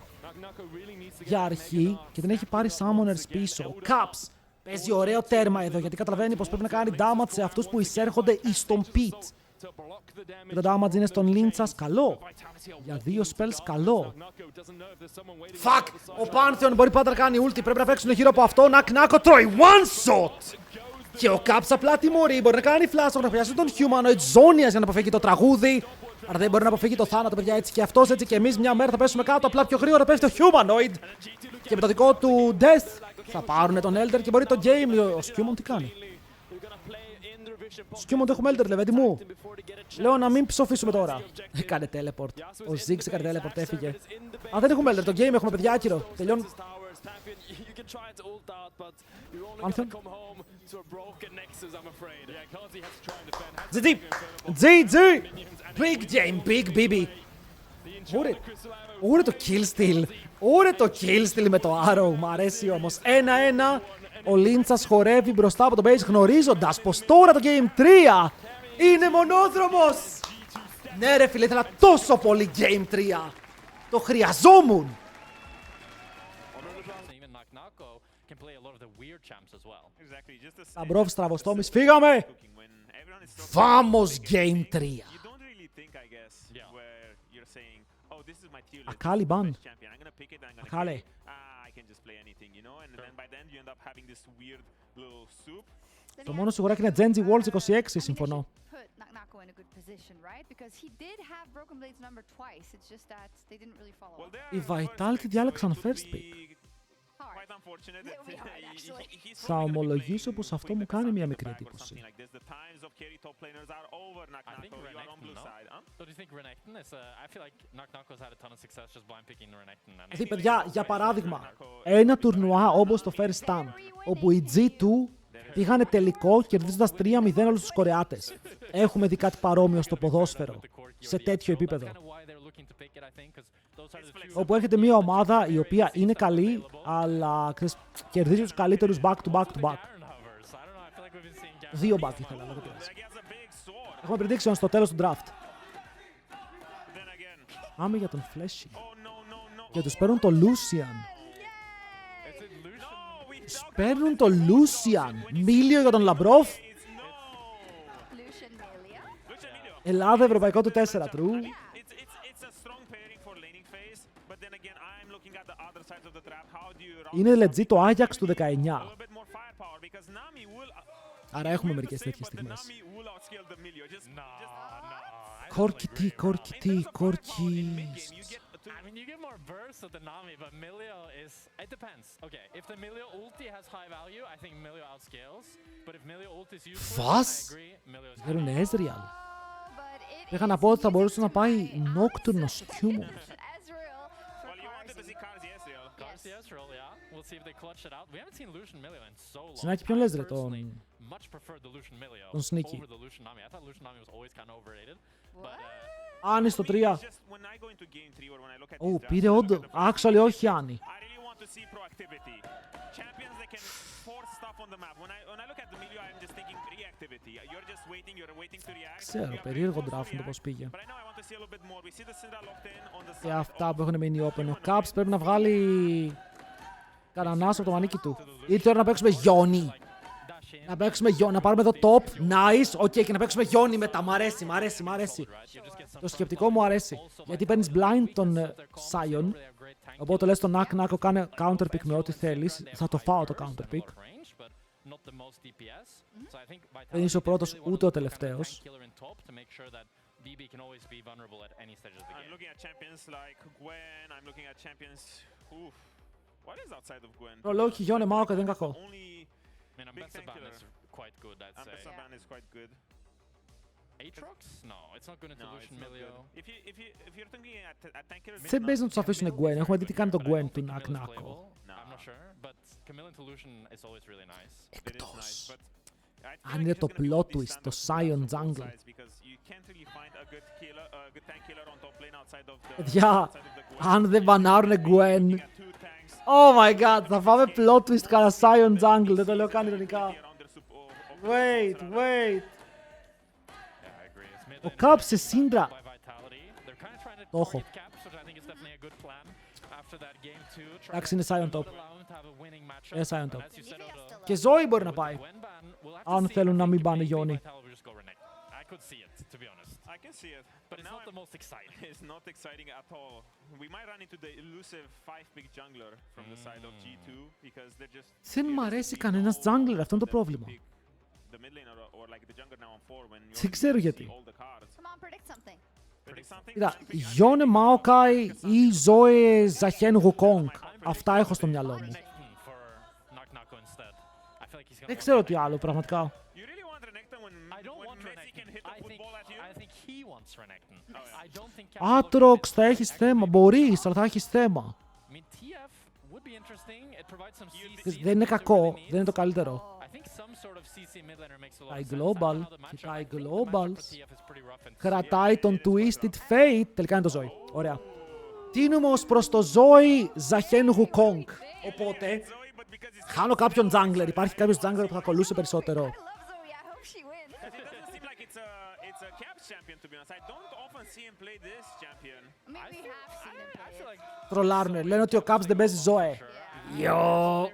για αρχή και την έχει πάρει Summoners πίσω. Ο Caps παίζει ωραίο τέρμα εδώ, γιατί καταλαβαίνει πως πρέπει να κάνει damage σε αυτούς που εισέρχονται εις στον pit. Και το damage είναι στον Lynchas, καλό. Για 2 spells, καλό. Fuck! Ο Pantheon μπορεί πάντα να κάνει ulti, πρέπει να παίξουν γύρω από αυτό. Naknako τρώει one shot! Και ο Caps απλά τιμωρεί, μπορεί να κάνει flash, να πιάσει τον Humanoid Zonias για να αποφύγει το τραγούδι. Αλλά δεν μπορεί να αποφύγει το θάνατο, παιδιά, έτσι και αυτός, έτσι και εμείς μια μέρα θα πέσουμε κάτω, απλά πιο γρήγορα πέφτει το Humanoid. Και με το δικό του Death θα πάρουν τον Elder και μπορεί το game. Ο Skewmon τι κάνει? Skewmon το έχουμε Elder, λεβέντη μου. Λέω να μην ψοφήσουμε τώρα. Έκανε teleport. Ο Ziggs έκανε teleport, έφυγε. Α, δεν έχουμε Elder, το game έχουμε, παιδιά, άκυρο. Τελειώνει. Pantheon. GG! GG! Big game, big BB. Ούρε το kill steal. Ούρε το kill steal με το Arrow. Μ' αρέσει όμως. 1-1. Ο Lynchas χορεύει μπροστά από το base γνωρίζοντας πως τώρα το game 3 είναι μονόδρομος. Ναι ρε φίλε, ήθελα τόσο πολύ game 3. Το χρειαζόμουν. Αμπρόφ στραβοστόμις, φύγαμε! Vamos game 3. Ακάλι μπαν. Ακάλε. Το μόνο σιγουράκι είναι Genji Worlds 26, συμφωνώ. Η Vitality διάλεξαν first pick. Θα ομολογήσω πως αυτό μου κάνει μια μικρή εντύπωση. Δηλαδή, παιδιά, για παράδειγμα, ένα τουρνουά όπως το First Stand, όπου οι G2 πήγανε τελικό κερδίζοντας 3-0 όλους τους Κορεάτες. Έχουμε δει κάτι παρόμοιο στο ποδόσφαιρο, σε τέτοιο επίπεδο. Όπου έρχεται μια ομάδα η οποία είναι καλή, αλλά κερδίζει τους καλύτερους back-to-back-to-back. 2 back ήθελα, αλλά δεν πειράζει. Έχουμε prediction στο τέλος του draft. Πάμε για τον Fleshy. Και τους παίρνουν το Lucian. Παίρνουν το Lucian. Μίλιο για τον Λαμπρόφ. Ελλάδα, ευρωπαϊκό του 4, true. Είναι legit το Ajax του 19. Άρα έχουμε μερικές τέτοιες στιγμές. Κόρκι τι, κόρκι τι, κόρκι. I mean, you get more burst with the Nami, but Milio is... It depends. Okay, if the Milio ulti has high value, I think Milio outscales. But if Milio ulti is useful, I agree, Milio is... Θέλουν Ezreal. Είχα να πω ότι θα μπορούσε να πάει Nocturne Skew. Συνάκη, ποιον λες ρε, τον Sneaky. Άννη στο 3. Ω, πήρε όντω. Actually, όχι Άννη. Ξέρω, περίεργο draft το πώς πήγε. Και αυτά που έχουν μείνει open. Ο Caps πρέπει να βγάλει κανανάς από το μανίκι του. Ήρθε ώρα να παίξουμε Γιόνι. Να παίξουμε Γιόνι, να πάρουμε εδώ top, nice, ok, και να παίξουμε Γιόνι μετά. Μ' αρέσει, μ' αρέσει, μ' αρέσει. Το σκεπτικό μου αρέσει. Γιατί παίρνεις blind τον Sion, οπότε λες τον Knock κάνε counter pick με ό,τι θέλεις. Θα το φάω το counter pick. Δεν είσαι ο πρώτος ούτε ο τελευταίος. Ο Loki Γιόνε Μάοκα δεν είναι κακό. Δεν παίζει να τους αφήσουν Gwen. Έχουμε δει τι κάνει το Gwen του Νακνάκο. Εκτός αν είναι το plot twist, το Sion Jungle. Παιδιά, αν δεν μπανάρουνε Gwen, oh my god, θα φάμε plot twist κατά Sion Jungle, δεν το λέω καν ειρωνικά. Wait. Ο Caps σε Syndra. Το έχω. Εντάξει, είναι Sion top. Είναι Sion top. Και Zoe μπορεί να πάει. Αν θέλουν να μην πάνε Γιόνι. I can see it, but it's not the most exciting. It's not exciting at all. We might run into the elusive 5-pick jungler from the side of G2 because they're just... Δεν μ' αρέσει κανένας jungler, αυτό είναι το πρόβλημα. Δεν ξέρω γιατί. Κοίτα, Γιόνε Μάοκάι ή Ζόε Ζαχέν Γουκόγκ. Αυτά έχω στο μυαλό μου. Δεν ξέρω τι άλλο, πραγματικά. Aatrox, θα έχεις θέμα. Μπορείς, αλλά θα έχεις θέμα. Δεν είναι κακό, δεν είναι το καλύτερο. Κοιτάει Global, κοιτάει Global. Κρατάει τον Twisted Fate. Τελικά είναι το Zoe. Ωραία. Τίνουμε ως προς το Zoe Ζαχέν Γουκόγκ. Οπότε, χάνω κάποιον jungler. Υπάρχει κάποιος jungler που θα κολλούσε περισσότερο. Τρολάρουνε. Λένε ότι ο Caps δεν παίζει Zoe. Yo.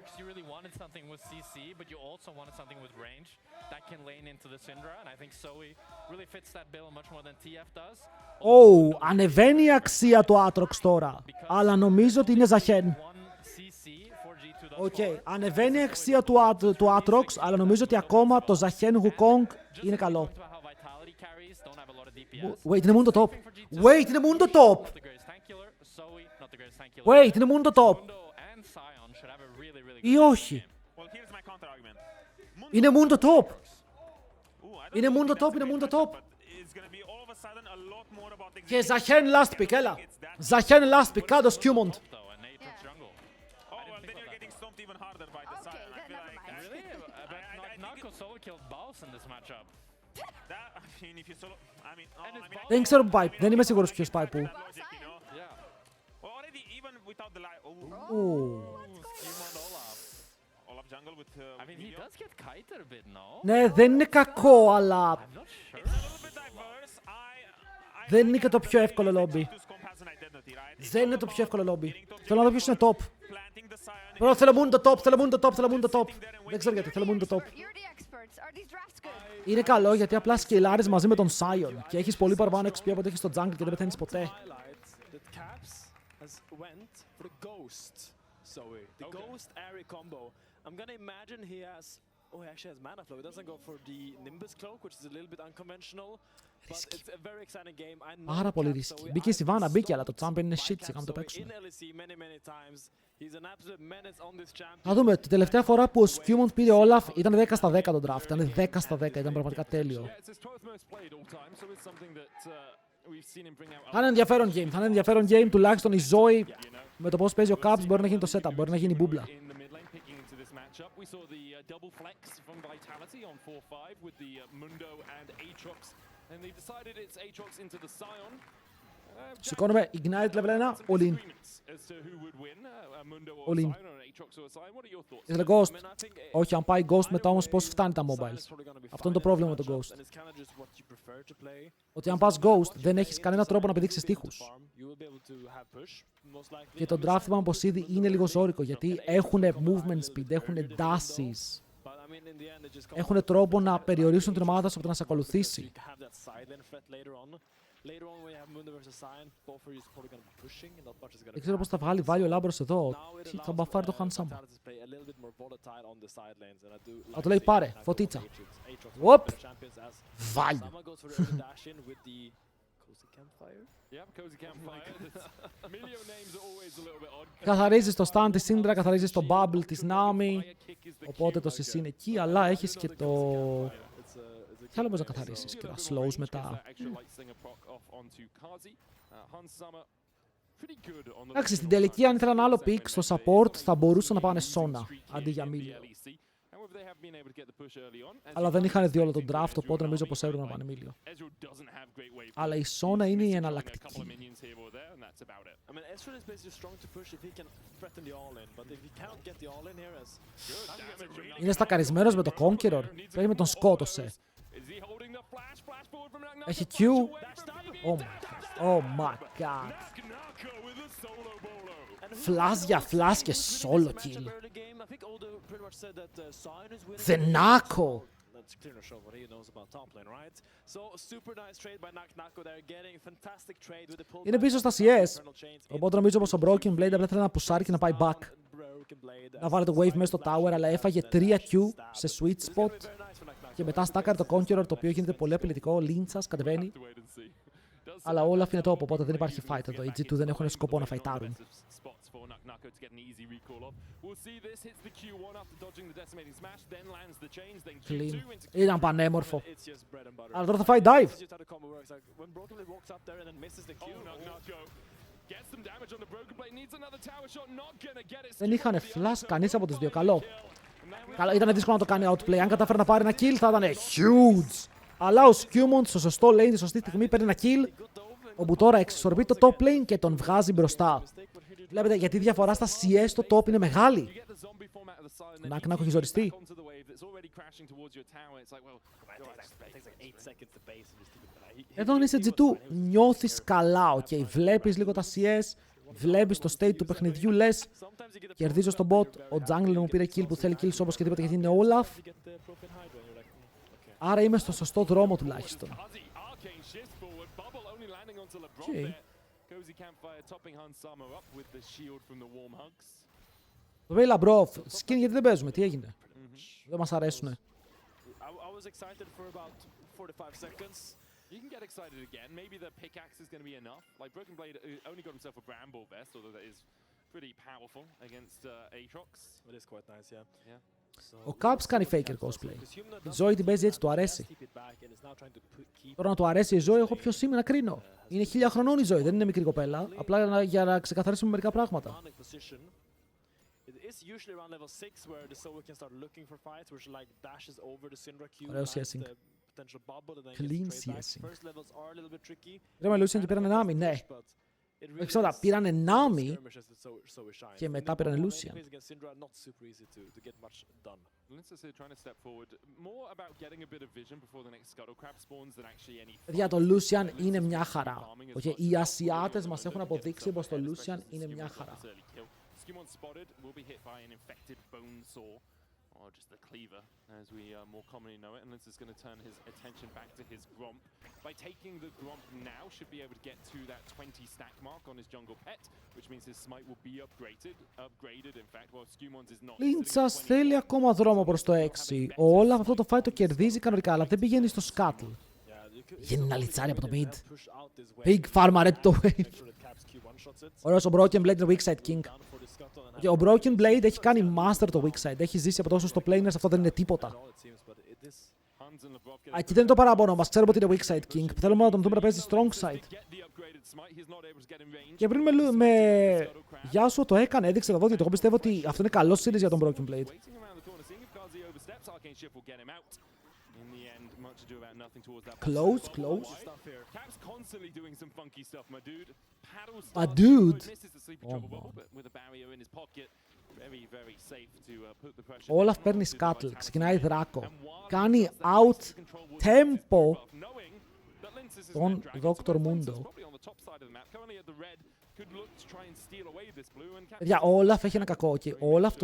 Ανεβαίνει η αξία του Aatrox τώρα. Αλλά νομίζω ότι είναι Ζαχέν. Ανεβαίνει η αξία του Aatrox, αλλά νομίζω ότι ακόμα το Ζαχέν Γουκόγκ είναι καλό. Wait, είναι μόνο το top. Wait, είναι μόνο το top. Ή όχι. Είναι μόνο το top. Είναι μόνο το top, είναι μόνο το top. Και Ζαχέν last pick, έλα. Ζαχέν last pick, κάτω Σκιούμοντ. Δεν ξέρω που πάει, δεν είμαι σίγουρος ποιος πάει που. Ναι, δεν είναι κακό, αλλά δεν είναι και το πιο εύκολο λόμπι. Δεν είναι το πιο εύκολο λόμπι. Θέλω να δω ποιος είναι top. Bro, θέλω μόνο το top, θέλω μόνο το top, θέλω μόνο το top. Δεν ξέρω γιατί, θέλω μόνο το top. Είναι καλό γιατί απλά σκυλάρεις μαζί με τον Sion και έχεις πολύ παραπάνω XP από ότι έχεις στο jungle και δεν πεθαίνεις ποτέ. I'm gonna imagine he has. Oh, he actually has mana flow. He doesn't go for the Nimbus cloak, which is a little bit unconventional. But it's a very exciting game. I know Πάρα πολύ ρίσκι. Μπήκε η Σιβάνα, μπήκε, αλλά το champion είναι shit, σιγά να το παίξουμε. Να δούμε, την τελευταία φορά που ο Σκιούμοντ πήρε Όλαφ ήταν 10 στα 10 το draft. Ήταν 10 στα 10, ήταν πραγματικά τέλειο. Θα είναι ενδιαφέρον game, θα είναι ενδιαφέρον game, τουλάχιστον η Zoe με το πώς παίζει ο Caps μπορεί να γίνει το setup, μπορεί να γίνει η μπούμπλα. We saw the double flex from Vitality on 4-5 with the Mundo and Aatrox, and they decided it's Aatrox into the Scion. Σηκώνουμε Ignite level 1, all in. All in. Ήθελε Ghost. Όχι, αν πάει Ghost μετά όμως πώς φτάνει τα mobiles. Αυτό είναι το πρόβλημα με το Ghost. Ότι αν πας Ghost δεν έχεις κανένα τρόπο να πηδήξεις τείχους. Και το draft είπαμε πως ήδη είναι λίγο ζώρικο γιατί έχουν movement speed, έχουν dashes. Έχουν τρόπο να περιορίσουν την ομάδα σου από το να σε ακολουθήσει. Δεν ξέρω πώς θα βγάλει βάλει ο Λάμπρος εδώ. Θα μπαφάρει το Handsome. Θα του λέει πάρε, φωτίτσα. Οπ! Βάλει. Καθαρίζεις το stand της Syndra, καθαρίζεις το bubble της Nami. Οπότε το CC είναι εκεί, αλλά έχεις και το... Τι άλλο μπορείς να καθαρίσεις και τα slows μετά. Εντάξει, στην τελική αν ήθελα ένα άλλο pick στο support θα μπορούσαν να πάνε Sona αντί για Milio. Αλλά δεν είχαν δει όλο τον draft, οπότε νομίζω πως έπρεπε να πάνε Milio. Αλλά η Sona είναι η εναλλακτική. Είναι στακαρισμένος με το Conqueror. Πρέπει με τον σκότωσε. Έχει Q. Oh my god. Flash για flash και solo kill. Θενάκο. Είναι πίσω στα CS. Οπότε νομίζω πως ο Broken Blade απλά θέλει να πουσάρει και να πάει back. Να βάλει το wave μέσα στο tower, αλλά έφαγε 3 Q σε sweet spot. Και μετά στάκαρε το Conqueror, το οποίο γίνεται πολύ απειλητικό. Λίντσας κατεβαίνει. Αλλά όλα είναι top, οπότε δεν υπάρχει fight εδώ. Οι G2 δεν έχουν σκοπό να φαϊτάρουν. Clean. Ήταν πανέμορφο. Αλλά τώρα θα φάει dive. Δεν είχαν flash κανείς από τους δύο. Καλό. Ήταν δύσκολο να το κάνει outplay. Αν κατάφερε να πάρει ένα kill θα ήταν huge. Αλλά ο Σκιούμοντ στο σωστό lane, τη σωστή στιγμή παίρνει ένα kill. Όπου τώρα εξισορροπεί το top lane και τον βγάζει μπροστά. Βλέπετε γιατί η διαφορά στα CS στο top είναι μεγάλη. Να έχει ζοριστεί. Εδώ αν είσαι G2 νιώθεις καλά, ok. Βλέπεις λίγο τα CS, βλέπεις το state του παιχνιδιού, λες κερδίζω στον bot, ο jungler μου πήρε kill που θέλει kills όπως και τίποτα γιατί είναι Olaf. Άρα είμαι στο σωστό δρόμο τουλάχιστον. Okay. Το λέει Λαμπρόφ, skin γιατί δεν παίζουμε, τι έγινε. Δεν μας αρέσουνε. You can get excited again. Maybe the pickaxe is going to be enough. Like Broken Blade only got himself a bramble vest, although that is pretty powerful against Aatrox. It is quite nice, yeah. Ο Caps κάνει Faker cosplay. Η Zoe την παίζει έτσι, του αρέσει. Τώρα να του αρέσει η Zoe, εγώ ποιος είμαι να κρίνω. Είναι 1000 χρονών η Zoe, δεν είναι μικρή κοπέλα. Απλά για να ξεκαθαρίσουμε μερικά πράγματα. Ωραίο CSing. Clean CSing. Ρε με Lucian και πήρανε Nami, ναι. Όχι ξέρω, πήρανε Nami και μετά πήρανε Lucian. Παιδιά, το Lucian είναι μια χαρά. Okay, οι Ασιάτες μας έχουν αποδείξει πως το Lucian είναι μια χαρά. Or just the cleaver, as we more commonly know it, and this is going to turn his attention back to his Gromp. By taking the Gromp now, should be able to get to that 20 stack mark on his jungle pet, which means his smite will be upgraded in fact, while Skumons is not. Λίντσας θέλει ακόμα δρόμο προς το 6. Ο Όλαφ αυτό το fight το κερδίζει κανονικά, αλλά δεν πηγαίνει στο Scuttle. Γίνει ένα λιτσάρι από το mid. Big Pharma Red το wave. Ωραίος ο Broken Blade, weak side king. Ο Broken Blade έχει κάνει master το weak side. Έχει ζήσει από τόσο στο planers, αυτό δεν είναι τίποτα. Εκεί δεν είναι το παράπονο μας. Ξέρουμε ότι είναι weak side king. Θέλουμε να τον δούμε να παίζει strong side. Και πριν με Yasuo το έκανε, έδειξε τα δόντια του. Εγώ πιστεύω ότι αυτό είναι καλό series για τον Broken Blade. Close, close. A dude. Όλαφ παίρνει Scuttle, ξεκινάει δράκο. Κάνει out tempo τον Dr. Mundo. Παιδιά, ο Όλαφ έχει ένα κακό. Και ο Όλαφ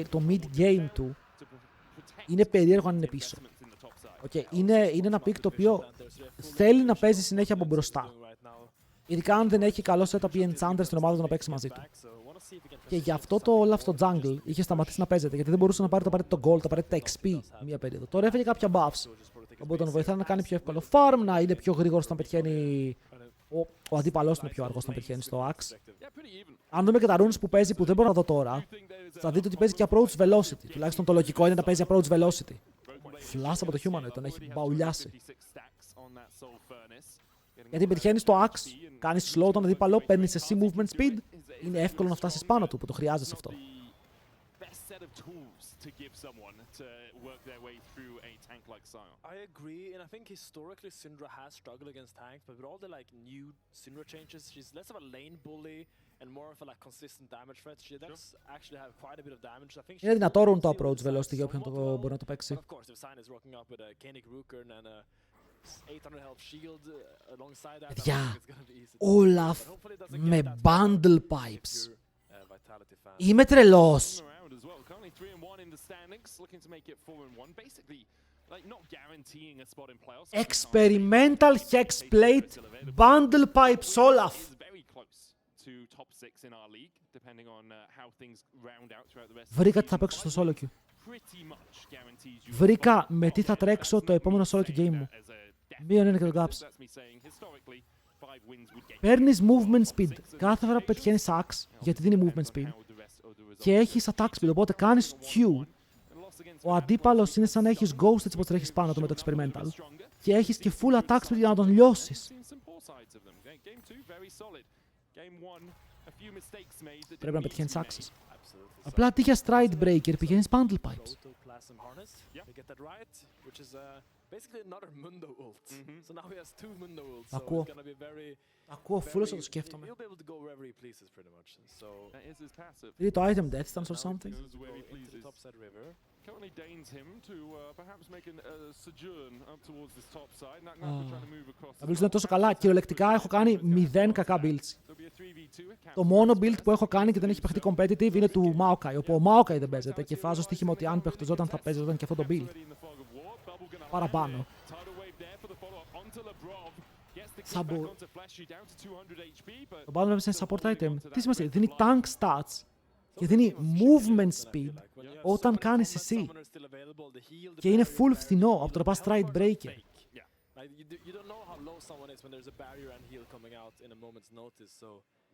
το mid game του είναι περίεργο αν είναι πίσω. Okay, είναι ένα pick το οποίο θέλει να παίζει συνέχεια από μπροστά. Ειδικά αν δεν έχει καλό setup ή enchanter στην ομάδα του να παίξει μαζί του. Και γι' αυτό το Olaf στο jungle είχε σταματήσει να παίζεται, γιατί δεν μπορούσε να πάρει το απαραίτητο gold, το απαραίτητο XP μία περίοδο. Τώρα έφεγε κάποια buffs. Οπότε τον βοηθάει να κάνει πιο εύκολο farm, να είναι πιο γρήγορο όταν πετυχαίνει. Ο αντίπαλός είναι πιο αργός όταν πετυχαίνει στο axe. Αν δούμε και τα runes που παίζει που δεν μπορώ να δω τώρα, θα δείτε ότι παίζει και approach velocity. Τουλάχιστον το λογικό είναι να παίζει approach velocity. Φλάσσα από το humanoid, τον έχει μπαουλιάσει. Γιατί πετυχαίνει στο axe, κάνει slow τον αντίπαλο, παίρνει σε C movement speed, είναι εύκολο να φτάσει πάνω του που το χρειάζεσαι αυτό. I agree, and I think historically Syndra has struggled against tanks, but with all the like new Syndra changes, she's less of a lane bully and more of a like consistent damage threat. She does actually have quite a bit of damage. I think είναι δυνατό ρουν το approach velocity για όποιον μπορεί να το παίξει. Of course, if Sign is rocking up with a Koenig Rukern and a 800 health shield alongside that, Παιδιά, Olaf με bundle pipes. Είμαι τρελός. Experimental Hexplate Bundle Pipes Olaf. Βρήκα τι θα παίξω στο solo queue. Βρήκα με τι θα τρέξω το επόμενο solo queue game μου. Μείον είναι και το gaps. Παίρνεις movement speed κάθε φορά που πετυχαίνεις axe, γιατί δίνει movement speed. Και έχεις attack speed, οπότε κάνεις Q. Ο αντίπαλος είναι σαν να έχεις ghost έτσι πως τρέχεις πάνω του με το experimental. Και έχεις και full attack speed για να τον λιώσεις. Πρέπει να πετυχαίνεις axes. Απλά αντί για stride breaker πηγαίνεις bundle pipes. Ακούω. Ακούω φούλος να το σκέφτομαι. Δείτε το item death stance or something. Τα builds είναι τόσο καλά. Κυριολεκτικά έχω κάνει 0 κακά builds. Το μόνο build που έχω κάνει και δεν έχει παιχτεί competitive είναι του Maokai. Όπου ο Maokai δεν παίζεται και φάζω στοίχημα ότι αν παιχτοζόταν θα παίζονταν και αυτό το build. Παραπάνω. Σαμπο. Το πάνω είναι support item. Τι σημασία, δίνει tank stats και δίνει movement speed όταν κάνει CC. Και είναι full φθηνό από το να πας stride breaker.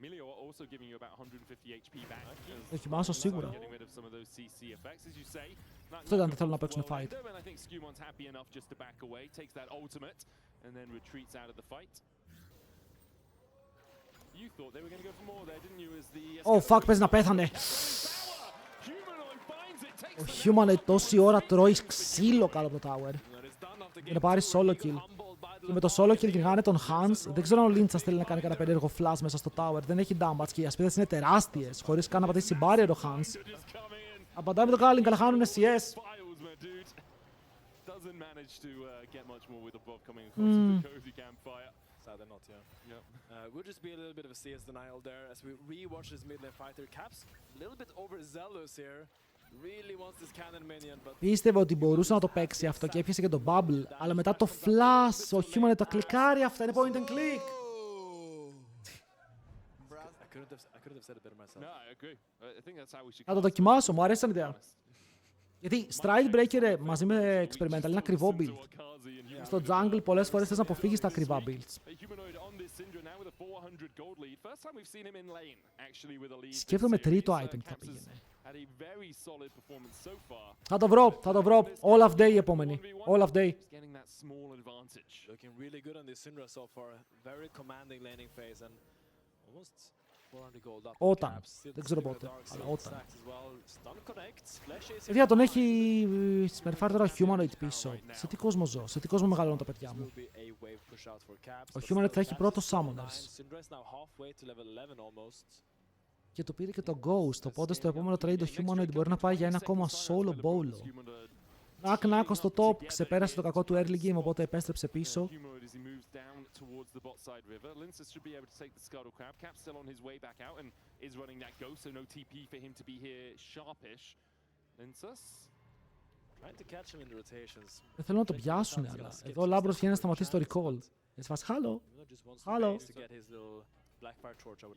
Milio also giving you about 150 HP back. Δοκιμάσω σίγουρα. Getting rid of some of those CC effects, as you say. Αυτό ήταν, δεν θέλω να παίξουν fight. And I think Scumon's happy enough just to back away, takes that ultimate, and then retreats out of the fight. You thought they were going to go for more there, didn't you? As the Oh fuck, παίζει να πέθανε. Ο Humanoid τόση ώρα τρώει ξύλο κάτω από το tower. Για να πάρει solo kill. Και με το solo kill κυνηγάνε τον Hans. Δεν ξέρω αν ο Lynch θέλει να κάνει κανένα περίεργο flash μέσα στο tower. Δεν έχει damage και οι ασπίδες είναι τεράστιες. Χωρίς καν να πατήσει barrier ο Hans. Απαντάει με το Kalin, καλά χάνουν SCS. Sadly not, yeah. Would just be a little bit of a CS denial there as we rewatch this mid lane fighter. Caps a little bit overzealous here. Really wants this cannon minion, but... Πίστευε ότι μπορούσε να το παίξει αυτό και έπιασε και το bubble, αλλά μετά το flash, ο Humanoid τα κλικάρει, αυτά είναι point and click. I couldn't have said it better myself. No, I agree. I think that's how we should. Θα το δοκιμάσω, μου αρέσει σαν ιδέα. Γιατί Stride Breaker μαζί με Experimental είναι ακριβό build. Στο jungle πολλές φορές θες να αποφύγεις τα ακριβά builds. Σκέφτομαι τρίτο item θα πήγαινε. Θα το βρω. All of day η επόμενη. All of day. Looking really good on this Syndra so far. Very commanding laning phase and almost 400 gold up. Όταν. Δεν ξέρω πότε, αλλά όταν. Stun connects. Παιδιά, τον έχει συμμερφάρει τώρα ο Humanoid πίσω. Σε τι κόσμο ζω, σε τι κόσμο μεγαλώνω τα παιδιά μου. Ο Humanoid θα έχει πρώτο Summoners. Και το πήρε και το Ghost, οπότε στο επόμενο trade ο Humanoid μπορεί να πάει για ένα ακόμα solo bolo. Νάκ στο top, ξεπέρασε το κακό του early game, οπότε επέστρεψε πίσω. Δεν θέλω να το πιάσουν, αλλά εδώ ο Λάμπρος βγαίνει να σταματήσει το recall. Έτσι φας, hello.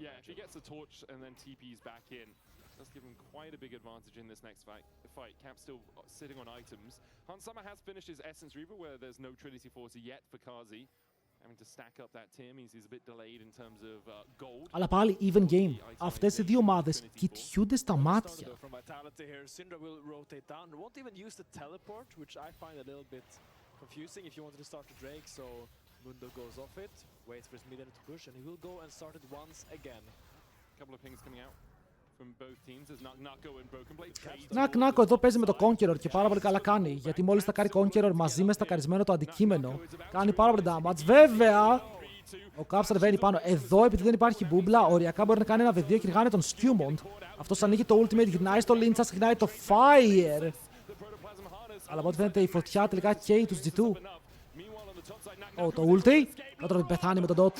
Yeah, if he gets a torch and then TP's back in, that's given quite a big advantage in this next fight. Cap's still sitting on items. Hans Summer has finished his Essence Reaver, where there's no Trinity Force yet for Kazi. Having to stack up that tier means he's a bit delayed in terms of gold. Αλλά πάλι even game. Αυτές οι δύο ομάδες κοιτιούνται στα μάτια. Syndra will rotate down. Won't even use the teleport, which I find a little bit confusing if you wanted to start the Drake, so Mundo goes off it, waits for his minion to push, and he will go and start it once again. Couple of pings coming out from both teams as Nako and Broken Blade trade. Νάκο εδώ παίζει με το Conqueror και πάρα πολύ καλά κάνει. Γιατί μόλις τα κάνει Conqueror μαζί με στακαρισμένο το αντικείμενο, κάνει πάρα πολύ damage. Βέβαια, ο Caps ανεβαίνει πάνω. Εδώ, επειδή δεν υπάρχει μπούμπλα, οριακά μπορεί να κάνει ένα V2 και γάνε τον Scumond. Αυτός ανοίγει το ultimate, γυρνάει στο Lynch, γυρνάει το Fire. Αλλά από ό,τι φαίνεται η φωτιά τελικά καίει τους G2. Το ulti. Θα τον πεθάνει με τον dot.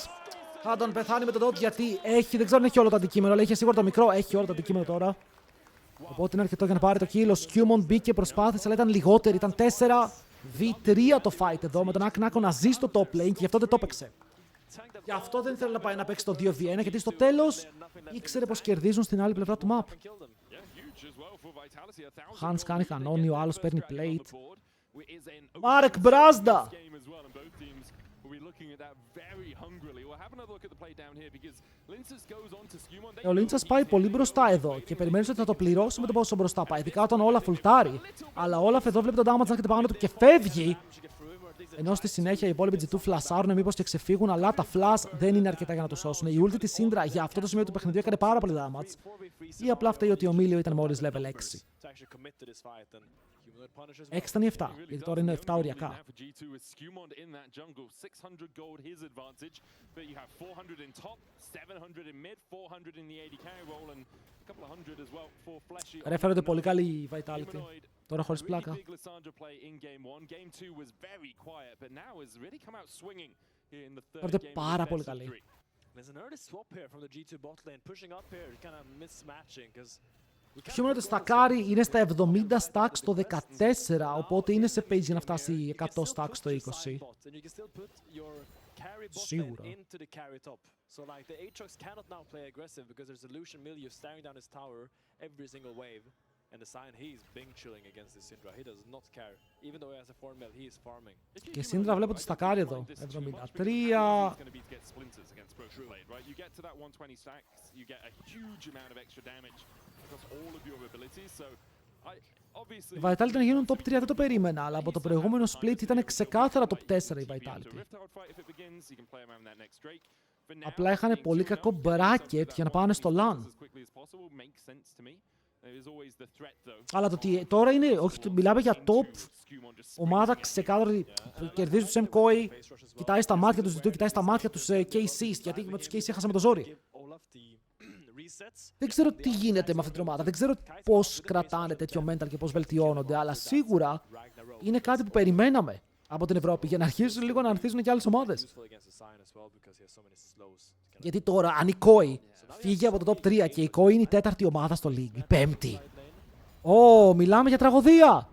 Θα τον πεθάνει με τον dot γιατί έχει, δεν ξέρω αν έχει όλο το αντικείμενο, αλλά έχει σίγουρα το μικρό. Έχει όλο το αντικείμενο τώρα. Οπότε είναι αρκετό για να πάρει το kill. Ο Scumond μπήκε, προσπάθησε, αλλά ήταν λιγότερη. Ήταν 4v3 το fight εδώ με τον Νάκο να ζει στο top lane και γι' αυτό δεν το έπαιξε. Γι' αυτό δεν ήθελε να πάει να παίξει το 2v1 γιατί στο τέλος ήξερε πως κερδίζουν στην άλλη πλευρά του map. Ο Hans κάνει κανόνι, ο άλλος παίρνει plate. Μάρεκ Μπράζντα! Ο Λίντσας πάει πολύ μπροστά εδώ και περιμένεις ότι θα το πληρώσει με το πόσο μπροστά πάει. Ειδικά όταν όλα φουλτάρει. Αλλά όλα εδώ βλέπει τον damage να έρχεται πάνω του και φεύγει. Ενώ στη συνέχεια οι υπόλοιποι G2 φλασάρουν μήπως και ξεφύγουν, αλλά τα flash δεν είναι αρκετά για να το σώσουν. Η ulti της Syndra για αυτό το σημείο του παιχνιδιού έκανε πάρα πολύ damage. Ή απλά φταίει ότι ο Μίλιο ήταν μόλις level 6. 6 ήταν ή 7, γιατί τώρα είναι 7 οριακά. Ρέφερονται πολύ καλή Vitality. Τώρα χωρίς πλάκα. Φέρονται πάρα πολύ καλή. Ο Humanoid στακάρει, είναι στα 70 stacks στο 14, οπότε είναι σε page για να φτάσει 100 stacks στο 20. Σίγουρα. So like the Aatrox cannot now play aggressive because there's a Lucian Milieu staring down his tower every single wave. And the Sion, he is bing chilling against the Syndra. He does not care. Even though he has a 4 mil, he is farming. Και Syndra βλέπω ότι στακάρει εδώ. 73. Η Vitality να γίνουν top 3 δεν το περίμενα, αλλά από το προηγούμενο split ήταν ξεκάθαρα top 4 η Vitality. Απλά είχαν πολύ κακό bracket για να πάνε στο LAN. Αλλά το ότι τώρα είναι, όχι, μιλάμε για top ομάδα ξεκάθαρα, κερδίζει τους MKOI, κοιτάει στα μάτια τους D2, κοιτάει στα μάτια τους KCs, γιατί με τους KC έχασαμε το ζόρι. Δεν ξέρω τι γίνεται με αυτή την ομάδα, δεν ξέρω πώς κρατάνε τέτοιο mental και πώς βελτιώνονται, αλλά σίγουρα είναι κάτι που περιμέναμε από την Ευρώπη για να αρχίσουν λίγο να ανθίσουν και άλλες ομάδες. Γιατί τώρα, αν η KOI φύγει από το top 3 και η KOI είναι η 4η ομάδα στο League, η 5η. Μιλάμε για τραγωδία!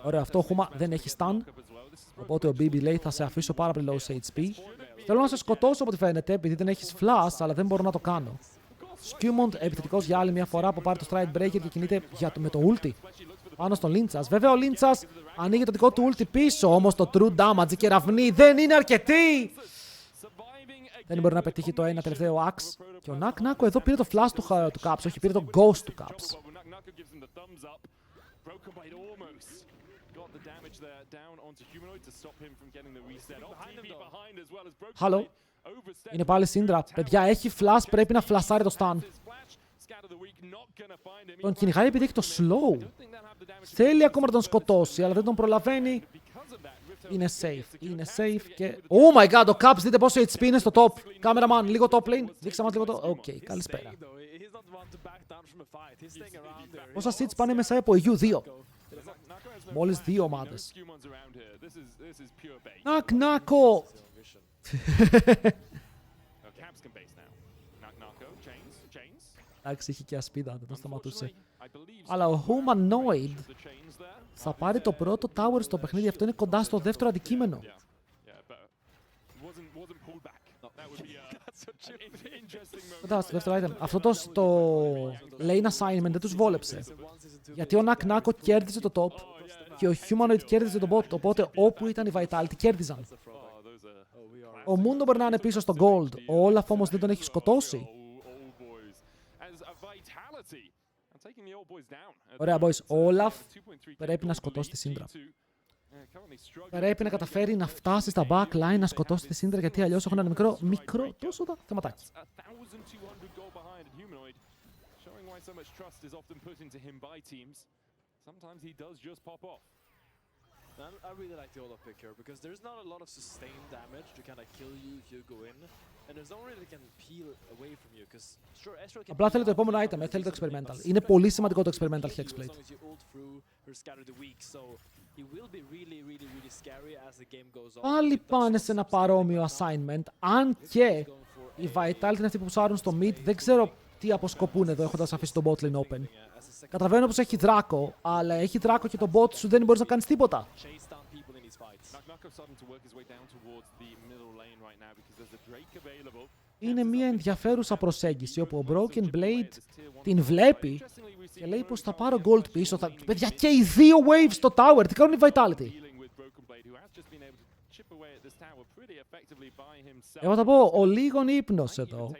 Ωραία, αυτό Χούμα δεν έχει stun. Οπότε ο BB λέει θα σε αφήσω πάρα πολύ low σε HP. Θέλω να σε σκοτώσω από ό,τι φαίνεται, επειδή δεν έχεις flash, αλλά δεν μπορώ να το κάνω. Skirmish επιθετικός για άλλη μια φορά που πάρει το stride breaker και κινείται με το ulti πάνω στον Linchas. Βέβαια ο Linchas ανοίγει το δικό του ulti πίσω, όμως το true damage, η κεραυνή δεν είναι αρκετή. Δεν μπορεί να πετύχει το ένα τελευταίο axe. Και ο Νάκ εδώ πήρε το flash του Caps, όχι πήρε το ghost του Caps. Χαλό. Είναι πάλι Syndra. Παιδιά, έχει flash, πρέπει να φλασάρει το stun. Τον κυνηγάει επειδή έχει το slow. Θέλει ακόμα να τον σκοτώσει, αλλά δεν τον προλαβαίνει. Είναι safe και... Oh my god, ο Caps, δείτε πόσο HP είναι στο top. Cameraman, λίγο top lane. Δείξτε μας λίγο το... Οκ, καλησπέρα. Πόσα seats πάνε μέσα από EU? 2. Μόλις 2 ομάδες. Νάκο! Εντάξει, είχε και ασπίδα, δεν το σταματούσε. Αλλά ο Humanoid θα πάρει το πρώτο tower στο παιχνίδι. Αυτό είναι κοντά στο δεύτερο αντικείμενο. Κοντά στο δεύτερο item. Αυτό το lane assignment δεν τους βόλεψε. Γιατί ο Νάκο κέρδιζε το top και ο Humanoid κέρδιζε το bot. Οπότε όπου ήταν η Vitality κέρδιζαν. Ο Mundo μπορεί να είναι πίσω στο gold. Ο Olaf όμως δεν τον έχει σκοτώσει. Ωραία, boys. Ο Olaf πρέπει να σκοτώσει τη Syndra. Πρέπει να καταφέρει να φτάσει στα backline να σκοτώσει τη Syndra, γιατί αλλιώς έχουν ένα μικρό τόσο θεματάκι. I really like the Olaf pick here because there's not a lot of sustained damage to kind of kill you if you go in, and there's no really that can peel away from you because sure Ezreal can. Απλά θέλει το επόμενο item, θέλει το experimental. Είναι πολύ σημαντικό το experimental hexblade. Πάλι πάνε σε ένα παρόμοιο assignment, αν και οι Vitality είναι αυτοί που ψάρουν στο mid, δεν ξέρω τι αποσκοπούν εδώ έχοντας αφήσει το bot lane open. Καταλαβαίνω πως έχει δράκο, αλλά έχει δράκο και το bot σου δεν μπορείς να κάνεις τίποτα. Είναι μια ενδιαφέρουσα προσέγγιση όπου ο Broken Blade την βλέπει και λέει πως θα πάρω gold πίσω. Παιδιά, και οι δύο waves στο tower, τι κάνουν οι Vitality? Εγώ θα πω, ο λίγον ύπνος εδώ.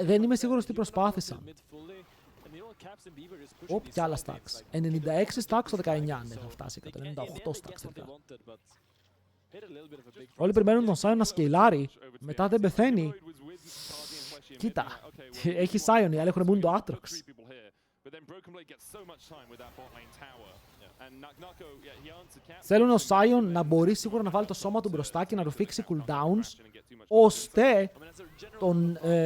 Δεν είμαι σίγουρος τι προσπάθησαν. Κι άλλα stacks. 96 stacks στο 19, ναι, θα φτάσει 198 stacks τελικά. Όλοι περιμένουν τον Sion να σκεϊλάρει, μετά δεν πεθαίνει. Κοίτα, έχει Sion, οι άλλοι έχουν μόνο το Aatrox. Θέλουν ο Sion να μπορεί σίγουρα να βάλει το σώμα του μπροστά και να ρουφήξει cooldowns, ώστε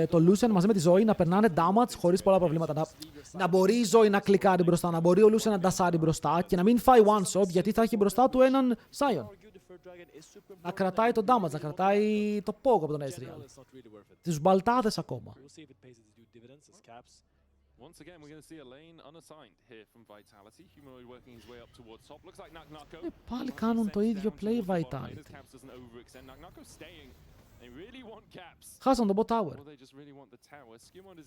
το Lucian μαζί με τη Ζωή να περνάνε damage χωρίς πολλά προβλήματα. Να μπορεί η Ζωή να κλικάρει μπροστά, να μπορεί ο Lucian να ντασάρει μπροστά και να μην φάει one shot γιατί θα έχει μπροστά του έναν Sion. Να κρατάει το damage, να κρατάει το poke από τον Ezreal. Τις μπαλτάδες ακόμα. Πάλι κάνουν το ίδιο play Vitality. Χάσαν τον bot tower.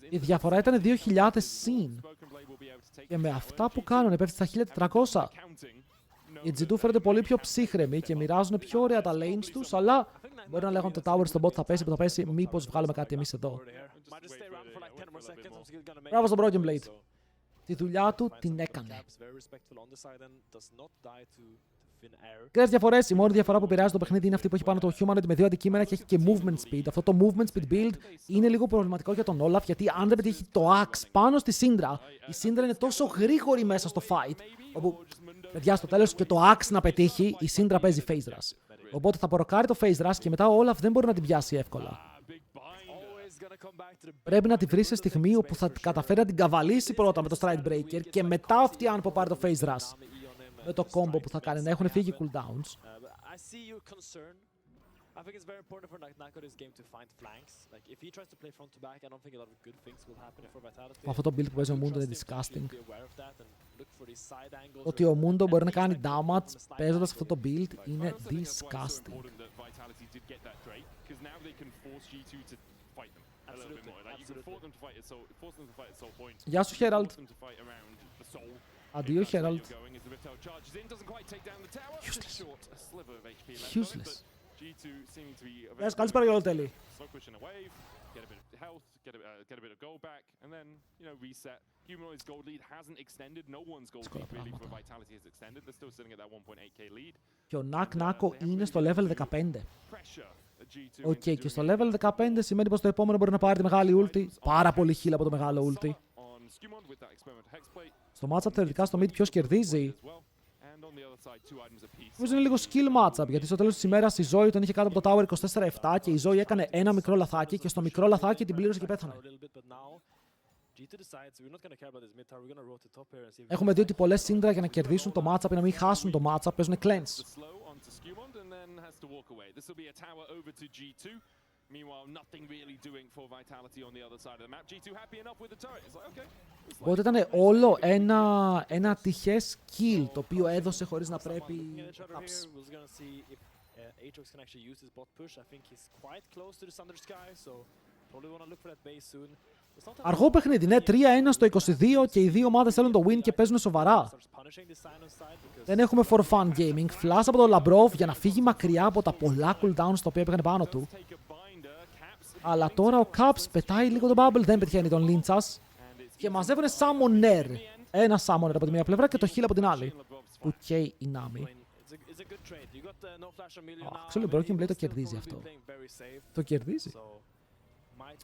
Η διαφορά ήταν 2.000 συν. Και με αυτά που κάνουν πέφτει στα 1.400. Οι G2 φαίνονται πολύ πιο ψύχρεμοι και μοιράζουν πιο ωραία τα lanes τους, αλλά μπορεί να λέγονται το tower στον bot θα πέσει, που θα πέσει, μήπως βγάλουμε κάτι εμείς εδώ. Μπράβο στον Broken Blade. Τη δουλειά του την έκανε. Μικρές διαφορές. Η μόνη διαφορά που επηρεάζει το παιχνίδι είναι αυτή που έχει πάνω το Humanoid με 2 αντικείμενα και έχει και movement speed. Αυτό το movement speed build είναι λίγο προβληματικό για τον Olaf, γιατί αν δεν πετύχει το Axe πάνω στη Σειρα, η Σειρα είναι τόσο γρήγορη μέσα στο fight, όπου παιδιά στο τέλος και το Axe να πετύχει, η Σειρα παίζει phase rush. Οπότε θα προκάρει το phase rush και μετά ο Olaf δεν μπορεί να την πιάσει εύκολα. Πρέπει να τη βρει σε στιγμή όπου θα καταφέρει να την καβαλήσει πρώτα με το Stride Breaker και μετά αυτή αν πάρει το phase rush. Με το combo που θα κάνει, να έχουν φύγει cooldowns. Αυτό το build που παίζει ο Mundo είναι disgusting. Ότι ο Mundo μπορεί να κάνει damage παίζοντας αυτό το build είναι disgusting. Γεια σου, Herald. Αντίο, Herald. Useless. Καλησπέρα, Γιολοτέλη. Και ο Νάκο είναι στο level 15. Οκ, και στο level 15 σημαίνει πως το επόμενο μπορεί να πάρει τη μεγάλη ulti. Πάρα πολύ χείλα από το μεγάλο ulti. Στο matchup θεωρητικά στο mid ποιος κερδίζει. Νομίζω είναι λίγο skill matchup, γιατί στο τέλος της ημέρας η Zoe τον είχε κάτω από το tower 24-7 και η Zoe έκανε ένα μικρό λαθάκι και στο μικρό λαθάκι την πλήρωσε και πέθανε. Έχουμε δει ότι πολλές Syndra για να κερδίσουν το matchup ή να μην χάσουν το matchup παίζουν cleanse. Οπότε ήταν όλο ένα τυχές kill το οποίο έδωσε χωρίς να πρέπει. Αργό παιχνίδι, ναι, 3-1 στο 22 και οι δύο ομάδες θέλουν το win και παίζουν σοβαρά. Δεν έχουμε for fun gaming. Flash από τον Labrov για να φύγει μακριά από τα πολλά cooldowns τα οποία έπαιξαν πάνω του. Αλλά τώρα ο Caps πετάει λίγο τον bubble, δεν πετυχαίνει τον Lynchas. Και μαζεύουν summoner. Ένα summoner από τη μία πλευρά και το heal από την άλλη. Που καίει η Nami. Actually, Broken Blade το κερδίζει αυτό. Το κερδίζει.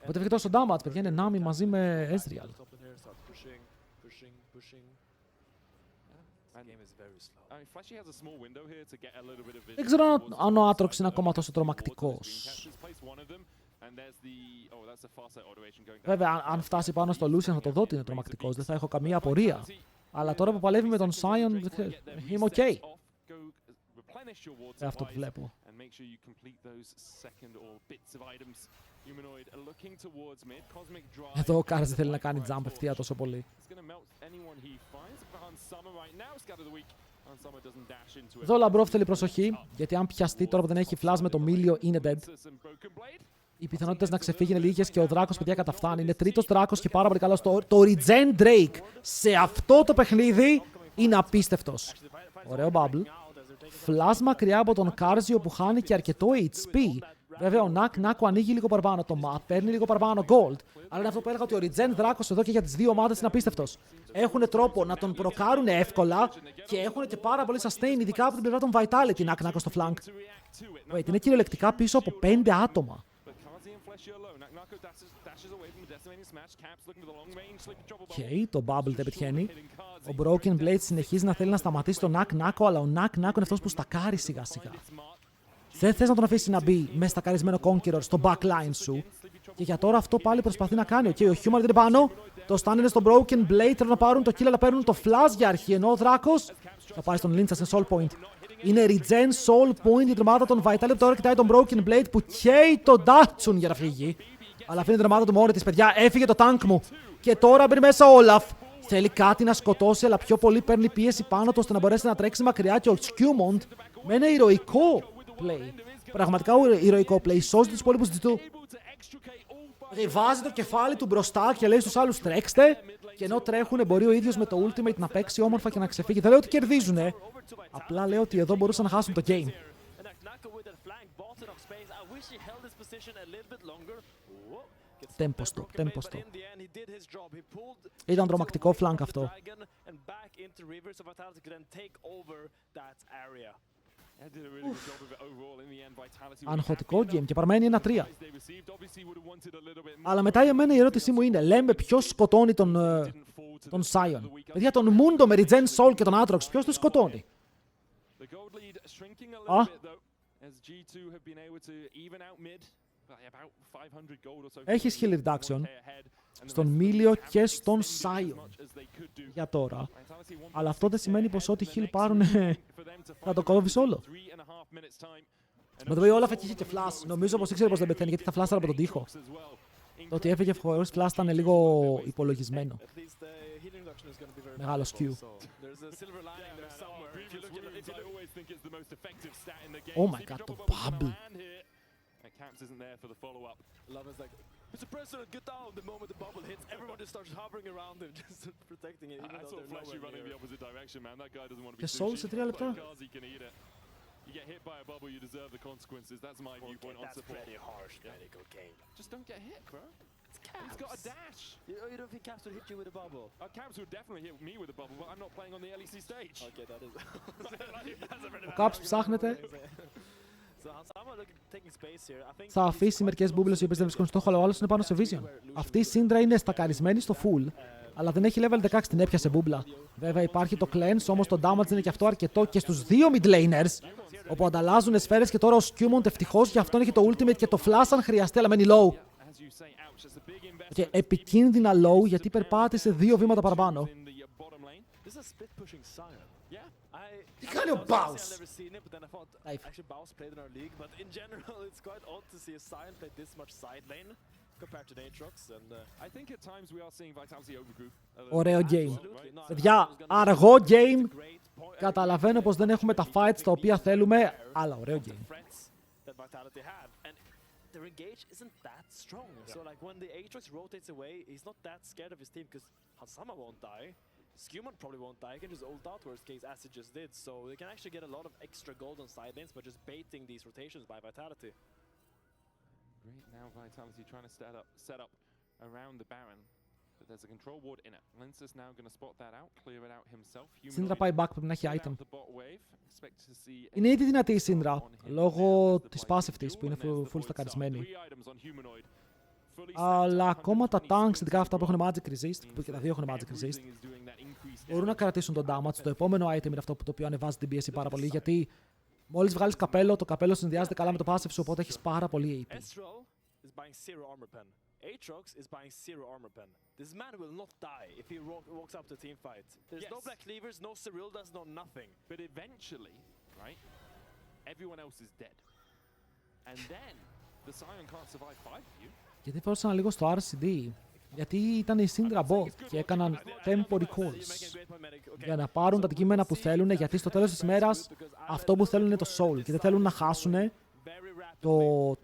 Οπότε έφυγε τόσο damage, παιδιά, είναι Nami μαζί με Ezreal. Δεν ξέρω αν ο Aatrox είναι ακόμα τόσο τρομακτικός. Βέβαια, αν φτάσει πάνω στο Lucian θα το δω ότι είναι τρομακτικός, δεν θα έχω καμία απορία. Αλλά τώρα που παλεύει με τον Sion, είμαι ok. Αυτό που βλέπω. Εδώ ο Κάρζ θέλει να κάνει jump ευθεία τόσο πολύ. Εδώ ο Labrov θέλει προσοχή, γιατί αν πιαστεί τώρα που δεν έχει flash με το Μίλιο είναι dead. Οι πιθανότητες να ξεφύγει είναι λίγες και ο Δράκος, παιδιά, καταφθάνει. Είναι τρίτος Δράκος και πάρα πολύ καλός. Το Regen Drake σε αυτό το παιχνίδι είναι απίστευτος. Ωραίο bubble. Flash μακριά από τον Κάρζιο που χάνει και αρκετό HP. Βέβαια, ο Νάκο ανοίγει λίγο παραπάνω το map, παίρνει λίγο παραπάνω gold. Αλλά είναι αυτό που έλεγα ότι ο Regen Δράκος εδώ και για τις δύο ομάδες είναι απίστευτος. Έχουν τρόπο να τον προκάρουν εύκολα και έχουν και πάρα πολύ sustain, ειδικά από την πλευρά των Vitality. Νάκο στο flank. Wait, είναι κυριολεκτικά πίσω από 5 άτομα. Okay, το bubble δεν πετυχαίνει. Ο Broken Blade συνεχίζει να θέλει να σταματήσει τον Νάκο, αλλά ο Νάκο είναι αυτός που στακάρει σιγά σιγά. Δεν θες να τον αφήσει να μπει μέσα στα καρισμένο Conqueror στο backline σου. Και για τώρα αυτό πάλι προσπαθεί να κάνει. Okay, ο Humanoid είναι πάνω. Το stun είναι στο Broken Blade. Θέλουν να πάρουν το kill, αλλά παίρνουν το flash για αρχή. Ενώ ο Δράκος θα πάει στον Lynchas σε soul point. Είναι regen soul point η τρομάδα των Vitality. Τώρα κοιτάει τον Broken Blade που καίει τον Datsun για να φύγει. Αλλά αφήνει την τρομάδα του μόνη της, παιδιά. Έφυγε το tank μου. Και τώρα μπαίνει μέσα ο Olaf. Θέλει κάτι να σκοτώσει, αλλά πιο πολύ παίρνει πίεση πάνω του ώστε να μπορέσει να τρέξει μακριά. Και ο Skirmish με ένα ηρωικό play Πραγματικά ηρωικό play. Σώζει τους υπόλοιπους G2. Βάζει το κεφάλι του μπροστά και λέει στους άλλους τρέξτε. Και ενώ τρέχουνε, μπορεί ο ίδιος με το ultimate να παίξει όμορφα και να ξεφύγει. Δεν λέω ότι κερδίζουνε. Απλά λέω ότι εδώ μπορούσαν να χάσουν το game. Τέμπωστο. Ήταν τρομακτικό flank αυτό. Αγχωτικό game και παραμένει 1-3. Αλλά μετά για μένα η ερώτησή μου είναι, λέμε ποιος σκοτώνει τον Sion. Παιδιά, τον Mundo με Regen Soul και τον Aatrox, ποιος τους σκοτώνει? Έχεις heal reduction στον Μίλιο και στον Sion για τώρα. Αλλά αυτό δεν σημαίνει πως ό,τι heal πάρουν θα το κόβεις όλο. Με το way Olaf είχε και flash. Νομίζω πως ήξερε πως δεν πεθαίνει γιατί θα φλάσταρα από τον τοίχο. Το ότι έφυγε χωρίς flash ήταν λίγο υπολογισμένο. Μεγάλο skew. Oh my god, το bubble. Mr. President, get down! The moment the bubble hits, everyone just starts hovering around him, just protecting it. I saw Flashy running the opposite direction, man. That guy doesn't want to be Και Soul σε 3 λεπτά. He can eat it. You get hit by a bubble, you deserve the consequences. That's my viewpoint on support. That's pretty harsh, medical game. Just don't get hit, bro. It's Caps. He's got a dash. You don't think Caps would hit you with a bubble? Caps would definitely hit me with a bubble, but I'm not playing on the LEC stage. Okay, that is... Ο Caps ψάχνεται. Θα Θα αφήσει μερικές μπούμπλες οι οποίες δεν βρίσκουν στόχο, αλλά ο άλλος είναι πάνω σε Vision. Αυτή η Syndra είναι στακαρισμένη στο full, αλλά δεν έχει level 16, την έπιασε μπούμπλα. Βέβαια υπάρχει το cleanse, όμως το damage είναι και αυτό αρκετό και στους δύο mid laners, όπου ανταλλάζουν σφαίρες και τώρα ο Skirmish ευτυχώς γι' αυτόν έχει το ultimate και το flash αν χρειαστεί, αλλά μένει low. Και επικίνδυνα low γιατί περπάτησε 2 βήματα παραπάνω. Τι κάνει ο Baus? Ωραίο game. Παιδιά, αργό game. Καταλαβαίνω πως δεν έχουμε τα fights τα οποία θέλουμε, αλλά ωραίο game. Their engage isn't that strong. So like when the Aatrox rotates away, he's not that scared of his team because Hansama won't die. Skirmish probably won't die. He can just ult out worst case as he just did. So they can actually get a lot of extra gold on side lanes by just baiting these rotations by Vitality. Great, now Vitality trying to set up around the Baron. But there's a control ward in it. Lince's now going to spot that out, clear it out himself. Syndra πάει back, πρέπει να έχει item. The bot wave. Expect to see Είναι ήδη δυνατή η Syndra, λόγω της passive της που είναι full στακαρισμένη. Αλλά ακόμα τα tanks, ειδικά αυτά που έχουν magic resist, που και τα δύο έχουν magic resist, μπορούν να κρατήσουν τον damage. Το επόμενο item είναι αυτό που το οποίο ανεβάζει την πίεση πάρα πολύ, γιατί μόλις βγάλεις καπέλο, το καπέλο συνδυάζεται καλά με το passive σου, οπότε έχεις πάρα πολύ AP. Aatrox is buying 0 armor pen. This man will not die if he walks up to a team fight. There's no Black Cleavers, no Cyrildas, no nothing. But eventually, right, everyone else is dead. And then, the Sion can't survive 5 of you. Γιατί φόρησαν λίγο στο RCD, γιατί ήταν η Syndra bot και έκαναν temporary calls για να πάρουν τα αντικείμενα που θέλουν, γιατί στο τέλος της ημέρας αυτό που θέλουν είναι το soul και δεν θέλουν να χάσουν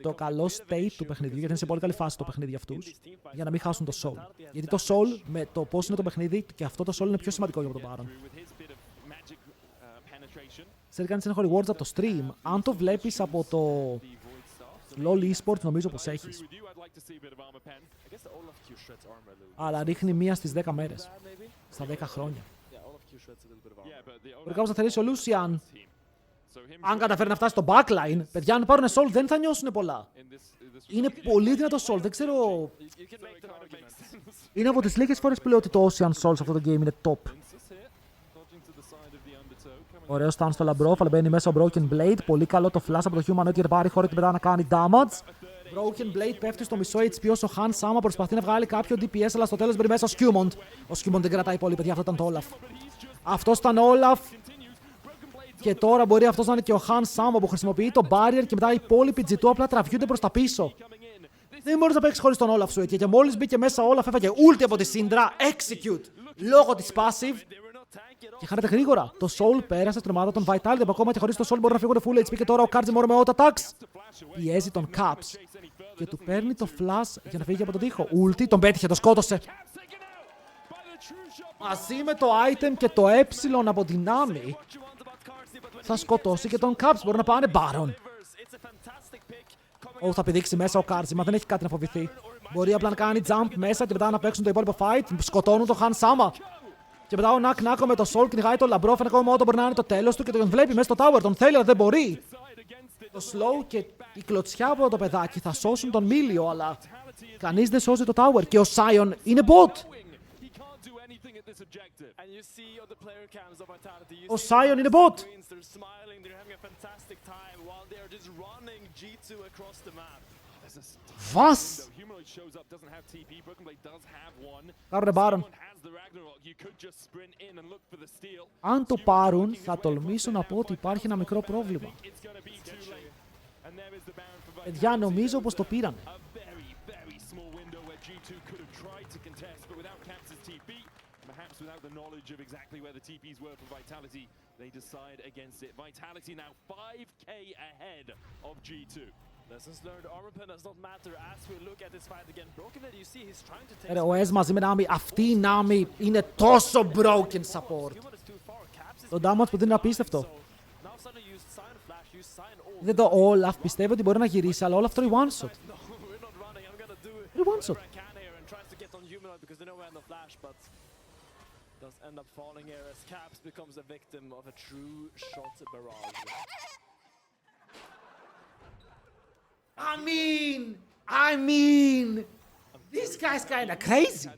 το καλό state του παιχνιδιού, γιατί είναι σε πολύ καλή φάση το παιχνίδι για αυτούς, για να μην χάσουν το soul. Γιατί το soul, με το πώς είναι το παιχνίδι, και αυτό το soul είναι πιο σημαντικό για τον Baron. Σε κάνεις ένα rewards από το stream. Αν το βλέπεις από το LoL eSports, νομίζω πως έχεις. Αλλά ρίχνει μία στις 10 μέρες. Στα 10 χρόνια. Μπορεί κάπως να θερήσει ο Lucian. Αν καταφέρει να φτάσει στο backline, παιδιά, αν πάρουν soul δεν θα νιώσουν πολλά. Είναι πολύ δυνατό soul, δεν ξέρω. Είναι από τις λίγες φορές που λέω ότι το Ocean Soul σε αυτό το game είναι top. Ωραίο stun στο Λαμπρόφ, αλλά μπαίνει μέσα ο Broken Blade. Πολύ καλό το flash από το Humanoid για να πάρει χώρο και μετά να κάνει damage. Broken Blade πέφτει στο μισό HP όσο Han Sama προσπαθεί να βγάλει κάποιο DPS, αλλά στο τέλος μπαίνει μέσα ο Skirmish. Ο Skirmish δεν κρατάει πολύ, παιδιά, αυτό ήταν το Olaf. Αυτός ήταν ο Olaf. Και τώρα μπορεί αυτός να είναι και ο Han Sama που χρησιμοποιεί το barrier και μετά οι υπόλοιποι G2 απλά τραβιούνται προς τα πίσω. Δεν μπορείς να παίξεις χωρίς τον Olaf σου εκεί. Και μόλις μπήκε μέσα ο Olaf έφαγε ulti από τη Syndra, execute, λόγω της passive. Και χάνεται γρήγορα. Το Soul πέρασε στην ομάδα των Vitality, ακόμα και χωρίς το Soul μπορούν να φύγουν full HP και τώρα ο Kardji μόνο με auto attacks. πιέζει τον Caps και του παίρνει το flash για να φύγει από τον τοίχο. Ulti, τον πέτυχε, το σκότωσε. Μαζί με το item και το ε από δυνάμει θα σκοτώσει και τον Caps. Μπορεί να πάνε Baron. Θα πηδήξει μέσα ο Κάρτζι, μα δεν έχει κάτι να φοβηθεί. Μπορεί απλά να κάνει jump μέσα και μετά να παίξουν το υπόλοιπο fight. Σκοτώνουν τον Han Sama. Και μετά ο Νακ Νάκο με το Soul κυνηγάει το λαμπρό φαινικό μότο. Μπορεί να είναι το τέλος του και τον βλέπει μέσα στο tower. Τον θέλει, αλλά δεν μπορεί. Το slow και η κλωτσιά από το παιδάκι θα σώσουν τον Μίλιο, αλλά κανείς δεν σώζει το tower. Και ο Sion είναι bot. Ο Sion είναι bot. Was? Κάρουνε Baron. Αν το πάρουν, θα τολμήσω να πω ότι υπάρχει ένα μικρό πρόβλημα. Παιδιά, νομίζω πως το πήραν. Without the knowledge of exactly where the TPs were for Vitality, they decide against it. Vitality now 5k ahead of G2. Lessons learned, Orphan does not matter as we look at this fight again. Broken that you see, he's trying to take... Ο Ez μαζί με Nami, αυτή η Nami είναι τόσο broken support. Το damage που δίνει είναι απίστευτο. Δεν το Olaf, πιστεύω ότι μπορεί να γυρίσει, αλλά Olaf τρώει one shot. Είναι one shot. Does end up falling here as Caps becomes a victim of a true shot barrage. I mean, this guy's kinda crazy.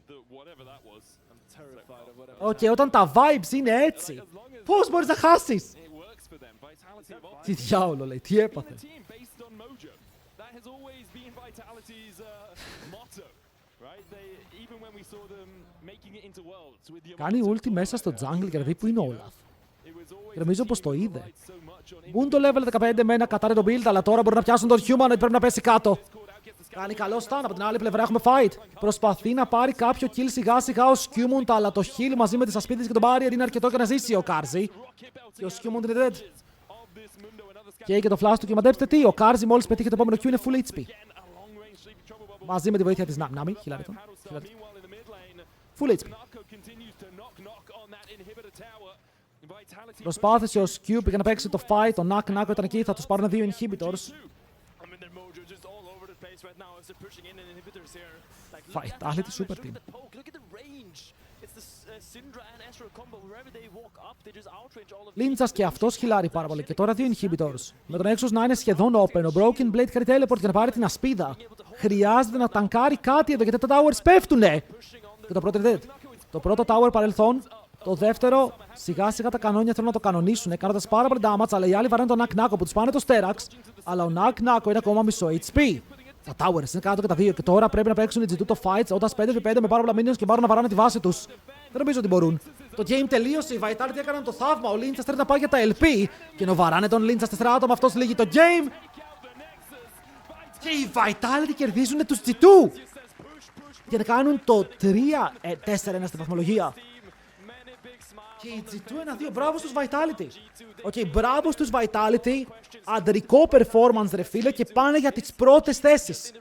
Okay, όταν τα vibes είναι έτσι, πώς μπορείς να χάσεις? Τι διάολο λέει, τι έπαθε? Κάνει ulti μέσα στο jungle για να δει που είναι ο Olaf. Και νομίζω πως το είδε. Μπουν το level 15 με ένα κατάρρε το build, αλλά τώρα μπορεί να πιάσουν τον human, πρέπει να πέσει κάτω. Κάνει καλό stun, από την άλλη πλευρά έχουμε fight. Προσπαθεί να πάρει κάποιο kill σιγά σιγά ο Skirmish, αλλά το heal μαζί με τις ασπίδες και τον barrier είναι αρκετό για να ζήσει ο Karzi. Και ο Skirmish είναι dead. Και το flash του και μαντέψτε τι, ο Karzi μόλις πετύχει το επόμενο Q είναι full HP. Μαζί με τη βοήθεια της Nami, χιλάρε τον. Full HP. Προσπάθησε ο Skew, πήγε να παίξει το fight, ο Nak Nako ήταν εκεί, θα τους πάρουν 2 inhibitors. Vitality super team. Λίντσας και αυτός χιλάρει πάρα πολύ και τώρα 2 inhibitors. Με τον Exos να είναι σχεδόν open, ο Broken Blade κάνει teleport για να πάρει την ασπίδα. Χρειάζεται να τανκάρει κάτι εδώ γιατί τα towers πέφτουνε. Και το πρώτο είναι dead. Το πρώτο tower παρελθόν. Το δεύτερο, σιγά σιγά τα κανόνια θέλουν να το κανονίσουν, κάνοντας πάρα πολύ damage, αλλά οι άλλοι βαράνε τον Nak Nako που τους πάνε το Sterax, αλλά ο Nak Nako είναι ακόμα μισό HP. Τα towers είναι κάτω και τα δύο και τώρα πρέπει να παίξουν οι G2 το fights όταν 5v5 με πάρα πολλά minions και πάρουν να βαράνε τη βάση τους. Δεν νομίζω ότι μπορούν. Το game τελείωσε, οι Vitality έκαναν το θαύμα, ο Lynchas θέλει να πάει για τα LP και ενώ βαράνε τον Lynchas 4 άτομα αυτός λύγει το game. Και οι Vitality κερδίζουν τους G2 για να κάνουν το 3-4-1 στη βαθμολογία. Και η G2 1-2, μπράβο στους Vitality. Μπράβο στους Vitality, αντρικό performance ρε φίλε και πάνε για τις πρώτες θέσεις.